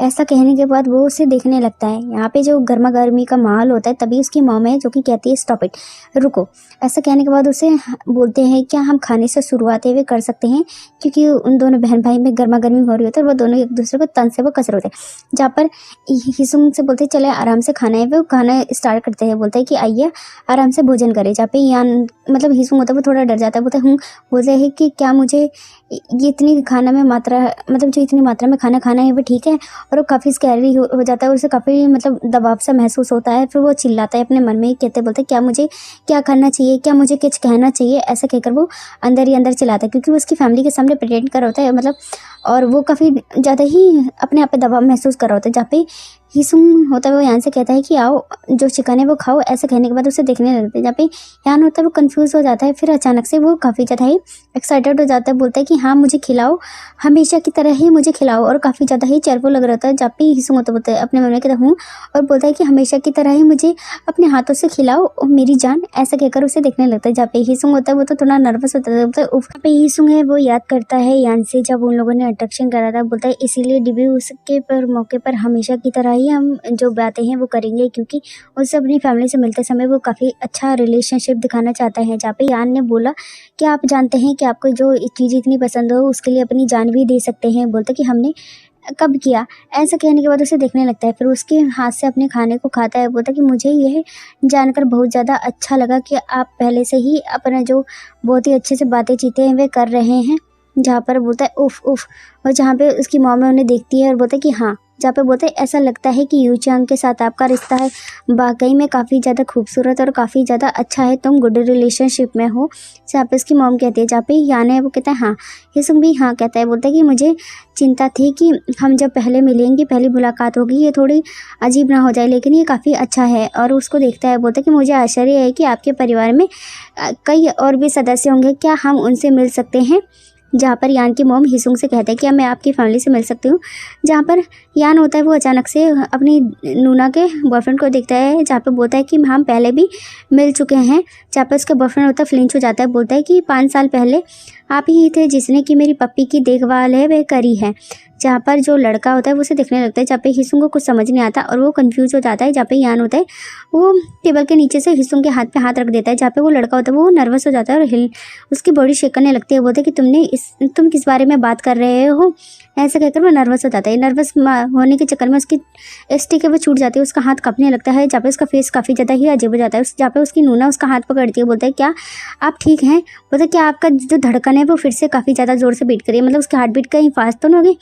ऐसा कहने के बाद वो उसे देखने लगता है। यहाँ पे जो गर्मा गर्मी का माहौल होता है तभी उसकी मॉम है जो कि कहती है स्टॉप इट, रुको। ऐसा कहने के बाद उसे बोलते हैं क्या हम खाने से शुरुआत हुए कर सकते हैं, क्योंकि उन दोनों बहन भाई में गर्मा गर्मी हो रही होती है और वो दोनों एक दूसरे को तन से वो कस रहे होते हैं। जहाँ पर हिसुंग से बोलते हैं चले आराम से खाना है, वो खाना स्टार्ट करते हैं। बोलते हैं कि आइए आराम से भोजन करें। जहाँ पे यान मतलब हिसुंग होता है वो थोड़ा डर जाता है, बोलते हैं कि क्या मुझे ये इतनी खाना में मात्रा मतलब जो इतनी मात्रा में खाना खाना है वो ठीक है। और वो काफ़ी स्कैरी हो जाता है और उसे काफ़ी मतलब दबाव सा महसूस होता है। फिर वो चिल्लाता है अपने मन में, कहते बोलते क्या मुझे क्या करना चाहिए, क्या मुझे कुछ कहना चाहिए। ऐसा कहकर वो अंदर ही अंदर चिल्लाता है क्योंकि वो उसकी फैमिली के सामने प्रेजेंट कर रहा होता है मतलब, और वो काफ़ी ज़्यादा ही अपने आप पे दबाव महसूस कर रहा होता है। जहाँ पे हिसुंग होता है वो यान से कहता है कि आओ जो चिकन है वो खाओ। ऐसे कहने के बाद उसे देखने लगते हैं। जहाँ पे यान होता है वो कंफ्यूज हो जाता है, फिर अचानक से वो काफ़ी ज़्यादा ही एक्साइटेड हो जाता है, बोलता है कि हाँ मुझे खिलाओ, हमेशा की तरह ही मुझे खिलाओ, और काफ़ी ज़्यादा ही चेयरफुल लग रहा होता है। जहाँ पे हिसुंग होता बोलता है अपने मन में कहता हूँ और बोलता है कि हमेशा की तरह ही मुझे अपने हाथों से खिलाओ मेरी जान। ऐसा कहकर उसे देखने लगता है। जहाँ पे हिसुंग होता है वो तो थोड़ा नर्वस होता है, बोलता है उफ। पे हिसुंग है वो याद करता है यान से जब उन लोगों ने अट्रैक्शन करा था, बोलता है इसीलिए डेब्यू के पर मौके पर हमेशा की तरह ही हम जो बातें हैं वो करेंगे, क्योंकि उससे अपनी फैमिली से मिलते समय वो काफ़ी अच्छा रिलेशनशिप दिखाना चाहता है। जहाँ पे यान ने बोला कि आप जानते हैं कि आपको जो चीज़ इतनी पसंद हो उसके लिए अपनी जान भी दे सकते हैं। बोलते कि हमने कब किया? ऐसा कहने के बाद उसे देखने लगता है, फिर उसके हाथ से अपने खाने को खाता है। बोलता है कि मुझे यह जानकर बहुत ज़्यादा अच्छा लगा कि आप पहले से ही अपना जो बहुत ही अच्छे से बातें चीतें हैं वे कर रहे हैं। जहाँ पर बोलता है उफ़ उफ़, और जहाँ पे उसकी मॉम उन्हें देखती है और बोलता है कि हाँ, जहाँ पे बोलते हैं ऐसा लगता है कि यू चांग के साथ आपका रिश्ता है वाकई में काफ़ी ज़्यादा खूबसूरत और काफ़ी ज़्यादा अच्छा है, तुम गुड रिलेशनशिप में हो। जहाँ पे उसकी मॉम कहती है, जहाँ पे यान है वो कहता है हाँ। हिसुंग भी हाँ कहता है। बोलता है कि मुझे चिंता थी कि हम जब पहले मिलेंगे, पहली मुलाकात होगी, ये थोड़ी अजीब ना हो जाए, लेकिन ये काफ़ी अच्छा है। और उसको देखता है, बोलता है कि मुझे आश्चर्य है कि आपके परिवार में कई और भी सदस्य होंगे, क्या हम उनसे मिल सकते हैं? जहाँ पर यान की मॉम हिसुंग से कहता है कि मैं आपकी फैमिली से मिल सकती हूँ। जहाँ पर यान होता है वो अचानक से अपनी नूना के बॉयफ्रेंड को देखता है, जहाँ पे बोलता है कि हम पहले भी मिल चुके हैं। जहाँ पर उसका बॉयफ्रेंड होता है फ्लिंच हो जाता है, बोलता है कि 5 साल पहले आप ही थे जिसने कि मेरी पप्पी की देखभाल है वह करी है। जहाँ पर जो लड़का होता है वो उसे देखने लगता है, जहाँ पे हिसुंग को कुछ समझ नहीं आता और वो कंफ्यूज हो जाता है। जहाँ पे यान होता है वो टेबल के नीचे से हिसुंग के हाथ पे हाथ रख देता है। जहाँ पे वो लड़का होता है वो नर्वस हो जाता है और उसकी बॉडी शेक करने लगती है। बोलते हैं कि तुम किस बारे में बात कर रहे हो? ऐसा कहकर वो नर्वस हो जाता है। नर्वस होने के चक्कर में उसकी स्टिक है वो छूट जाती है, उसका हाथ कांपने लगता है। जहाँ पे उसका फेस काफ़ी ज़्यादा ही अजीब हो जाता है। जहाँ पे उसकी नूना उसका हाथ पकड़ती है, बोलता है क्या आप ठीक हैं? बोलता है क्या आपका जो धड़कन है वो फिर से काफ़ी ज़्यादा ज़ोर से बीट करी है, मतलब उसकी हार्ट बीट कहीं फास्ट तो नहीं होगी?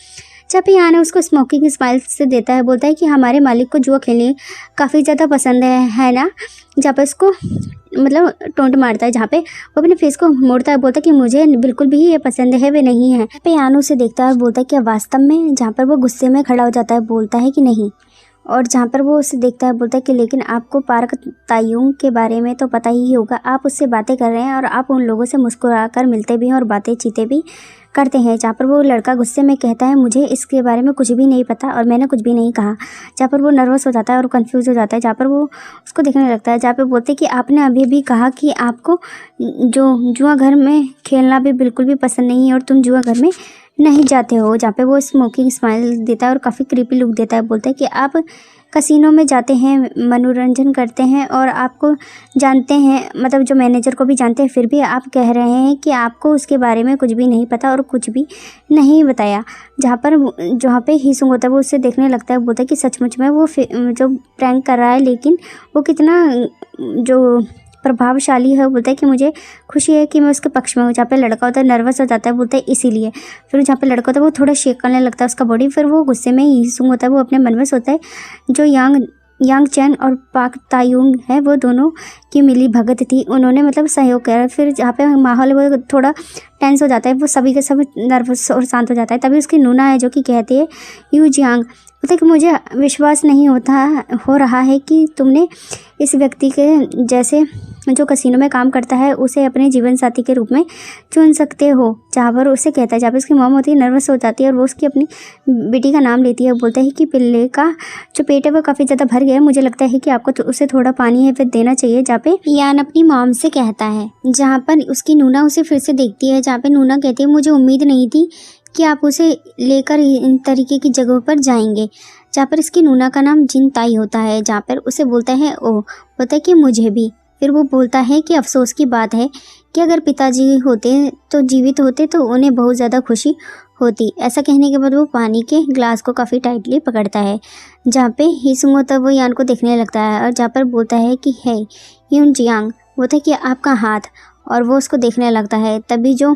जब भी यान उसको स्मोकिंग स्माइल से देता है, बोलता है कि हमारे मालिक को जुआ खेलने काफ़ी ज़्यादा पसंद है ना? जहाँ पे उसको मतलब टोंट मारता है, जहाँ पे वो अपने फेस को मोड़ता है, बोलता है कि मुझे बिल्कुल भी ये पसंद है वे नहीं है। पे यान उसे देखता है और बोलता है कि वास्तव में? जहाँ पर वो गुस्से में खड़ा हो जाता है, बोलता है कि नहीं। और जहाँ पर वो उसे देखता है बोलता है कि लेकिन आपको पार्क तायुंग के बारे में तो पता ही होगा, आप उससे बातें कर रहे हैं और आप उन लोगों से मुस्कुराकर मिलते भी हैं और बातें चीतें भी करते हैं। जहाँ पर वो लड़का गुस्से में कहता है मुझे इसके बारे में कुछ भी नहीं पता और मैंने कुछ भी नहीं कहा। जहाँ पर वो नर्वस हो जाता है और कंफ्यूज हो जाता है। जहाँ पर वो उसको देखने लगता है, जहाँ पर बोलते कि आपने अभी भी कहा कि आपको जो जुआ घर में खेलना भी बिल्कुल भी पसंद नहीं है और तुम जुआ घर में नहीं जाते हो। जहाँ पे वो स्मोकिंग स्माइल देता है और काफ़ी क्रीपी लुक देता है। बोलता है कि आप कसिनो में जाते हैं, मनोरंजन करते हैं और आपको जानते हैं, मतलब जो मैनेजर को भी जानते हैं, फिर भी आप कह रहे हैं कि आपको उसके बारे में कुछ भी नहीं पता और कुछ भी नहीं बताया। जहाँ पे हिसुंग होता है वो उससे देखने लगता है, बोलता है कि सचमुच में वो जो प्रैंक कर रहा है, लेकिन वो कितना जो प्रभावशाली है। बोलता है कि मुझे खुशी है कि मैं उसके पक्ष में हूँ। जहाँ पे लड़का होता है नर्वस हो जाता है, बोलता है इसीलिए। फिर जहाँ पे लड़का होता है वो थोड़ा शेक करने लगता है उसका बॉडी। फिर वो गुस्से में हिसुंग होता है वो अपने मन में सोचता है जो यांग चैन और पाक तायुंग है वो दोनों की मिली भगत थी, उन्होंने मतलब सहयोग किया। फिर जहाँ पे माहौल वो थोड़ा टेंस हो जाता है, वो सभी के सब नर्वस और शांत हो जाता है। तभी उसकी नूना है जो कि कहती है यू जियांग, बोलते कि मुझे विश्वास नहीं हो रहा है कि तुमने इस व्यक्ति के जैसे जो कसिनो में काम करता है उसे अपने जीवन साथी के रूप में चुन सकते हो। जहाँ पर उसे कहता है, जहाँ पर उसकी मॉम होती है नर्वस हो जाती है और वो उसकी अपनी बेटी का नाम लेती है। बोलता है कि पिल्ले का जो पेट है वो काफ़ी ज़्यादा भर गया है, मुझे लगता है कि आपको तो उसे थोड़ा पानी है फिर देना चाहिए। जहाँ पे यान अपनी मॉम से कहता है, जहाँ पर उसकी नूना उसे फिर से देखती है। जहाँ पे नूना कहती है मुझे उम्मीद नहीं थी कि आप उसे लेकर इन तरीके की जगहों पर जाएंगे। जहाँ पर इसकी नूना का नाम जिन ताई होता है। जहाँ पर उसे बोलता है बोलता है कि मुझे भी। फिर वो बोलता है कि अफसोस की बात है कि अगर पिताजी होते तो जीवित होते तो उन्हें बहुत ज़्यादा खुशी होती। ऐसा कहने के बाद वो पानी के ग्लास को काफ़ी टाइटली पकड़ता है। जहाँ पे हिसुंग होता है वो यान को देखने लगता है और जहाँ पर बोलता है कि है यून जियांग, बोलता है कि आपका हाथ, और वो उसको देखने लगता है। तभी जो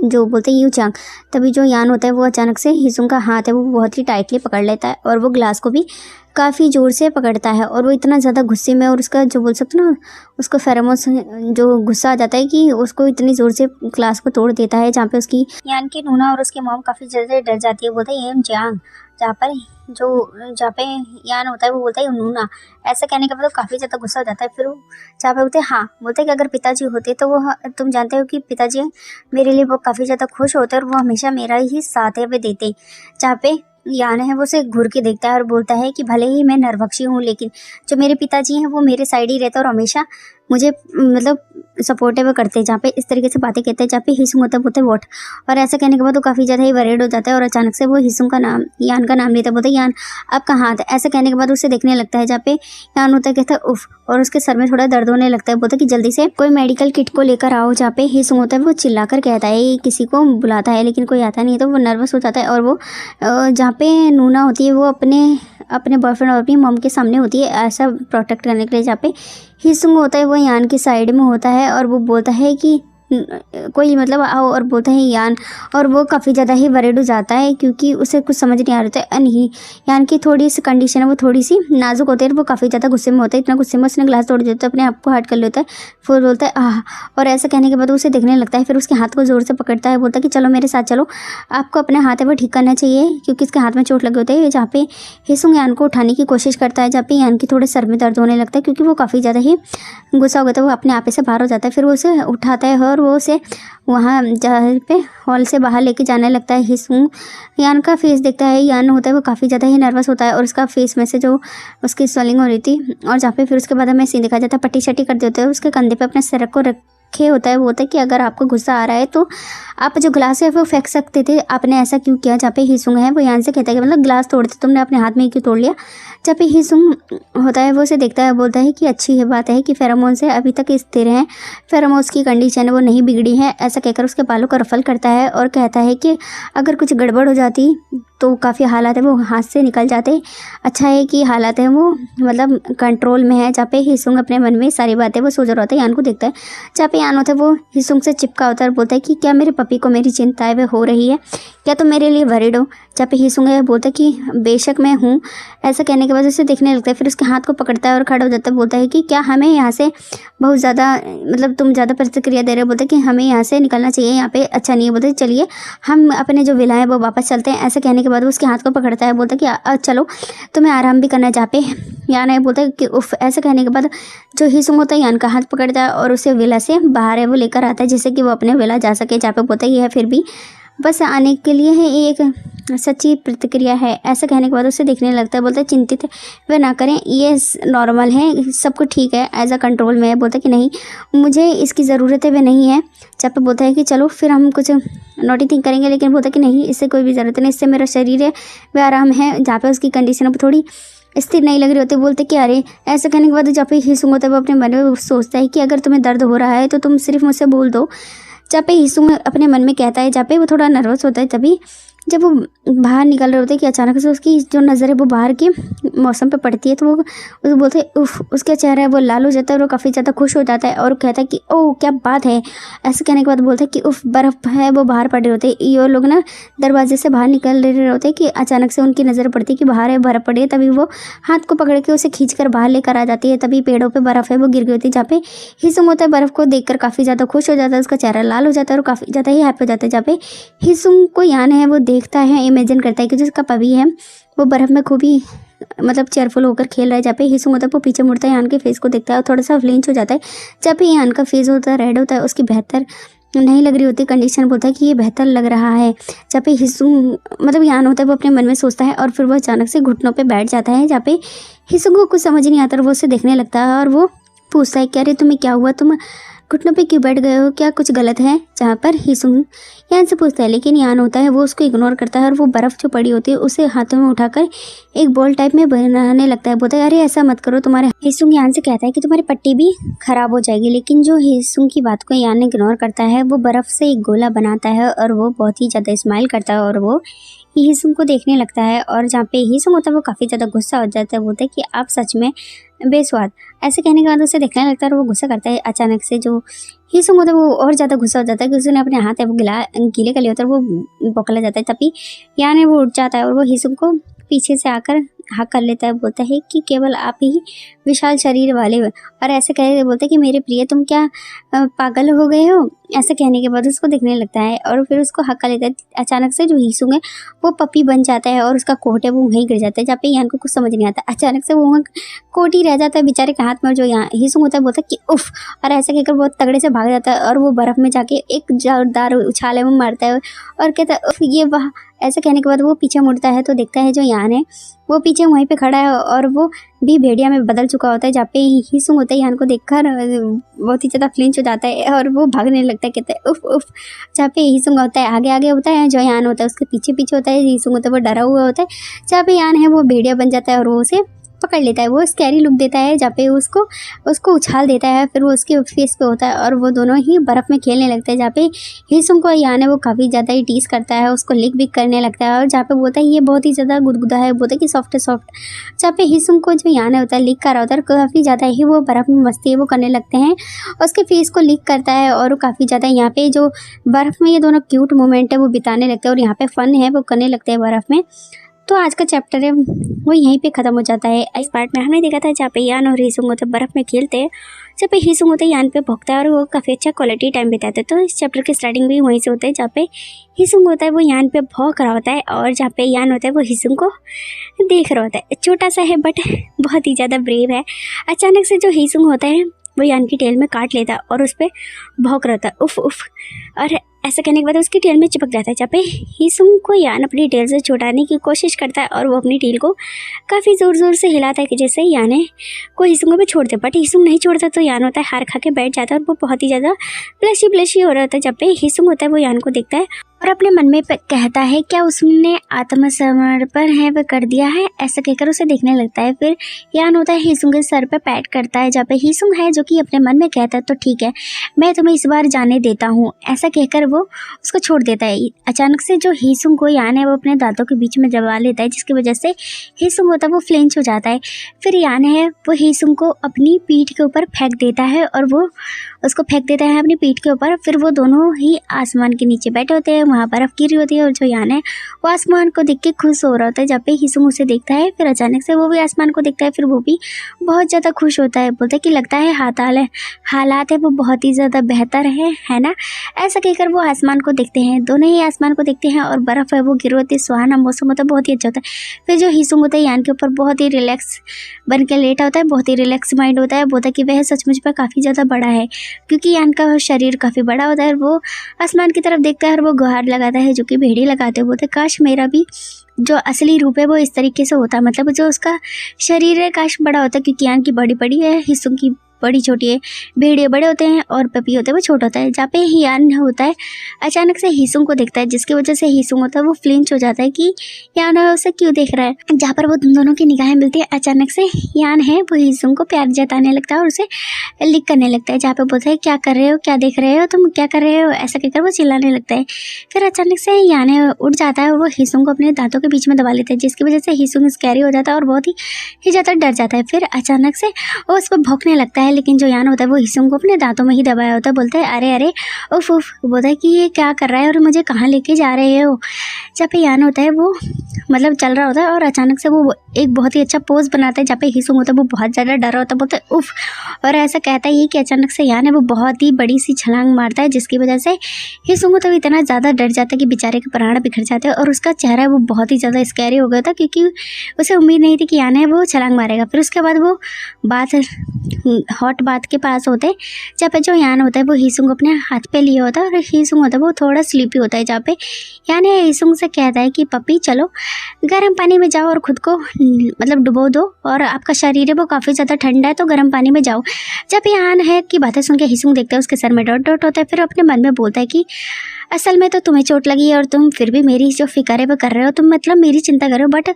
बोलते हैं यू चांग, तभी जो यान होता है वो अचानक से हिसुंग का हाथ है वो बहुत ही टाइटली पकड़ लेता है और वो ग्लास को भी काफ़ी ज़ोर से पकड़ता है। और वो इतना ज़्यादा गुस्से में, और उसका जो बोल सकते ना उसको फेरोमोन्स जो गुस्सा आ जाता है कि उसको इतनी ज़ोर से ग्लास को तोड़ देता है। जहाँ पे उसकी यान की नूना और उसकी मॉम काफ़ी ज़्यादा डर जाती है। बोलते हैं ये जियांग, जहाँ पे यान होता है वो बोलता है नूना। ऐसा कहने के बाद काफ़ी ज़्यादा गुस्सा हो जाता है। फिर वो जहाँ पे बोलते हैं हाँ, बोलते हैं कि अगर पिताजी होते तो वो, तुम जानते हो कि पिताजी मेरे लिए वो काफ़ी ज़्यादा खुश होते और वो हमेशा मेरा ही साथ है वे देते। जहाँ पे यान है वो उसे घूर के देखता है और बोलता है कि भले ही मैं नरभक्षी हूँ, लेकिन जो मेरे पिताजी हैं वो मेरे साइड ही रहते और हमेशा मुझे मतलब सपोर्टिव करते हैं। जहाँ पे इस तरीके से बातें कहते हैं, जहाँ पे हिसुंग होता है बोलते हैं वॉट। और ऐसा कहने के बाद वो काफ़ी ज़्यादा ही वरीड हो जाता है और अचानक से वो हिसुंग का नाम, यान का नाम लेता है। बोलते हैं यान आपका हाथ। ऐसा कहने के बाद उसे देखने लगता है, जहाँ पे यान होता है कहता है उफ, और उसके सर में थोड़ा दर्द होने लगता है। बोलता है कि जल्दी से कोई मेडिकल किट को लेकर आओ। जहाँ पे हिसुंग होता है वो चिल्लाकर कहता है किसी को बुलाता है, लेकिन कोई आता नहीं है। तो वो नर्वस हो जाता है और वो जहाँ पे नूना होती है वो अपने बॉयफ्रेंड और अपनी मॉम के सामने होती है ऐसा प्रोटेक्ट करने के लिए। जहाँ पे हिसुंग होता है वो यान की साइड में होता है और वो बोलता है कि कोई मतलब आओ, और बोलता है यान, और वो काफ़ी ज़्यादा ही वरीड हो जाता है क्योंकि उसे कुछ समझ नहीं आ रहा था। नहीं, यान की थोड़ी सी कंडीशन है वो थोड़ी सी नाजुक होती है, वो काफ़ी ज़्यादा गुस्से में होता है, इतना गुस्से में उसने ग्लास तोड़ देता है, अपने आप को हर्ट कर लेता है। फिर बोलता है आह, और ऐसा कहने के बाद उसे देखने लगता है, फिर उसके हाथ को ज़ोर से पकड़ता है, बोलता है कि चलो मेरे साथ चलो, आपको अपने हाथ है वो ठीक करना चाहिए क्योंकि उसके हाथ में चोट लगे होते हैं। जहाँ पे हिसुंग यान को उठाने की कोशिश करता है, जहाँ पे यान की थोड़े सर में दर्द होने लगता है क्योंकि वो काफ़ी ज़्यादा ही गुस्सा हो गया था, वो अपने आप से बाहर हो जाता है। फिर वो उसे उठाता है और वो उसे वहाँ जहाँ पे हॉल से बाहर लेके जाने लगता है। हिसुंग यान का फेस देखता है, यान होता है वो काफ़ी ज़्यादा ही नर्वस होता है और उसका फेस में से जो उसकी स्वेलिंग हो रही थी, और जहाँ पे फिर उसके बाद हमें सीन दिखाया जाता है, पट्टी शट्टी कर देते हैं उसके कंधे पे अपने सर को रखे होता है। वो होता है कि अगर आपको गुस्सा आ रहा है तो आप जो ग्लास है वो फेंक सकते थे, आपने ऐसा क्यों किया। जहाँ पे हिसुंग है वो यान से कहता है कि मतलब ग्लास तोड़ते तुमने अपने हाथ में ही क्यों तोड़ लिया। जहाँ पे हिसुंग होता है वो उसे देखता है, बोलता है कि अच्छी है बात है कि फेरोमोन से अभी तक स्थिर हैं, फेरोमोन्स की कंडीशन है वो नहीं बिगड़ी है। ऐसा कहकर उसके बालों का रफल करता है और कहता है कि अगर कुछ गड़बड़ हो जाती तो काफ़ी हालात है वो हाथ से निकल जाते, अच्छा है कि हालात है वो मतलब कंट्रोल में है। जहाँ पे हिसुंग अपने मन में सारी बातें वो सोच रहा होता है, यान को देखता है। जहाँ पे यान होता है वो हिसुंग से चिपका होता है और बोलता है कि क्या मेरे पपी को मेरी चिंता है वह हो रही है, क्या तुम मेरे लिए वरीड हो। जहाँ पे हिसुंग है बोलता है कि बेशक मैं हूँ। ऐसा कहने के बाद उसे देखने लगता है, फिर उसके हाथ को पकड़ता है और खड़ा हो जाता है। बोलता है कि क्या हमें यहाँ से बहुत ज़्यादा मतलब तुम ज़्यादा प्रतिक्रिया दे रहे हो। बोलते हैं कि हमें यहाँ से निकलना चाहिए, यहाँ पे अच्छा नहीं है। बोलते चलिए हम अपने जो विला है वो वापस चलते हैं। ऐसा कहने के बाद वो उसके हाथ को पकड़ता है, बोलता है कि चलो तुम्हें आराम भी करना है। जहाँ पे यान है बोलता है कि उफ। ऐसा कहने के बाद जो हिसुंग होता है यान का हाथ पकड़ता है और उसे विला से बाहर है वो लेकर आता है जिससे कि वो अपने विला जा सके। जहाँ पे बोलता है यह फिर भी बस आने के लिए है एक सच्ची प्रतिक्रिया है। ऐसा कहने के बाद उसे देखने लगता है, बोलता है चिंतित वह ना करें, ये नॉर्मल है, सब कुछ ठीक है, एज अ कंट्रोल में है। बोलता है कि नहीं मुझे इसकी ज़रूरत है वह नहीं है। जब पे बोलता है कि चलो फिर हम कुछ नॉटी थिंक करेंगे, लेकिन बोलता है कि नहीं इससे कोई भी ज़रूरत नहीं, इससे मेरा शरीर है वह आराम है। जहाँ पे उसकी कंडीशन थोड़ी स्थिर नहीं लग रही होती, बोलते कि अरे। ऐसा कहने के बाद जब पे हिसुंग होता है वो अपने मन में सोचता है कि अगर तुम्हें दर्द हो रहा है तो तुम सिर्फ मुझसे बोल दो। जहाँ पे हिसुंग अपने मन में कहता है, जहाँ पे वो थोड़ा नर्वस होता है, तभी जब वो बाहर निकल रहे होते हैं कि अचानक से उसकी जो नज़र है वो बाहर के मौसम पे पड़ती है, तो वो उसको बोलते हैं उफ। उसका चेहरा है वो लाल हो जाता है और वो काफ़ी ज़्यादा खुश हो जाता है और कहता है कि ओह क्या बात है। ऐसे कहने के बाद बोलता है कि उफ बर्फ़ है वो बाहर पड़ रहे होते हैं। ये लोग ना दरवाजे से बाहर निकल रहे होते हैं कि अचानक से उनकी नज़र पड़ती है कि बाहर है बर्फ़ पड़ी है, तभी वो हाथ को पकड़ के उसे खींच कर बाहर लेकर आ जाती है। तभी पेड़ों पर बर्फ़ है वो गिर गई होती है। जहाँ पे हिसुंग होता है बर्फ़ को देखकर काफ़ी ज़्यादा खुश हो जाता है, उसका चेहरा लाल हो जाता है और काफ़ी ज़्यादा ही हैप्पी हो जाता है। जहाँ पे हिसुंग को यान है वो देखता है, इमेजिन करता है कि जिसका पपी है वो बर्फ़ में खूब ही मतलब चेयरफुल होकर खेल रहा है। जहाँ पे हिसुंग होता है वो पीछे मुड़ता है, यान के फेस को देखता है और थोड़ा सा फ्लिंच हो जाता है। जहाँ पे यान का फेस होता है रेड होता है, उसकी बेहतर नहीं लग रही होती कंडीशन, बोलता है कि ये बेहतर लग रहा है। जहाँ पे हिसुंग मतलब यान होता है वो अपने मन में सोचता है और फिर वो अचानक से घुटनों पे बैठ जाता है। जहाँ पे हिसुंग को कुछ समझ नहीं आता और वो उसे देखने लगता है और वो पूछता है कि अरे तुम्हें क्या हुआ, तुम घुटनों पे क्यों बैठ गए हो, क्या कुछ गलत है। जहाँ पर हिसुंग यान से पूछता है, लेकिन यान होता है वो उसको इग्नोर करता है और वो बर्फ़ जो पड़ी होती है उसे हाथों में उठाकर एक बॉल टाइप में बनाने लगता है। बोलता है अरे ऐसा मत करो, तुम्हारे हिसुंग यान से कहता है कि तुम्हारी पट्टी भी खराब हो जाएगी, लेकिन जो हिसुंग की बात को यान इग्नोर करता है वो बर्फ़ से एक गोला बनाता है और वो बहुत ही ज़्यादा स्माइल करता है और वो हिसुंग को देखने लगता है। और जहाँ पे हिसुंग होता है वो काफ़ी ज़्यादा गुस्सा हो जाता है, बोलता है कि आप सच में बेस्वाद। ऐसे कहने के बाद उसे देखने लगता है और वो गुस्सा करता है। अचानक से जो हिसुंग होता है वो और ज़्यादा गुस्सा हो जाता है कि उसने अपने हाथ है वो गीले कर लिया होता है, वो बौखला जाता है। तभी यान है वो उठ जाता है और वो हिसुंग को पीछे से आकर हाथ कर लेता है। बोलता है कि केवल आप ही विशाल शरीर वाले हो। और ऐसे कह बोलता है कि मेरे प्रिय तुम क्या पागल हो गए हो। ऐसा कहने के बाद उसको देखने लगता है और फिर उसको हक कर लेता है। अचानक से जो हिसुंग है वो पपी बन जाता है और उसका कोट है वो वहीं गिर जाता है। जहाँ पे यान को कुछ समझ नहीं आता, अचानक से वो वहाँ कोट ही रह जाता है बेचारे के हाथ में। जो यहाँ हिसुंग होता है बोलता है कि उफ, और ऐसा कहकर बहुत तगड़े से भाग जाता है और वो बर्फ़ में जाके एक जोरदार उछाले में मारता है और कहता है उफ ये वाह। ऐसा कहने के बाद वो पीछे मुड़ता है तो देखता है जो यान है वो पीछे वहीं पे खड़ा है और वो भी भेड़िया में बदल चुका होता है। जहाँ पे हिसुंग होता है यान को देखकर बहुत ही ज़्यादा फ्लिंच हो जाता है और वो भागने लगता है, कहता है उफ उफ। जहाँ पे हिसुंग होता है आगे आगे होता है, जो यान होता है उसके पीछे पीछे होता है, हिसुंग होता है वो डरा हुआ होता है। जहाँ पे यान है वो भेड़िया बन जाता है और वो उसे पकड़ लेता है, वो स्कैरी लुक देता है जहाँ पे उसको उछाल देता है, फिर वो उसके फेस पे होता है और वो दोनों ही बर्फ़ में खेलने लगते हैं। जहाँ पे हिसुंग को यान है वो काफ़ी ज़्यादा ही टीज़ करता है, उसको लिक भी करने लगता है और जहाँ पे बोलता है ये बहुत ही ज़्यादा गुदगुदा है, बोलता है कि सॉफ्ट है सॉफ्ट। जहाँ पे हिसुंग को जो यान होता है लिक कर रहा होता है, काफ़ी ज़्यादा ही वो बर्फ़ में मस्ती है वो करने लगते हैं, उसके फेस को लिक करता है और काफ़ी ज़्यादा यहाँ पे जो बर्फ़ में ये दोनों क्यूट मोमेंट है वो बिताने लगते हैं और यहाँ पे फ़न है वो करने लगते हैं बर्फ़ में। तो आज का चैप्टर है वो यहीं पे ख़त्म हो जाता है। इस पार्ट में हमने देखा था जहाँ पे यान और हिसुंग होते बर्फ़ में खेलते हैं, जहाँ पे हिसुंग होते यान पे भौंकता है और वो काफ़ी अच्छा क्वालिटी टाइम बिताते हैं। तो इस चैप्टर की स्टार्टिंग भी वहीं से होता है जहाँ पे हिसुंग होता है वो यान पे भौंक रहा होता है और जहाँ पे यान होता है वो हिसुंग को देख रहा होता है। छोटा सा है बट बहुत ही ज़्यादा ब्रेव है। अचानक से जो हिसुंग होता है वो यान की टेल में काट लेता है और उस पर भौंक रहा था उफ उफ, और ऐसा करने के बाद उसकी टेल में चिपक जाता है। जहाँ पे हिसुंग को यान अपनी टेल से छुड़ाने की कोशिश करता है और वो अपनी टेल को काफ़ी ज़ोर ज़ोर से हिलाता है कि जैसे यान को हिसुंग पे छोड़ दे, बट हिसुंग नहीं छोड़ता तो यान होता है हार खा के बैठ जाता है और वो बहुत ही ज़्यादा ब्लशी हो रहा होता है। जब पे हिसुंग होता है वो यान को देखता है और अपने मन में कहता है क्या उसने आत्मसमर्पण है वह कर दिया है, ऐसा कहकर उसे देखने लगता है। फिर यान होता है हिसुंग के सर पे पैट करता है, जहाँ पे हिसुंग है जो कि अपने मन में कहता है तो ठीक है मैं तुम्हें इस बार जाने देता हूँ, ऐसा कहकर वो उसको छोड़ देता है। अचानक से जो हिसुंग को यान है वो अपने दांतों के बीच में दबा लेता है, जिसकी वजह से हिसुंग होता है वो फ्लिंच हो जाता है। फिर यान है वो हिसुंग को अपनी पीठ के ऊपर फेंक देता है और वो उसको फेंक देता है अपनी पीठ के ऊपर। फिर वो दोनों ही आसमान के नीचे बैठे होते हैं, वहाँ बर्फ़ गिरी होती है और जो यान है वो आसमान को देख के खुश हो रहा होता है। जब पे हिसुंग उसे देखता है फिर अचानक से वो भी आसमान को देखता है, फिर वो भी बहुत ज़्यादा खुश होता है, बोलता है कि लगता है हालात है वो बहुत ही ज़्यादा बेहतर है ना, ऐसा कहकर वो आसमान को देखते हैं। दोनों ही आसमान को देखते हैं और बर्फ़ है वो गिरी होती है, सुहाना मौसम होता है, बहुत ही अच्छा होता है। फिर जो हिसुंग होता है यान के ऊपर बहुत ही रिलैक्स बन के लेटा होता है, बहुत ही रिलैक्स माइंड होता है, बोलता है कि वह सचमुच में काफ़ी ज़्यादा बड़ा है, क्योंकि यान का शरीर काफ़ी बड़ा होता है। वो आसमान की तरफ देखता है और वो गुहार लगाता है जो कि भेड़िए लगाते हैं, बोलते काश मेरा भी जो असली रूप है वो इस तरीके से होता, मतलब जो उसका शरीर है काश बड़ा होता, क्योंकि यान की बड़ी बड़ी है, हिसुंग की बड़ी छोटी है, भेड़िए बड़े होते हैं और पपी होते हैं वो छोटा होता है। जहाँ पे यान होता है अचानक से हिसुंग को देखता है, जिसकी वजह से हिसुंग होता है वो फ्लिंच हो जाता है कि यान है उसे क्यों देख रहा है। जहाँ पर वो दोनों की निगाहें मिलती है अचानक से यान है वो हिसुंग को प्यार जताने लगता है और उसे लिक करने लगता है, जहाँ पे बोलता है क्या कर रहे हो, क्या देख रहे हो तुम, क्या कर रहे हो, ऐसा कहकर वो चिल्लाने लगता है। फिर अचानक से यान है उठ जाता है और वो हिसुंग को अपने दांतों के बीच में दबा लेता है, जिसकी वजह से हिसुंग स्कैरी हो जाता है और बहुत ही ज़्यादा डर जाता है। फिर अचानक से वो उस पर भौंकने लगता है, लेकिन जो यान होता है वो हिसुंग को अपने दांतों में ही दबाया होता है, बोलता है अरे अरे उफ उफ, बोलता है कि ये क्या कर रहा है और मुझे कहाँ लेके जा रहे हो। जब पे यान होता है वो मतलब चल रहा होता है और अचानक से वो एक बहुत ही अच्छा पोज बनाता है, जहाँ पे हिसुंग होता है वो बहुत ज़्यादा डरा होता है, बोलता है उफ, और ऐसा कहता है ये कि अचानक से यान है वो बहुत ही बड़ी सी छलांग मारता है, जिसकी वजह से हिसुंग होता है इतना ज़्यादा डर जाता है कि बेचारे के प्राण बिखर जाते हैं और उसका चेहरा है वो बहुत ही ज़्यादा स्कैरी हो गया था, क्योंकि उसे उम्मीद नहीं थी कि यान है वो छलांग मारेगा। फिर उसके बाद वो हॉट बाथ के पास होते हैं, जहाँ पे जो यान होता है वो हिसुंग अपने हाथ पे लिए होता है और हिसुंग होता है वो थोड़ा स्लीपी होता है, जहाँ पे यान हिसुंग से कहता है कि पपी चलो गर्म पानी में जाओ और खुद को मतलब डुबो दो, और आपका शरीर है वो काफ़ी ज़्यादा ठंडा है तो गर्म पानी में जाओ। जब यान है की बातें सुन के हिसुंग देखता है उसके सर में डॉट डॉट होता है, फिर अपने मन में बोलता है कि असल में तो तुम्हें चोट लगी है और तुम फिर भी मेरी जो फिक्र है वो कर रहे हो, तुम मतलब मेरी चिंता कर रहे हो, बट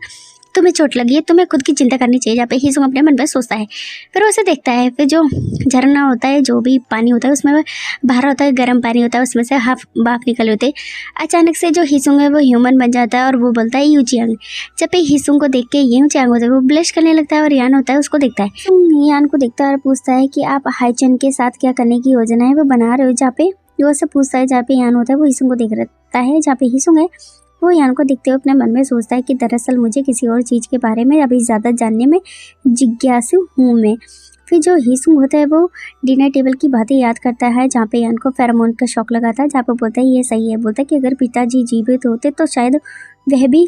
तुम्हें चोट लगी है, तुम्हें खुद की चिंता करनी चाहिए। जहाँ पे हिसुंग अपने मन में सोचता है, फिर उसे देखता है, फिर जो झरना होता है जो भी पानी होता है उसमें बाहर होता है गर्म पानी होता है, उसमें से हाफ बाफ निकल होते हैं। अचानक से जो हिसुंग है वो ह्यूमन बन जाता है और वो बोलता है यू चियांग। जब पे हिसुंग को देख के यू चियांग होता है वो ब्लश करने लगता है और यान होता है उसको देखता है। यान को देखता है और पूछता है कि आप हाईचन के साथ क्या करने की योजना है वो बना रहे हो। जहाँ पे वो से पूछता है, जहाँ पे यान होता है वो हिसुंग को देख रहता है, जहाँ पे हिसुंग है वो यान को देखते हुए अपने मन में सोचता है कि दरअसल मुझे किसी और चीज़ के बारे में अभी ज़्यादा जानने में जिज्ञासु हूँ मैं। फिर जो हिसुंग होता है वो डिनर टेबल की बातें याद करता है, जहाँ पे यान को फेरोमोन का शौक लगा था, जहाँ पे बोलता है ये सही है, बोलता है कि अगर पिताजी जीवित होते तो शायद वह भी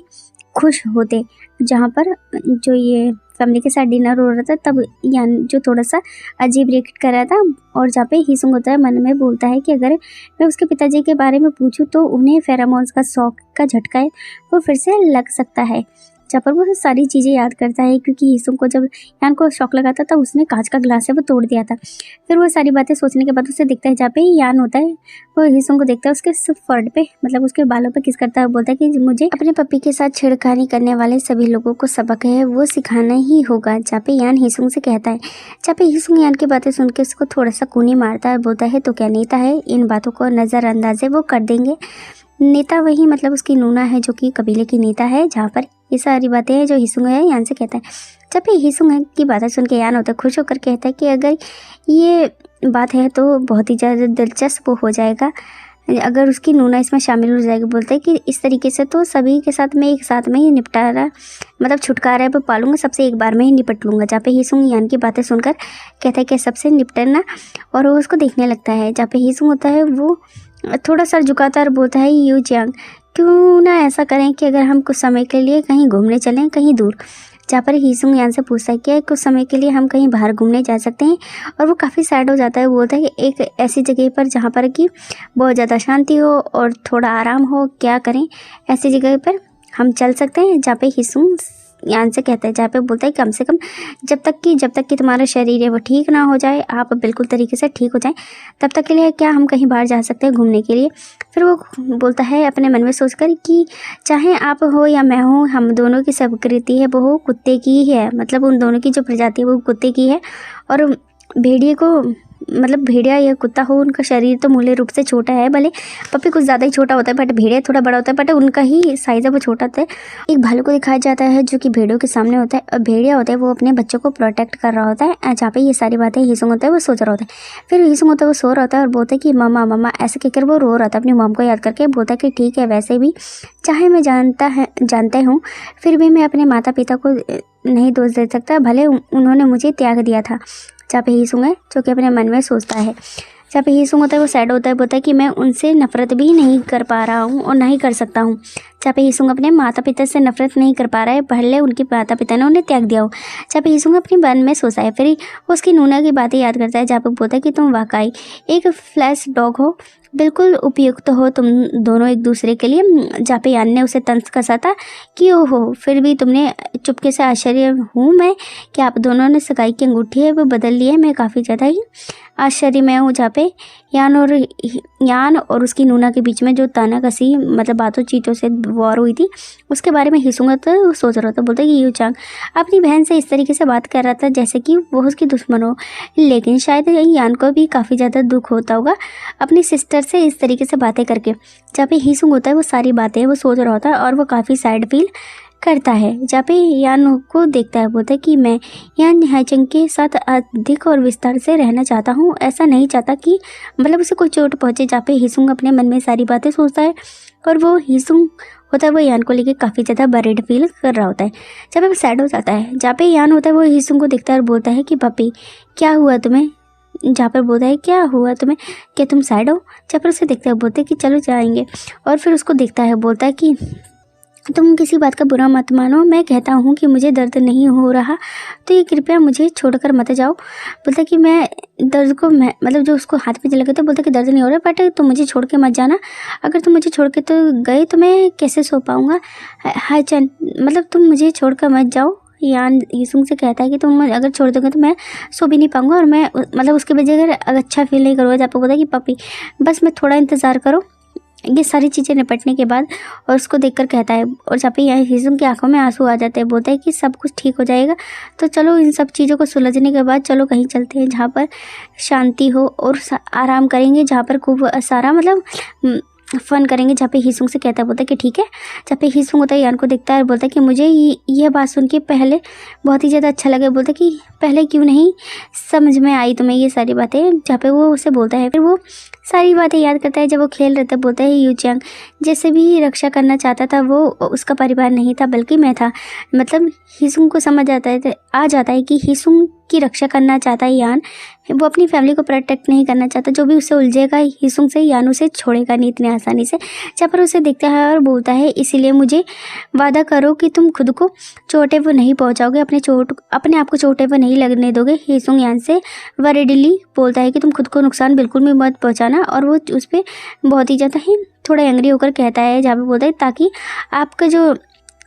खुश होते। जहाँ पर जो ये फैमिली के साथ डिनर हो रहा था तब यान जो थोड़ा सा अजीब रिएक्ट कर रहा था, और जहाँ पे हिसुंग होता है मन में बोलता है कि अगर मैं उसके पिताजी के बारे में पूछूं तो उन्हें फेरोमोन्स का शौक का झटका है वो फिर से लग सकता है। जहाँ पर वो सारी चीज़ें याद करता है, क्योंकि हिसुंग को जब यान को शौक लगा था तब उसने कांच का ग्लास है वो तोड़ दिया था। फिर वो सारी बातें सोचने के बाद उसे दिखता है, जहाँ पे यान होता है वो हिसुंग को देखता है, उसके फर्ड पे मतलब उसके बालों पे किस करता है, बोलता है कि मुझे अपने पपी के साथ छेड़खानी करने वाले सभी लोगों को सबक है वो सिखाना ही होगा। जहाँ पे यान हिसुंग से कहता है, जहाँ पे हिसुंग यान की बातें सुन के उसको थोड़ा सा कूनी मारता है, बोलता है तो क्या नेता है, इन बातों को नज़रअंदाज वो कर देंगे। नेता वही मतलब उसकी नूना है जो कि कबीले की नेता है। जहाँ पर ये सारी बातें हैं जो हिसुंग है यान से कहता है। जब भी हिसुंग की बातें सुन के यान होता है खुश होकर कहता है कि अगर ये बात है तो बहुत ही ज़्यादा दिलचस्प हो जाएगा अगर उसकी नूना इसमें शामिल हो जाएगी। बोलते हैं कि इस तरीके से तो सभी के साथ मैं एक साथ में ही निपटारा मतलब छुटकारा है पालूंगा, सबसे एक बार में ही निपट लूँगा। जहाँ पे हिसुंग यान की बातें सुनकर कहता है कि सबसे निपटना, और वो उसको देखने लगता है। जहाँ पे हिसुंग होता है वो थोड़ा सर झुकाता और बोलता है यू जियांग, क्यों ना ऐसा करें कि अगर हम कुछ समय के लिए कहीं घूमने चलें कहीं दूर। जहाँ पर हिसुंग यान से पूछता है कि कुछ समय के लिए हम कहीं बाहर घूमने जा सकते हैं, और वो काफ़ी सैड हो जाता है। वो बोलता है कि एक ऐसी जगह पर जहाँ पर कि बहुत ज़्यादा शांति हो और थोड़ा आराम हो, क्या करें ऐसी जगह पर हम चल सकते हैं। जहाँ पे हिसुंग यान से कहता है, जहाँ पे बोलता है कम से कम जब तक कि तुम्हारा शरीर है वो ठीक ना हो जाए, आप बिल्कुल तरीके से ठीक हो जाए, तब तक के लिए क्या हम कहीं बाहर जा सकते हैं घूमने के लिए। फिर वो बोलता है अपने मन में सोचकर कि चाहे आप हो या मैं हो, हम दोनों की संस्कृति है वो कुत्ते की ही है, मतलब उन दोनों की जो प्रजाति है वो कुत्ते की है। और भेड़िए को मतलब भेड़िया या कुत्ता हो, उनका शरीर तो मूल्य रूप से छोटा है, भले पपी कुछ ज़्यादा ही छोटा होता है, बट भेड़िया थोड़ा बड़ा होता है, बट उनका ही साइज़ है वो छोटा होता है। एक भालू को दिखाया जाता है जो कि भेड़ियों के सामने होता है, और भेड़िया होता है वो अपने बच्चों को प्रोटेक्ट कर रहा होता है। जहाँ पे ये सारी बातें हिसुंग होता है वो सोच रहा होता है। फिर हिसुंग होता है वो सो रहा होता है और बोलता है कि मम्मा मम्मा ऐसे कहकर वो रो रहा था अपनी मॉम को याद करके। बोलता है कि ठीक है, वैसे भी चाहे मैं जानता हूँ फिर भी मैं अपने माता पिता को नहीं दोष दे सकता, भले उन्होंने मुझे त्याग दिया था। जहाँ पे हिसुंग है जो कि अपने मन में सोचता है। जहाँ पे हिसुंग होता है वो सैड होता है, बोलता है कि मैं उनसे नफरत भी नहीं कर पा रहा हूँ और नहीं कर सकता हूँ। जहाँ पे हिसुंग अपने माता पिता से नफरत नहीं कर पा रहा है, भले उनके माता पिता ने उन्हें त्याग दिया हो। जहाँ पे हिसुंग अपने मन में सोचता है, फिर उसकी नूना की बातें याद करता है, जहाँ पे बोलता है कि तुम वाकई एक फ्लैश डॉग हो, बिल्कुल उपयुक्त हो तुम दोनों एक दूसरे के लिए। जहाँ पे यान ने उसे तंज कसा था कि ओहो, फिर भी तुमने चुपके से आश्चर्य हूँ मैं कि आप दोनों ने सगाई की अंगूठी है वो बदल ली है, मैं काफ़ी ज़्यादा ही आश्चर्य में हूँ। जहाँ पे यान और उसकी नूना के बीच में जो तानाकसी मतलब बातों चीतों से वॉर हुई थी उसके बारे में हिसुंग तो सोच रहा था। बोलता है कि यू चांग अपनी बहन से इस तरीके से बात कर रहा था जैसे कि वो उसकी दुश्मन हो, लेकिन शायद यान को भी काफ़ी ज़्यादा दुख होता होगा अपनी सिस्टर से इस तरीके से बातें करके। जहाँ पे हिसुंग होता है वो सारी बातें वो सोच रहा होता है और वो काफ़ी सैड फील करता है। जहाँ पे यान को देखता है, बोलता है कि मैं यान हाइचंग के साथ अधिक और विस्तार से रहना चाहता हूँ, ऐसा नहीं चाहता कि मतलब उसे कोई चोट पहुँचे। जहाँ पे हिसुंग अपने मन में सारी बातें सोचता है और वो हिसुंग होता है वो यान को लेके काफ़ी ज़्यादा बरेड फील कर रहा होता है। जब वो सैड हो जाता है, जहाँ पे यान होता है वो हिसुंग को देखता है और बोलता है कि पपी क्या हुआ तुम्हें। जहाँ पर बोलता है क्या हुआ तुम्हें, क्या तुम सैड हो। जहाँ पर उसे देखता है बोलते है कि चलो जाएंगे, और फिर उसको देखता है बोलता है कि तुम किसी बात का बुरा मत मानो, मैं कहता हूँ कि मुझे दर्द नहीं हो रहा तो ये कृपया मुझे छोड़कर मत जाओ। बोलता कि मैं दर्द को मैं मतलब जो उसको हाथ पे लगे तो बोलता कि दर्द नहीं हो रहा, बट तुम मुझे छोड़ के मत जाना, अगर तुम मुझे छोड़ के तो गए तो मैं कैसे सो पाऊँगा। हाय चंद मतलब तुम मुझे छोड़ कर मत जाओ। यान हिसुंग से कहता है कि तुम अगर छोड़ दोगे तो मैं सो भी नहीं पाऊँगा और मैं मतलब उसके वजह अगर अच्छा फील नहीं करूँगा। जहाँ पे बोलता है कि पपी बस मैं थोड़ा इंतज़ार करो। ये सारी चीज़ें निपटने के बाद और उसको देखकर कहता है, और जहाँ पे यहाँ हिसुंग की आंखों में आंसू आ जाते हैं। बोलता है कि सब कुछ ठीक हो जाएगा, तो चलो इन सब चीज़ों को सुलझने के बाद चलो कहीं चलते हैं जहाँ पर शांति हो और आराम करेंगे, जहाँ पर खूब सारा मतलब फ़न करेंगे। जहाँ पे हिसुंग से कहता है, बोलता है कि ठीक है। जहाँ पे हिसुंग होता है यान को देखता है और बोलता है कि मुझे यह बात सुन के पहले बहुत ही ज़्यादा अच्छा लगा। बोलता है कि पहले क्यों नहीं समझ में आई तुम्हें ये सारी बातें। जहाँ पे वो उसे बोलता है, फिर वो सारी बातें याद करता है जब वो खेल रहा था। बोलता है यू चांग जैसे भी रक्षा करना चाहता था वो उसका परिवार नहीं था बल्कि मैं था। मतलब हिसुंग को समझ आ जाता है कि हिसुंग की रक्षा करना चाहता है यान, वो अपनी फैमिली को प्रोटेक्ट नहीं करना चाहता। जो भी उससे उलझेगा हिसुंग से यान उसे छोड़ेगा नहीं इतनी आसानी से। जहाँ पर उसे देखता है और बोलता है इसीलिए मुझे वादा करो कि तुम खुद को चोटें वो नहीं पहुँचाओगे, अपने आप को चोटें वो नहीं लगने दोगे। हिसुंग यान से वरेडली बोलता है कि तुम खुद को नुकसान बिल्कुल भी मत पहुँचाना, और वो उस पर बहुत ही ज़्यादा ही थोड़ा एंग्री होकर कहता है। जहाँ पे बोलता है ताकि आपका जो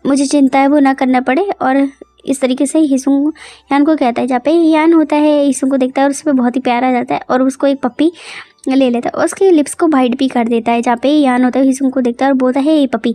मुझे चिंता है वो ना करना पड़े। और इस तरीके से हिसुंग यान को कहता है। जहाँ पे यान होता है हिसुंग को देखता है और उस पर बहुत ही प्यार आ जाता है और उसको एक पप्पी ले लेता है और उसके लिप्स को वाइट भी कर देता है। जहाँ पे यान होता है हिसुंग को देखता है और बोलता है ये पपी,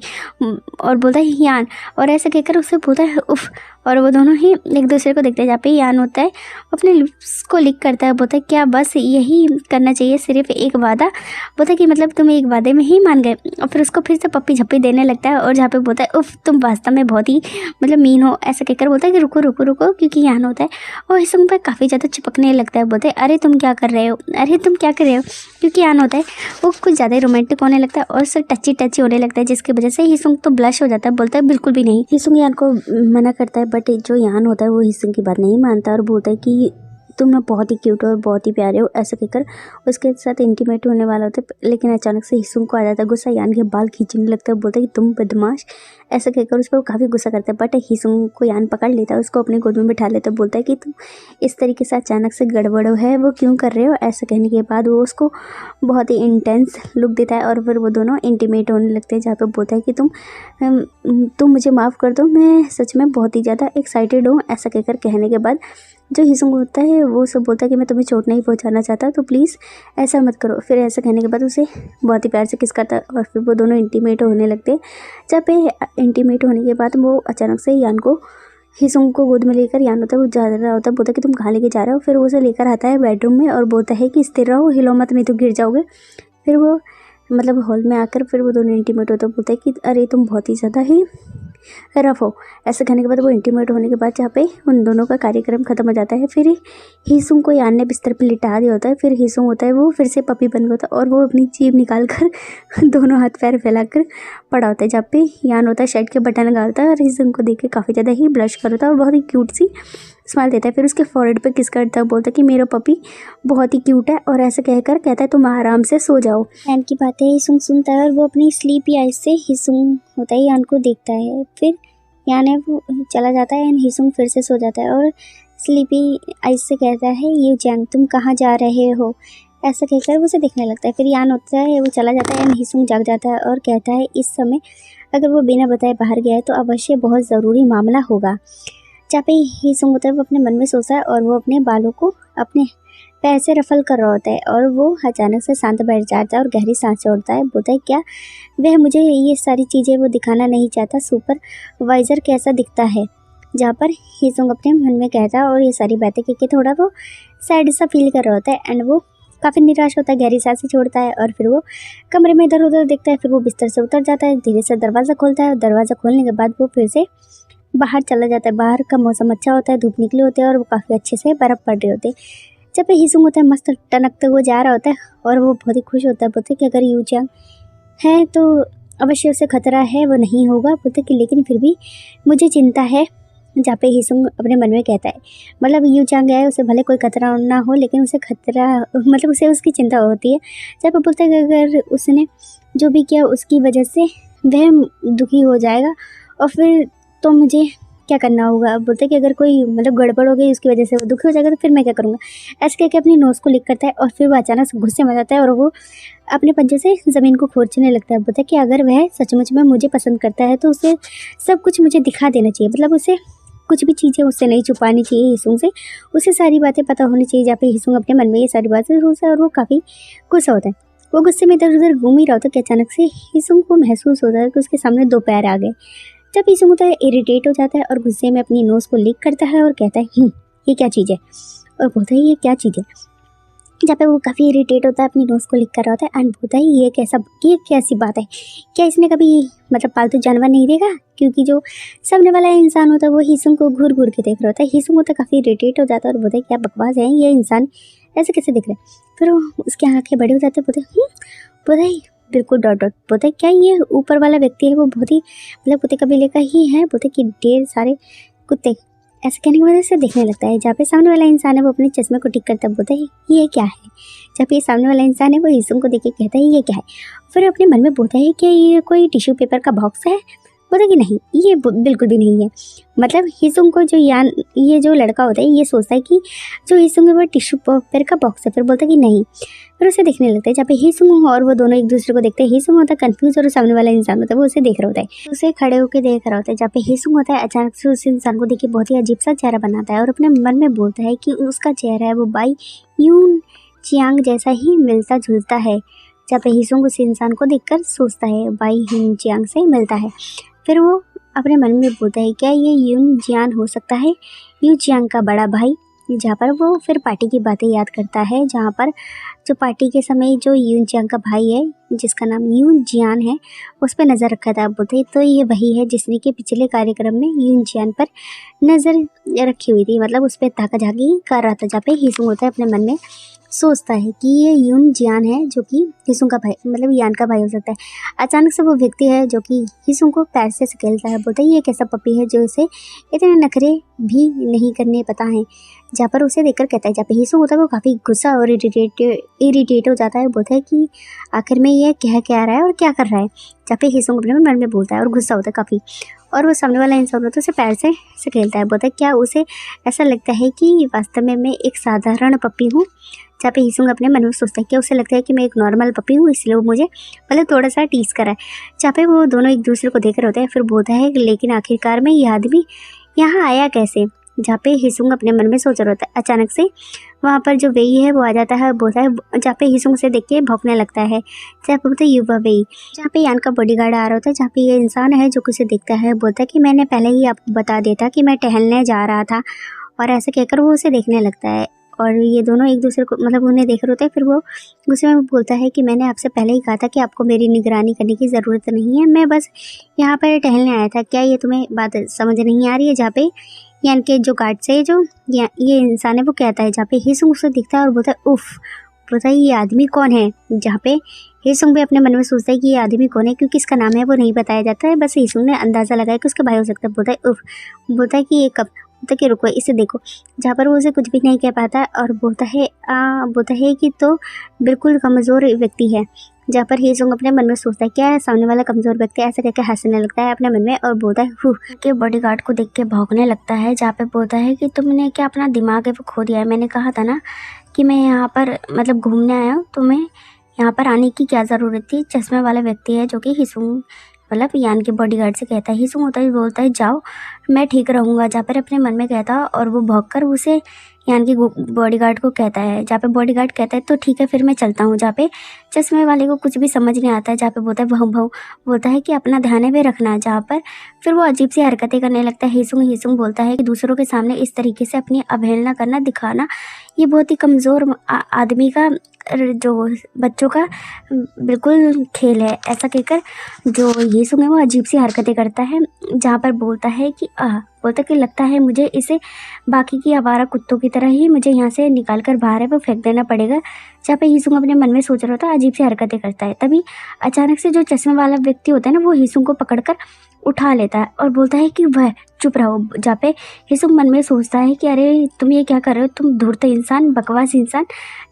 और बोलता है यान, और ऐसा कहकर उसे बोलता है उफ। और वो दोनों ही एक दूसरे को देखते हैं। जहाँ पे यान होता है अपने लिप्स को लिक करता है, बोलता है क्या बस यही करना चाहिए, सिर्फ एक वादा। बोलता है कि मतलब तुम एक वादे में ही मान गए। और फिर उसको फिर से पप्पी झप्पी देने लगता है और जहाँ पे बोलता है उफ तुम वास्तव में बहुत ही मतलब मीन हो। ऐसा कहकर बोलता है कि रुको रुको रुको, क्योंकि यान होता है और हिसुंग पर काफ़ी ज़्यादा चिपकने लगता है। बोलते हैं अरे तुम क्या कर रहे हो, अरे तुम क्या कर रहे हो, क्योंकि यान होता है वो कुछ ज़्यादा रोमांटिक होने लगता है और उससे टची टची होने लगता है, जिसकी वजह से हिसुंग तो ब्लश हो जाता है। बोलता है बिल्कुल भी नहीं। हिसुंग यान को मना करता है, बट जो यान होता है वो हिसुंग की बात नहीं मानता और बोलता है कि तुम ना बहुत ही क्यूट हो और बहुत ही प्यारे हो। ऐसा कहकर उसके साथ इंटीमेट होने वाला होता है, लेकिन अचानक से हिसुंग को आ जाता है गुस्सा। यान के बाल खींचने लगता है, बोलता है कि तुम बदमाश। ऐसा कहकर उस पर काफ़ी गुस्सा करता है, बट हिसुंग को यान पकड़ लेता है, उसको अपनी गोद में बिठा लेता है। बोलता है कि तुम इस तरीके से अचानक से गड़बड़ है वो क्यों कर रहे हो। ऐसा कहने के बाद वो उसको बहुत ही इंटेंस लुक देता है और फिर वो दोनों इंटीमेट होने लगते हैं। जहाँ पर बोलता है कि तुम मुझे माफ़ कर दो, मैं सच में बहुत ही ज़्यादा एक्साइटेड हूँ। ऐसा कहकर कहने के बाद जो हिसुंग होता है वो सब बोलता है कि मैं तुम्हें चोट नहीं पहुंचाना चाहता, तो प्लीज़ ऐसा मत करो। फिर ऐसा कहने के बाद उसे बहुत ही प्यार से किस करता है और फिर वो दोनों इंटीमेट होने लगते हैं। जब पे इंटीमेट होने के बाद वो अचानक से यान को हिसुंग को गोद में लेकर, यान होता है वो जा रहा होता है, बोलता है कि तुम कहाँ लेके जा रहे हो। फिर वो उसे लेकर आता है बेडरूम में और बोलता है कि स्थिर रहो, हिलो मत, नहीं तो गिर जाओगे। फिर वो मतलब हॉल में आकर फिर वो दोनों इंटीमेट होते बोलता है कि अरे तुम बहुत ही ज़्यादा ही रफ हो। ऐसा कहने के बाद वो इंटीमेट होने के बाद जहाँ पे उन दोनों का कार्यक्रम खत्म हो जाता है। फिर हिसुंग को यान ने बिस्तर पे लिटा दिया होता है। फिर हिसुंग होता है वो फिर से पपी बन गया होता है और वो अपनी जीभ निकाल कर दोनों हाथ पैर फैलाकर पड़ा होता है। जहाँ पे यान होता है शर्ट के बटन लगाता है और हिसुंग को देख के काफ़ी ज़्यादा ही ब्लश करता है और बहुत ही क्यूट सी स्माइल देता है। फिर उसके फॉरहेड पे किस करता है, बोलता है कि मेरा पपी बहुत ही क्यूट है, और ऐसा कहकर कहता है तुम आराम से सो जाओ। यान की बातें हिसुंग सुनता है और वो अपनी स्लीपी आइज से हिसुंग होता है यान को देखता है। फिर यान है वो चला जाता है एंड हिसुंग फिर से सो जाता है और स्लीपी आइज से कहता है यू जैंग तुम कहाँ जा रहे हो। ऐसा कहकर वो उसे देखने लगता है। फिर यान होता है वो चला जाता है एंड हिसुंग जाग जाता है और कहता है इस समय अगर वो बिना बताए बाहर गया है तो अवश्य बहुत ज़रूरी मामला होगा। जहाँ पे हिसुंग होता है वो अपने मन में सोचता है और वो अपने बालों को अपने पैर से रफल कर रहा होता है और वो अचानक से शांत बैठ जाता है और गहरी सांस छोड़ता है। बोलता है क्या वह मुझे ये सारी चीज़ें वो दिखाना नहीं चाहता, सुपरवाइज़र कैसा दिखता है। जहाँ पर हिसुंग अपने मन में कहता है और ये सारी बातें करके थोड़ा वो सैड सा फील कर रहा होता है एंड वो काफ़ी निराश होता है, गहरी सांसें छोड़ता है और फिर वो कमरे में इधर उधर देखता है। फिर वो बिस्तर से उतर जाता है, धीरे से दरवाज़ा खोलता है और दरवाज़ा खोलने के बाद वो फिर से बाहर चला जाता है। बाहर का मौसम अच्छा होता है, धूप निकली होती है और वो काफ़ी अच्छे से बर्फ़ पड़ रही होती है। जब पे हिसुंग होता है मस्त टनकते हुए जा रहा होता है और वो बहुत ही खुश होता है। बोलते कि अगर यू जैंग है तो अवश्य उसे खतरा है, वो नहीं होगा। बोलते कि लेकिन फिर भी मुझे चिंता है। जहाँ पे हिसुंग अपने मन में कहता है मतलब यू जैंग है उसे भले कोई खतरा ना हो लेकिन उसे खतरा मतलब उसे उसकी चिंता होती है। जब पे बोलते हैं कि अगर उसने जो भी किया उसकी वजह से वह दुखी हो जाएगा और फिर तो मुझे क्या करना होगा। बोलते कि अगर कोई मतलब गड़बड़ हो गई उसकी वजह से वो दुखी हो जाएगा तो फिर मैं क्या करूँगा। ऐसे करके अपनी नोज़ को लिक करता है और फिर वो अचानक से गुस्से में जाता है और वो अपने पंजे से ज़मीन को खोदने लगता है। बोलता है कि अगर वह सचमुच में मुझे पसंद करता है तो उसे सब कुछ मुझे दिखा देना चाहिए, मतलब उसे कुछ भी चीज़ें उससे नहीं छुपानी चाहिए हिसुंग से, उसे सारी बातें पता होनी चाहिए। जहाँ पे हिसुंग अपने मन में ये सारी बातें सोचता है और वो काफ़ी गुस्सा होता है। वो गुस्से में इधर उधर घूम ही रहा होता है कि अचानक से हिसुंग को महसूस होता है कि उसके सामने दो पैर आ गए। जब हिसुंग होता है इरिटेट हो जाता है और गुस्से में अपनी नोज़ को लिक करता है और कहता है ये क्या चीज़ है, और बोलता है ये क्या चीज़ है। जहाँ पे वो काफ़ी इरिटेट होता है, अपनी नोज़ को लिक कर रहा होता है एंड बोलता है ये कैसी बात है, क्या इसने कभी मतलब पालतू जानवर नहीं देखा। क्योंकि जो सामने वाला इंसान होता है वो हिसुंग को घूर घूर के देख रहा होता है। हिसुंग होता है काफ़ी इरिटेट हो जाता है और बोलता है क्या बकवास है, ये इंसान ऐसे कैसे दिख रहा है। फिर उसकी आँखें बड़ी हो जाती है। बोलता है बिल्कुल डॉट डॉट। बोलता है क्या ये ऊपर वाला व्यक्ति है वो बहुत ही मतलब कुत्ते कबीले का ही है। बोलते कि ढेर सारे कुत्ते। ऐसे कहने की वजह से देखने लगता है। जहाँ पे सामने वाला इंसान है वो अपने चश्मे को टिक करता है। बोलता है ये क्या है। जब ये सामने वाला इंसान है वो हिसुंग को देख के कहता है ये क्या है। फिर अपने मन में बोलता है कि ये कोई टिश्यू पेपर का बॉक्स है बोलता है कि नहीं, ये बिल्कुल भी नहीं है। मतलब हिसुंग को जो ये जो लड़का होता है ये सोचता है कि जो हिसुंग है वो टिश्यू पेपर का बॉक्स है। फिर बोलता है कि नहीं, फिर उसे देखने लगता है। जहाँ पे हिसुंग और वो दोनों एक दूसरे को देखते हैं। हिसुंग होता है कंफ्यूज और सामने वाला इंसान होता है वो उसे देख रहा होता है, उसे खड़े होकर देख रहा होता है। जहाँ पे हिसुंग होता है अचानक से उस इंसान को देख के बहुत ही अजीब सा चेहरा बनाता है और अपने मन में बोलता है कि उसका चेहरा है वो बाई यून चियांग जैसा ही मिलता जुलता है। जहाँ पे हिसुंग उस इंसान को देखकर सोचता है बाई यून चियांग से मिलता है। फिर वो अपने मन में बोलता है क्या ये यून जियान हो सकता है, यून चियांग का बड़ा भाई। जहाँ पर वो फिर पार्टी की बातें याद करता है, जहाँ पर जो पार्टी के समय जो यून चियांग का भाई है जिसका नाम यून जियान है उस पर नज़र रखा था। बोलते तो ये वही है जिसने कि पिछले कार्यक्रम में यून जियान पर नज़र रखी हुई थी, मतलब उस पर ताका झाकी कर रहा था। जहाँ पे हिसुंग होता है अपने मन में सोचता है कि ये यून जियान है जो कि हिसुंग का भाई मतलब यान का भाई हो सकता है। अचानक से वो व्यक्ति है जो कि हिसुंग को पैर से सकेलता है। बोलता है ये कैसा पपी है जो इसे इतने नखरे भी नहीं करने पता है। जहाँ पर उसे देखकर कहता है, जहाँ पे हिसुंग होता है वो काफ़ी गुस्सा और इरिटेट हो जाता है। बोलता है कि आखिर में ये क्या रहा है और क्या कर रहा है। जहाँ पे हिसुंग अपने मन में बोलता है और गुस्सा होता है काफ़ी, और वो सामने वाला इंसान होता है उसे पैर से सकेलता है। बोलता है क्या उसे ऐसा लगता है कि वास्तव में मैं एक साधारण पपी हूँ। जहाँ पे हिसुंग अपने मन में सोचता है कि उसे लगता है कि मैं एक नॉर्मल पपी हूँ, इसलिए वो मुझे मतलब थोड़ा सा टीस करा है। जहाँ पे वो दोनों एक दूसरे को देख रहे होते हैं। फिर बोलता है लेकिन आखिरकार में ये आदमी यहाँ आया कैसे। जहाँ पे हिसुंग अपने मन में सोच रहा होता है। अचानक से वहाँ पर जो वेई है वो आ जाता है। बोलता है जहाँ पे हिसुंग से देख के भौंकने लगता है। जहाँ पे बोलता है युवा वेई। जहाँ पे यान का बॉडीगार्ड आ रहा होता है। जहाँ पे ये इंसान है जो उसे देखता है। बोलता है कि मैंने पहले ही आपको बता दिया था कि मैं टहलने जा रहा था, और ऐसे कहकर वो उसे देखने लगता है। और ये दोनों एक दूसरे को मतलब उन्हें देख रहे होते हैं। फिर वो गुस्से में बोलता है कि मैंने आपसे पहले ही कहा था कि आपको मेरी निगरानी करने की ज़रूरत नहीं है, मैं बस यहाँ पर टहलने आया था। क्या ये तुम्हें बात समझ नहीं आ रही है। जहाँ पे यान के जो गार्ड से जो ये इंसान है वो कहता है। जहाँ पे हिसुंग उसे दिखता है और बोलता है उफ, बोलता है ये आदमी कौन है। जहाँ पे हिसुंग भी अपने मन में सोचता है कि ये आदमी कौन है, क्योंकि इसका नाम है वो नहीं बताया जाता है। बस हिसुंग ने अंदाज़ा लगाया कि उसका भाई हो सकता है। बोलता है उफ, बोलता है कि ये कब, बोलता है कि रुको इसे देखो। जहाँ पर वो उसे कुछ भी नहीं कह पाता और बोलता है कि तो बिल्कुल कमज़ोर व्यक्ति है। जहाँ पर हिसुंग अपने मन में सोचता है क्या सामने वाला कमज़ोर व्यक्ति, ऐसा कहकर हंसने लगता है अपने मन में और बोलता है हु के बॉडीगार्ड को देख के भौंकने लगता है। जहाँ पे बोलता है कि तुमने क्या अपना दिमाग है वो खो दिया है। मैंने कहा था ना कि मैं यहाँ पर मतलब घूमने आया हूँ, तुम्हें यहाँ पर आने की क्या ज़रूरत थी। चश्मे वाला व्यक्ति है जो कि हिसुंग मतलब यान के बॉडीगार्ड से कहता है। हिसुंग होता है बोलता है जाओ मैं ठीक रहूँगा। जहाँ पर अपने मन में कहता और वो भौंककर उसे यान के बॉडीगार्ड को कहता है। जहाँ पे बॉडीगार्ड कहता है तो ठीक है फिर मैं चलता हूँ। जहाँ पे चश्मे वाले को कुछ भी समझ नहीं आता है। जहाँ पे बोलता है भाऊ बोलता है कि अपना ध्यान भी रखना है। जहाँ पर फिर वो अजीब सी हरकतें करने लगता है। हिसुंग बोलता है कि दूसरों के सामने इस तरीके से अपनी अवहेलना करना दिखाना ये बहुत ही कमज़ोर आदमी का जो बच्चों का बिल्कुल खेल है। ऐसा कहकर जो हिसुंग है वो अजीब सी हरकतें करता है। जहाँ पर बोलता है कि लगता है मुझे इसे बाकी की आवारा कुत्तों की तरह ही मुझे यहाँ से निकाल कर बाहर है वो फेंक देना पड़ेगा। जहाँ पे हिसुंग अपने मन में सोच रहा होता है अजीब सी हरकतें करता है। तभी अचानक से जो चश्मे वाला व्यक्ति होता है ना वो हिसुंग को पकड़कर उठा लेता है और बोलता है कि वह चुप रहो। जहाँ पे हिसुंग मन में सोचता है कि अरे तुम ये क्या कर रहे हो, तुम धूर्त इंसान, बकवास इंसान।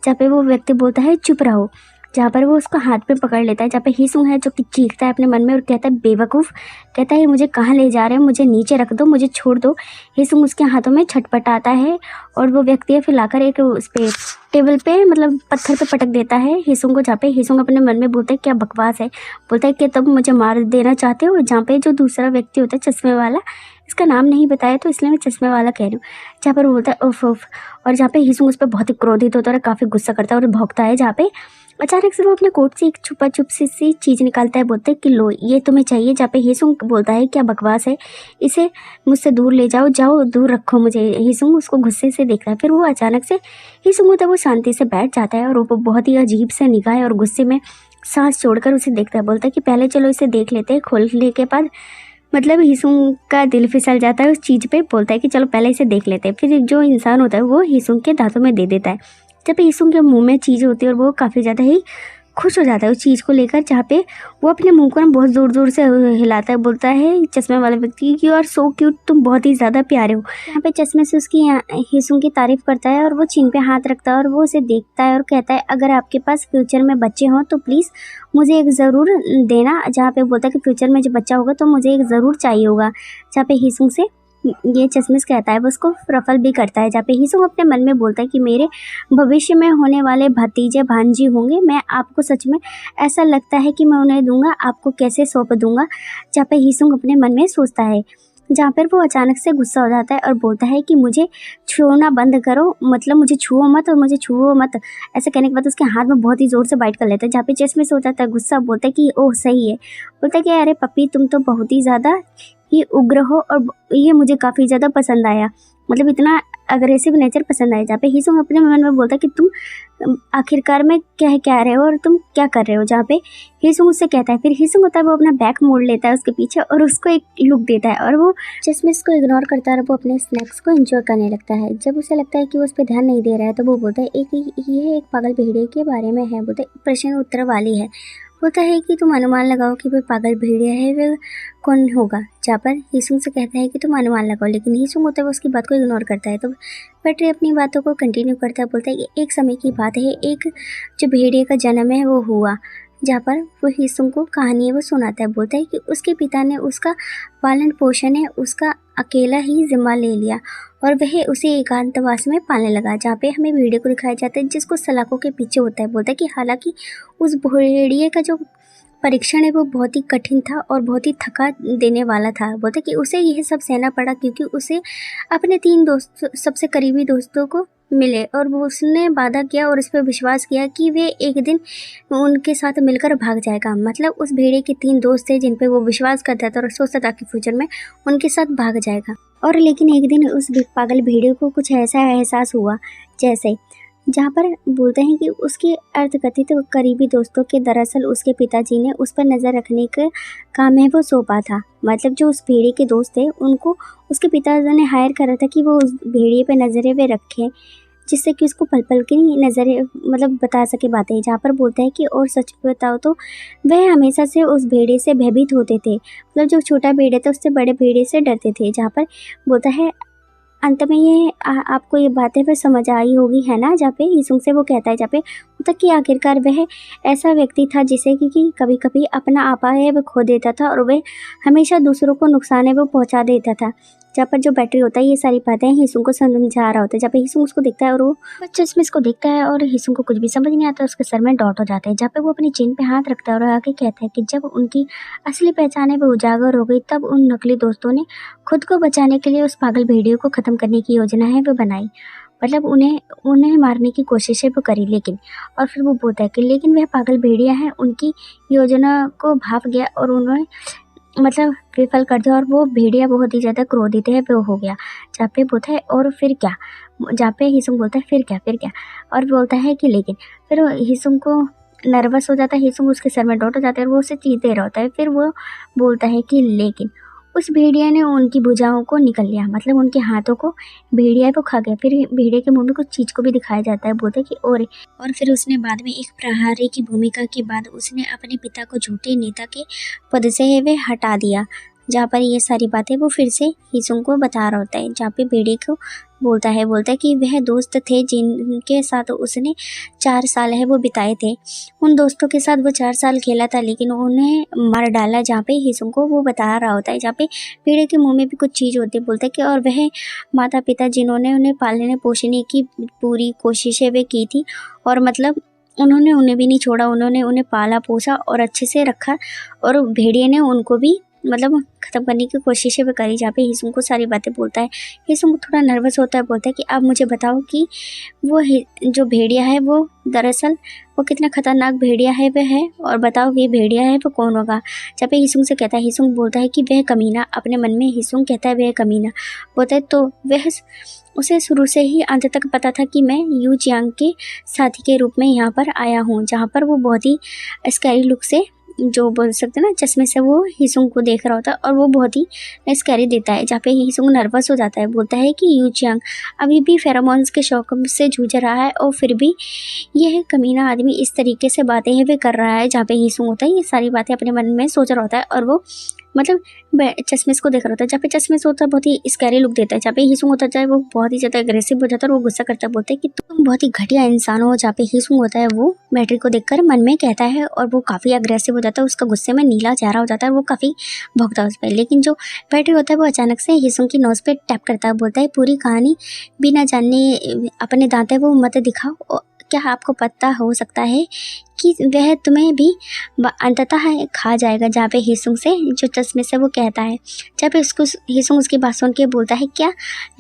जहाँ पे वो व्यक्ति बोलता है चुप रहो। जहाँ पर वो उसको हाथ में पकड़ लेता है। जहाँ पे हिसुंग है जो कि चीखता है अपने मन में और कहता है बेवकूफ़, कहता है मुझे कहाँ ले जा रहे हो, मुझे नीचे रख दो, मुझे छोड़ दो। हिसुंग उसके हाथों में छटपटाता है और वो व्यक्ति है फिर लाकर एक उस पर टेबल पे मतलब पत्थर पे पटक देता है हिसुंग को। जहाँ पे हिसुंग अपने मन में बोलता है क्या बकवास है। बोलता है कि तब मुझे मार देना चाहते हो। जहाँ पे जो दूसरा व्यक्ति होता है चश्मे वाला, इसका नाम नहीं बताया तो इसलिए मैं चश्मे वाला कह रही हूँ। जहाँ पर वो बोलता है उफ उफ, और जहाँ पे हिसुंग उस पर बहुत ही क्रोधित होता है और काफ़ी गुस्सा करता है और भौंकता है। जहाँ पे अचानक से वो अपने कोट से एक छुपा छुप सी चीज़ निकालता है। बोलते हैं कि लो ये तुम्हें चाहिए। जहाँ पे हिसुंग बोलता है क्या बकवास है, इसे मुझसे दूर ले जाओ, जाओ दूर रखो मुझे। हिसुंग उसको गुस्से से देखता है। फिर वो अचानक से हिसुंग होता है वो शांति से बैठ जाता है और वो बहुत ही अजीब से निगाह और गुस्से में सांस छोड़कर उसे देखता है। बोलता है कि पहले चलो इसे देख लेते हैं। खोलने के बाद मतलब हिसुंग का दिल फिसल जाता है उस चीज़ पे। बोलता है कि चलो पहले इसे देख लेते हैं। फिर जो इंसान होता है वो हिसुंग के दांतों में दे देता है। जब हिसुंग के मुंह में चीज़ होती है और वो काफ़ी ज़्यादा ही खुश हो जाता है उस चीज़ को लेकर, जहाँ पे वो अपने मुंह को ना बहुत ज़ोर ज़ोर से हिलाता है, बोलता है चश्मे वाले व्यक्ति कि यू आर सो क्यूट, तुम बहुत ही ज़्यादा प्यारे हो। यहाँ पे चश्मे से उसकी हिसुंग की तारीफ़ करता है और वो चिन पे हाथ रखता है और वो उसे देखता है और कहता है अगर आपके पास फ्यूचर में बच्चे हों तो प्लीज़ मुझे एक ज़रूर देना। जहाँ पे बोलता है कि फ्यूचर में जब बच्चा होगा तो मुझे एक ज़रूर चाहिए होगा। जहाँ पे हिसुंग से ये चश्मिश कहता है, वो उसको रफल भी करता है। जहाँ पे हिसुंग अपने मन में बोलता है कि मेरे भविष्य में होने वाले भतीजे भांजी होंगे, मैं आपको सच में ऐसा लगता है कि मैं उन्हें दूंगा, आपको कैसे सौंप दूंगा। जहाँ पे हिसुंग अपने मन में सोचता है, जहाँ पर वो अचानक से गुस्सा हो जाता है और बोलता है कि मुझे छूना बंद करो, मतलब मुझे छुओ मत और मुझे छुओ मत। ऐसा कहने के बाद उसके हाथ में बहुत ही ज़ोर से बाइट कर लेता है। जहाँ पे चश्मिश हो जाता है गुस्सा, बोलता है कि ओह सही है, बोलता है कि अरे पप्पी तुम तो बहुत ही ज़्यादा ही उग्र हो और ये मुझे काफ़ी ज़्यादा पसंद आया, मतलब इतना अग्रेसिव नेचर पसंद आया। जहाँ पे हिसुंग अपने मन में बोलता है कि तुम आखिरकार में क्या रहे हो और तुम क्या कर रहे हो। जहाँ पे हिसुंग उससे कहता है, फिर हिसुंग होता है वो अपना बैक मोड़ लेता है उसके पीछे और उसको एक लुक देता है और वो चश्मिश को इग्नोर करता है और वो अपने स्नैक्स को एंजॉय करने लगता है। जब उसे लगता है कि वो उस पर ध्यान नहीं दे रहा है तो वो बोलता है ये एक पागल भेड़िए के बारे में है, बोलते प्रश्न उत्तर वाली है। होता है कि तुम अनुमान लगाओ कि वो पागल भेड़िया है, वह कौन होगा। जहाँ पर हिसुंग से कहता है कि तुम अनुमान लगाओ, लेकिन हिसुंग होता है वो उसकी बात को इग्नोर करता है। तो बैटरी अपनी बातों को कंटिन्यू करता है, बोलता है कि एक समय की बात है, एक जो भेड़िए का जन्म है वो हुआ। जहाँ पर वो हिसुंग को कहानी है वो सुनाता है, बोलता है कि उसके पिता ने उसका पालन पोषण है उसका अकेला ही जिम्मा ले लिया और वह उसे एकांतवास में पालने लगा। जहाँ पे हमें भेड़िए को दिखाया जाता है जिसको सलाखों के पीछे होता है। बोलता है कि हालांकि उस भेड़िए का जो परीक्षण है वो बहुत ही कठिन था और बहुत ही थका देने वाला था। बोलता है कि उसे यह सब सहना पड़ा क्योंकि उसे अपने 3 दोस्त सबसे करीबी दोस्तों को मिले और वो उसने वादा किया और इस पर विश्वास किया कि वे एक दिन उनके साथ मिलकर भाग जाएगा। मतलब उस भेड़िए के 3 दोस्त थे जिन पे वो विश्वास करता था और सोचता था कि फ्यूचर में उनके साथ भाग जाएगा। और लेकिन एक दिन उस पागल भेड़िए को कुछ ऐसा एहसास हुआ जैसे, जहाँ पर बोलते हैं कि उसके अर्धकथित करीबी दोस्तों के दरअसल उसके पिताजी ने उस पर नज़र रखने का काम है वो सौंपा था। मतलब जो उस भेड़िए के दोस्त थे उनको उसके पिताजी ने हायर करा था कि वो उस भेड़िए पे नज़रें वे रखें, जिससे कि उसको पल पल की नज़रें मतलब बता सके बातें। जहाँ पर बोलता है कि और सच बताओ तो वह हमेशा से उस भेड़िए से भयभीत होते थे, मतलब जो छोटा भेड़िया था उससे बड़े भेड़िए से डरते थे। जहाँ पर बोलता है अंत में ये आपको ये बातें फिर समझ आई होगी, है ना। जहाँ पे हिसुंग से वो कहता है, जहाँ पे होता कि आखिरकार वह ऐसा व्यक्ति था जिसे कि कभी कभी अपना आपा है वह खो देता था और वह हमेशा दूसरों को नुकसान है वो पहुंचा देता था। जहाँ पर जो बैटरी होता है ये सारी बातें हिसुंग को समझा रहा होता है। जहाँ पे हिसुंग उसको देखता है और वो चश्मिश को देखता है और हिसुंग को कुछ भी समझ नहीं आता, उसके सर में डॉट हो जाता है। जहाँ पे वो अपनी चिन पे हाथ रखता है और आगे कहता है कि जब उनकी असली पहचान है वो उजागर हो गई तब उन नकली दोस्तों ने खुद को बचाने के लिए उस पागल भेड़िए को ख़त्म करने की योजना है वो बनाई। मतलब उन्हें मारने की कोशिश है वो करी, लेकिन और फिर वो बोलता है कि लेकिन वह पागल भेड़िया है उनकी योजना को भाप गया और उन्होंने मतलब विफल कर दिया और वो भेड़िया बहुत ही ज़्यादा क्रोधित है वो हो गया। जहाँ पे बोलता है और फिर क्या, जहाँ पे हिसुंग बोलता है फिर क्या और बोलता है कि लेकिन फिर हिसुंग को नर्वस हो जाता है, हिसुंग उसके सर में डॉट हो जाता है और वो उसे चीख दे रहा होता है। फिर वो बोलता है कि लेकिन उस भेड़िया ने उनकी भुजाओं को निकल लिया, मतलब उनके हाथों को भेड़िया को खा गया। फिर भेड़िया के मुंह में कुछ चीज़ को भी दिखाया जाता है, बोलते कि और फिर उसने बाद में एक प्रहरी की भूमिका के बाद उसने अपने पिता को झूठे नेता के पद से वे हटा दिया। जहाँ पर ये सारी बातें वो फिर से हिसुंग को बता रहा होता है। जहाँ पे भेड़िए को बोलता है कि वह दोस्त थे जिनके साथ उसने 4 साल है वो बिताए थे। उन दोस्तों के साथ वो 4 साल खेला था लेकिन उन्हें मार डाला। जहाँ पे हिसुंग को वो बता रहा होता है, जहाँ पे भेड़िए के मुंह में भी कुछ चीज़ होती है, बोलता है कि और वह माता पिता जिन्होंने उन्हें पालने पोषने की पूरी कोशिशें वे की थी और मतलब उन्होंने उन्हें भी नहीं छोड़ा, उन्होंने उन्हें पाला पोसा और अच्छे से रखा और भेड़िए ने उनको भी मतलब ख़त्म करने की कोशिशें भी करी। जहाँ पे हिसुंग को सारी बातें बोलता है। हिसुंग थोड़ा नर्वस होता है, बोलता है कि आप मुझे बताओ कि वो जो भेड़िया है वो दरअसल वो कितना खतरनाक भेड़िया है वह है, और बताओ कि भेड़िया है वो कौन होगा। जहाँ पे हिसुंग से कहता है, हिसुंग बोलता है कि वह कमीना। अपने मन में हिसुंग कहता है वह कमीना। बोलता है तो वह उसे शुरू से ही अंत तक पता था कि मैं यू जियांग के साथी के रूप में यहाँ पर आया हूँ। जहाँ पर वो बहुत ही स्कैरी लुक से जो बोल सकते हैं ना चश्मे से वो हिसुंग को देख रहा होता है और वो बहुत ही स्कैरी देता है, जहाँ पे हिसुंग नर्वस हो जाता है। बोलता है कि यू चियांग अभी भी फेरोमोन्स के शौक से जूझ रहा है और फिर भी यह कमीना आदमी इस तरीके से बातें है वे कर रहा है। जहाँ पे हिसुंग होता है ये सारी बातें अपने मन में सोच रहा होता है और वो मतलब चश्मिश को देख रहा होता है। जहाँ पे चश्मिश होता है बहुत ही स्कैरी लुक देता है। जहाँ पे हिसुंग होता है वो बहुत ही ज़्यादा अग्रेसिव हो जाता है और वो गुस्सा करता है, बोलते हैं कि तुम बहुत ही घटिया इंसान हो। जहाँ पे हिसुंग होता है वो बैटरी को देखकर मन में कहता है और वो काफ़ी अग्रेसिव हो जाता है, उसका गुस्से में नीला चेहरा हो जाता है, वो काफ़ी भौंकता है उस पर। लेकिन जो बैटरी होता है वो अचानक से हिसुंग की नोज़ पे टैप करता है, बोलता है पूरी कहानी बिना जानने अपने दांत है वो मत दिखाओ, क्या आपको पता हो सकता है कि वह तुम्हें भी अंततः खा जाएगा। जहाँ पे हिसुंग से जो चश्मे से वो कहता है, जहाँ पे उसको हिसुंग उसकी बात सुन के बोलता है क्या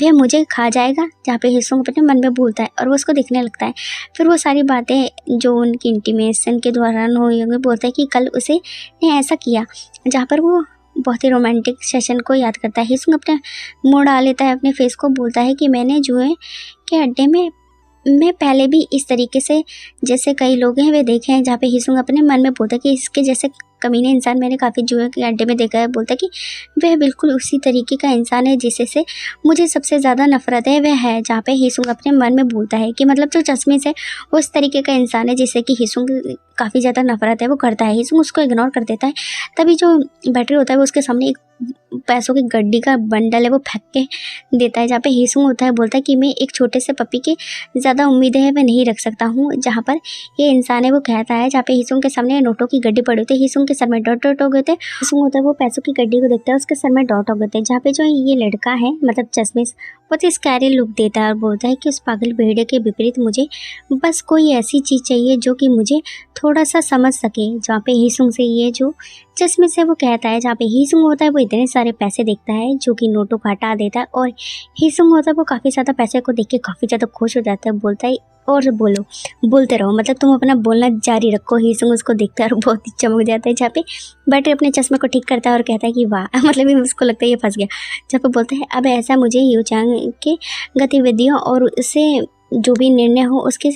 वह मुझे खा जाएगा। जहाँ पे हिसुंग अपने मन में बोलता है और वो उसको देखने लगता है। फिर वो सारी बातें जो उनकी इंटीमेशन के दौरान हुई होंगी बोलता है कि कल उसे ने ऐसा किया, जहाँ पर वो बहुत ही रोमांटिक सेशन को याद करता है। हिसुंग अपने मुँह डाल लेता है अपने फेस को, बोलता है कि मैंने जुए के अड्डे में मैं पहले भी इस तरीके से जैसे कई लोग हैं वे देखे हैं। जहाँ पे हिसुंग अपने मन में बोलता है कि इसके जैसे कमीने इंसान मैंने काफ़ी जुए के अड्डे में देखा है। बोलता है कि वह बिल्कुल उसी तरीके का इंसान है जिससे से मुझे सबसे ज़्यादा नफरत है वह है। जहाँ पे हिसुंग अपने मन में बोलता है कि मतलब जो चश्मे से उस तरीके का इंसान है जिससे कि हिसुंग काफ़ी ज़्यादा नफरत है वो करता है। हिसुंग उसको इग्नोर कर देता है। तभी जो बैटरी होता है वो उसके सामने एक पैसों की गड्डी का बंडल है वो फेंक के देता है। जहाँ पे हिसुंग होता है बोलता है कि मैं एक छोटे से पपी की ज़्यादा उम्मीदें है मैं नहीं रख सकता हूँ। जहाँ पर ये इंसान है वो कहता है, जहाँ पे हिसुंग के सामने नोटों की गड्डी पड़ी होती है, हिसुंग के सर में डॉट डॉट हो गए थे। हिसुंग होता है वो पैसों की गड्डी को देखता है, उसके सर में डॉट हो गए थे। जहाँ पे जो ये लड़का है मतलब चश्मिश बहुत ही स्कैरी लुक देता है और बोलता है कि उस पागल भेड़िए के विपरीत मुझे बस कोई ऐसी चीज़ चाहिए जो कि मुझे थोड़ा सा समझ सके। जहाँ पे हिसुंग से ये जो चश्मे से वो कहता है, जहाँ पे हिसुंग होता है वो इतने सारे पैसे देखता है जो कि नोटों को हटा देता है और हिसुंग होता है वो काफ़ी ज़्यादा पैसे को देख के काफ़ी ज़्यादा खुश हो जाता है। बोलता है और बोलो बोलते रहो, मतलब तुम अपना बोलना जारी रखो। हिसुंग उसको देखता है और बहुत ही चमक जाता है। जहाँ पे बैटरी अपने चश्मे को ठीक करता है और कहता है कि वाह मतलब उसको लगता है ये फंस गया। जहाँ पे बोलता है अब ऐसा मुझे यू चियांग के गतिविधियों और उससे जो भी निर्णय हो उसकी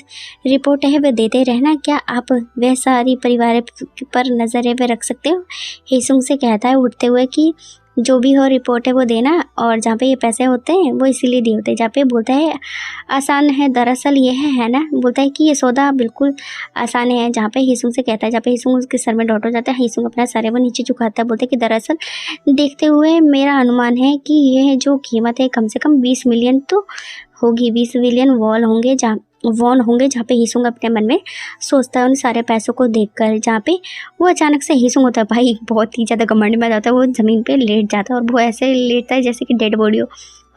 रिपोर्ट है वह देते रहना। क्या आप वह सारी परिवार पर नज़र है वह रख सकते हो। हिसुंग से कहता है उठते हुए कि जो भी हो रिपोर्ट है वो देना, और जहाँ पे ये पैसे होते हैं वो इसीलिए दिए होते हैं। जहाँ पे बोलता है आसान है दरअसल ये है ना। बोलता है कि ये सौदा बिल्कुल आसान है। जहाँ पे हिसुंग से कहता है, जहाँ पे हिसुंग उसके सर में डॉट हो जाता है। हिसुंग अपना सर है वो नीचे झुकाता है, बोलता है कि दरअसल देखते हुए मेरा अनुमान है कि यह जो कीमत है कम से कम 20 मिलियन तो होगी, 20 मिलियन वॉन होंगे। जहाँ पे हिसुंग अपने मन में सोचता है उन सारे पैसों को देखकर। जहाँ पे वो अचानक से हिसुंग होता है भाई बहुत ही ज़्यादा घमंड में जाता है, वो ज़मीन पे लेट जाता है और वो ऐसे लेटता है जैसे कि डेड बॉडी हो,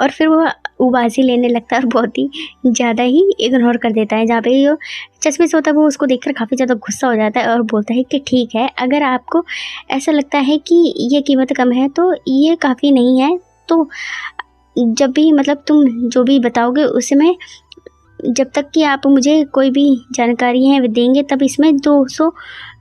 और फिर वो उबासी लेने लगता है और बहुत ही ज़्यादा ही इग्नोर कर देता है। जहाँ पे जो चश्मे से होता है वो उसको देखकर काफ़ी ज़्यादा गुस्सा हो जाता है और बोलता है कि ठीक है, अगर आपको ऐसा लगता है कि ये कीमत कम है तो ये काफ़ी नहीं है, तो जब भी मतलब तुम जो भी बताओगे उसमें जब तक कि आप मुझे कोई भी जानकारी है देंगे तब इसमें 200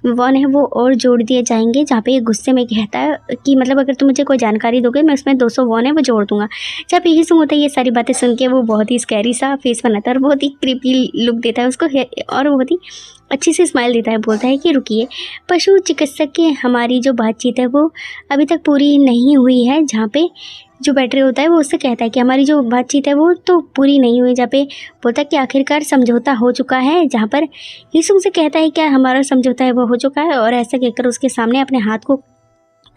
वॉन है वो और जोड़ दिए जाएंगे। जहाँ पे ये गुस्से में कहता है कि मतलब अगर तुम मुझे कोई जानकारी दोगे मैं उसमें 200 वॉन है वो जोड़ दूंगा। जब हिसुंग होता है ये सारी बातें सुन के वो बहुत ही स्कैरी सा फेस बनाता है और बहुत ही क्रीपी लुक देता है उसको, और बहुत ही अच्छी सी स्माइल देता है। बोलता है कि रुकिए, पशु चिकित्सक की हमारी जो बातचीत है वो अभी तक पूरी नहीं हुई है। जहाँ पे जो बैटरी होता है वो उससे कहता है कि हमारी जो बातचीत है वो तो पूरी नहीं हुई। जहाँ पे बोलता है कि आखिरकार समझौता हो चुका है। जहाँ पर हिसुंग से कहता है क्या हमारा समझौता है वो हो चुका है, और ऐसा कहकर उसके सामने अपने हाथ को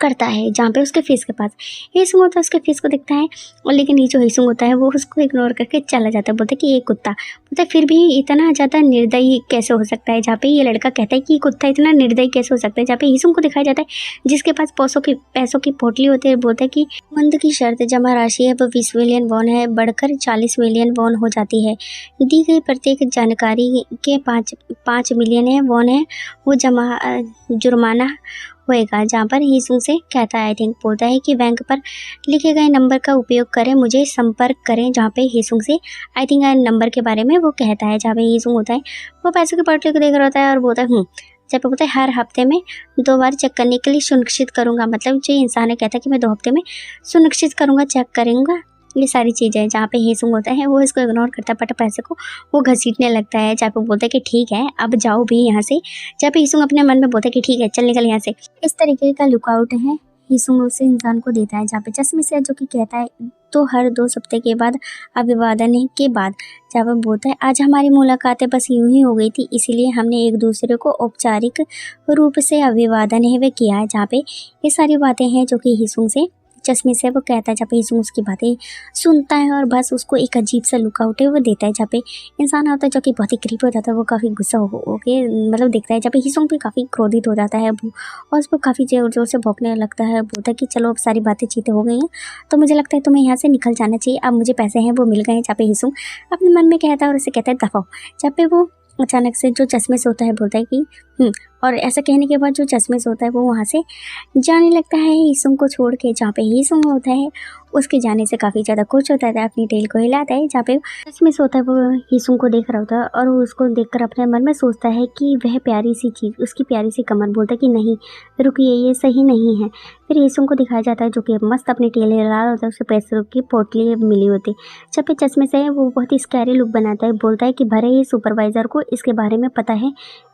करता है जहाँ पे उसके फेस के पास। हिसुंग होता है उसके फेस को देखता है और लेकिन ये जो हिसुंग होता है वो उसको इग्नोर करके चला जाता है। बोलता है कि ये कुत्ता, बोलता है फिर भी इतना ज़्यादा निर्दयी कैसे हो सकता है। जहाँ पे ये लड़का कहता है कि कुत्ता इतना निर्दयी कैसे हो सकता है। जहाँ पे हिसुंग को दिखाया जाता है जिसके पास पैसों की पोटली होती है। बोलता है कि मंद की शर्त जमा राशि है वो 20 मिलियन वॉन है, बढ़कर 40 मिलियन वॉन हो जाती है। दी गई प्रत्येक जानकारी के 5 मिलियन है वॉन है वो जुर्माना होएगा। जहाँ पर हिसुंग से कहता है आई थिंक, बोलता है कि बैंक पर लिखे गए नंबर का उपयोग करें, मुझे संपर्क करें। जहाँ पे हिसुंग से आई थिंक नंबर के बारे में वो कहता है। जहाँ पे हिसुंग होता है वो पैसों की पोटली को देख रहा होता है और बोलता है जब बोलता है हर हफ्ते में 2 बार चेक करने के लिए सुनिश्चित करूँगा। मतलब जो इंसान है कहता है कि मैं 2 हफ्ते में सुनिश्चित करूँगा, चेक करूँगा ये सारी चीज़ें हैं। जहाँ पे हीसुंग होता है वो इसको इग्नोर करता है, बट पैसे को वो घसीटने लगता है। जहाँ पे बोलता है कि ठीक है अब जाओ भी यहाँ से। जहाँ पे हीसुंग अपने मन में बोलता है कि ठीक है चल निकल यहाँ से। इस तरीके का लुकआउट है हीसुंग उस इंसान को देता है। जहाँ पे चश्मे से जो कि कहता है तो हर 2 हफ्ते के बाद अभिवादन के बाद जहाँ पे बोलता है आज हमारी मुलाकातें बस यूं ही हो गई थी, इसीलिए हमने एक दूसरे को औपचारिक रूप से अभिवादन है वे किया है। जहाँ पे ये सारी बातें हैं जो कि हीसुंग से चश्मे से वो कहता है। जहाँ पे हीसुंग उसकी बातें सुनता है और बस उसको एक अजीब सा लुकआउट है वो देता है। जहाँ पे इंसान होता है जो कि बहुत ही क्रीप हो जाता है, वो काफ़ी गुस्सा हो के मतलब देखता है। जहाँ पे हीसुंग भी काफ़ी क्रोधित हो जाता है और उसको काफ़ी जोर जोर से भौंकने लगता है। बोलता है कि चलो अब सारी बातें चीतें हो गई हैं तो मुझे लगता है तुम्हें यहाँ से निकल जाना चाहिए, अब मुझे पैसे हैं वो मिल गए हैं। जहाँ पे हीसुंग अपने मन में कहता है और उसे कहता है दफाओ। जहाँ पे वो अचानक से जो चश्मे से होता है बोलता है कि और ऐसा कहने के बाद जो चश्मे से होता है वो वहाँ से जाने लगता है हीसुंग को छोड़ के। जहाँ पे हीसुंग होता है उसके जाने से काफ़ी ज़्यादा खुश होता है, अपनी टेल को हिलाता है। जहाँ पे चश्मे से होता है वो हीसुंग को देख रहा होता है और वो उसको देखकर अपने मन में सोचता है कि वह प्यारी सी चीज़, उसकी प्यारी सी कमर। बोलता है कि नहीं रुकिए ये सही नहीं है। फिर हीसुंग को दिखाया जाता है जो कि मस्त अपनी टेल हिला रहा होता है, उसे पैसों की पोटली मिली होती। जब पे चश्मे से वो बहुत ही स्कैरी लुक बनाता है, बोलता है कि भले ही सुपरवाइज़र को इसके बारे में पता है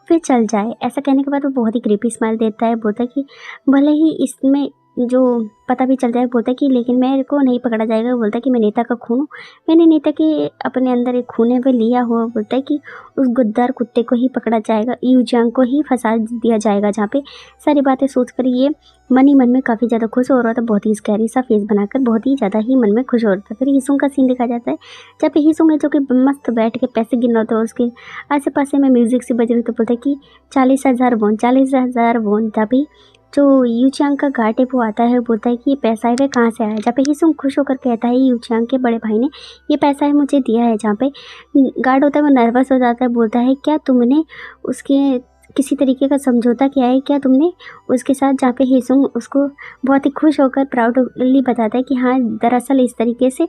फिर चल जाए। ऐसा कहने के बाद वो बहुत ही क्रीपी स्माइल देता है। बोलता है कि भले ही इसमें जो पता भी चल जाए, बोलता है कि लेकिन मेरे को नहीं पकड़ा जाएगा। बोलता है कि मैं नेता का खून हूँ, मैंने नेता के अपने अंदर एक खून है वह लिया हुआ। बोलता है कि उस गुद्दार कुत्ते को ही पकड़ा जाएगा, यूजियांग को ही फंसा दिया जाएगा। जहाँ पे सारी बातें सोचकर ये मन ही मन में काफ़ी ज़्यादा खुश हो रहा था, बहुत ही स्कैरी सा फेस बनाकर बहुत ही ज़्यादा ही मन में खुश हो रहा था। फिर हीसुंग का सीन दिखा जाता है जहाँ पे हीसुंग है जो कि मस्त बैठ के पैसे गिन रहा था, उसके आसे पासे में म्यूजिक से बज रही। तो बोलता है कि 40,000 वॉन 40,000 वॉन। तभी जो यूचियांग का गार्ड है वो आता है, बोलता है कि ये पैसा है वह कहाँ से आया। जहाँ पे हीसुंग खुश होकर कहता है यूचियांग के बड़े भाई ने ये पैसा है मुझे दिया है। जहाँ पे गार्ड होता है वो नर्वस हो जाता है, बोलता है क्या तुमने उसके किसी तरीके का समझौता किया है क्या तुमने उसके साथ। जहाँ पे हीसुंग उसको बहुत ही खुश होकर प्राउडली बताता है कि हाँ दरअसल इस तरीके से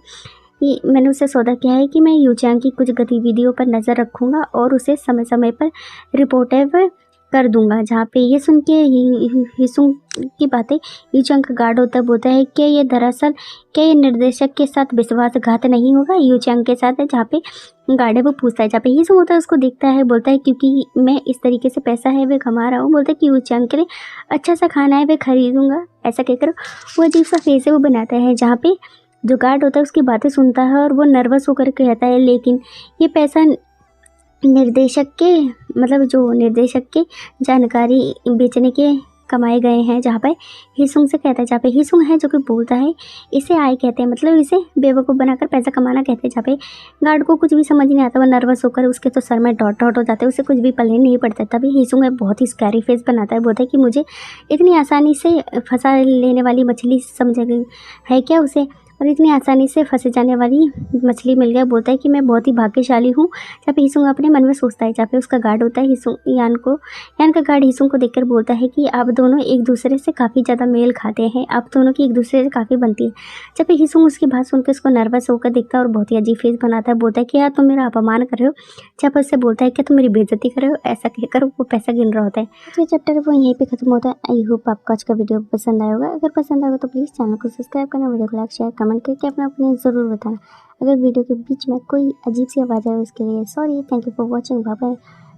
ये मैंने उसे सौदा किया है कि मैं यूचियांग की कुछ गतिविधियों पर नज़र रखूँगा और उसे समय समय पर रिपोर्ट कर दूंगा। जहाँ पे ये सुन के हीसुंग की बातें यूचियांग का गार्ड होता है, बोलता है कि ये दरअसल क्या ये निर्देशक के साथ विश्वासघात नहीं होगा यूचियांग के साथ है। जहाँ पे गार्ड है वो पूछता है, जहाँ पे हीसुंग होता है उसको देखता है, बोलता है क्योंकि मैं इस तरीके से पैसा है वे कमा रहा हूँ। बोलता है कि यूचियांग के लिए अच्छा सा खाना है वे खरीदूंगा। ऐसा कहकर वो अजीब सा फेस है वो बनाता है। जहाँ पे जो गार्ड होता है उसकी बातें सुनता है और वो नर्वस होकर कहता है लेकिन ये पैसा निर्देशक के मतलब जो निर्देशक के जानकारी बेचने के कमाए गए हैं। जहाँ पर हीसुंग से कहता है, जहाँ पे हीसुंग है जो कि बोलता है इसे आय कहते हैं, मतलब इसे बेवकूफ़ बनाकर पैसा कमाना कहते हैं। जहाँ पे गार्ड को कुछ भी समझ नहीं आता, वो नर्वस होकर उसके तो सर में डॉट डॉट हो जाते हैं, उसे कुछ भी पल्ले नहीं पड़ता। तभी हीसुंग है बहुत ही स्कैरी फेस बनाता है, बोलता है कि मुझे इतनी आसानी से फंसा लेने वाली मछली समझ गई है क्या उसे, और इतनी आसानी से फंसे जाने वाली मछली मिल गया। बोलता है कि मैं बहुत ही भाग्यशाली हूँ। जहाँ पे हीसुंग अपने मन में सोचता है। जहाँ पे उसका गार्ड होता है यान का गार्ड हीसुंग को देखकर बोलता है कि आप दोनों एक दूसरे से काफ़ी ज़्यादा मेल खाते हैं, आप दोनों की एक दूसरे से काफ़ी बनती है। जब पे हीसुंग उसकी बात सुनकर उसको नर्वस होकर देखता है और बहुत ही अजीब फेस बनाता है। बोलता है कि यार तुम मेरा अपमान कर रहे हो। जब पे उससे बोलता है कि तुम मेरी बेइज्जती कर रहे हो। ऐसा कहकर वो पैसा गिन रहा होता है। तो चैप्टर वो यहीं पे खत्म होता है। आई होप आपको आज का वीडियो पसंद आया होगा। अगर पसंद आएगा तो प्लीज़ चैनल को सब्सक्राइब करना, वीडियो को लाइक शेयर कमेंट करके अपना ओपिनियन ज़रूर बताना। अगर वीडियो के बीच में कोई अजीब सी आवाज़ आए उसके लिए sorry. Thank you for watching. Bye bye.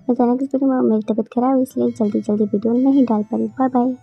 Next video में मेरी तबीयत खराब है इसलिए जल्दी वीडियो नहीं डाल पा रही। Bye bye.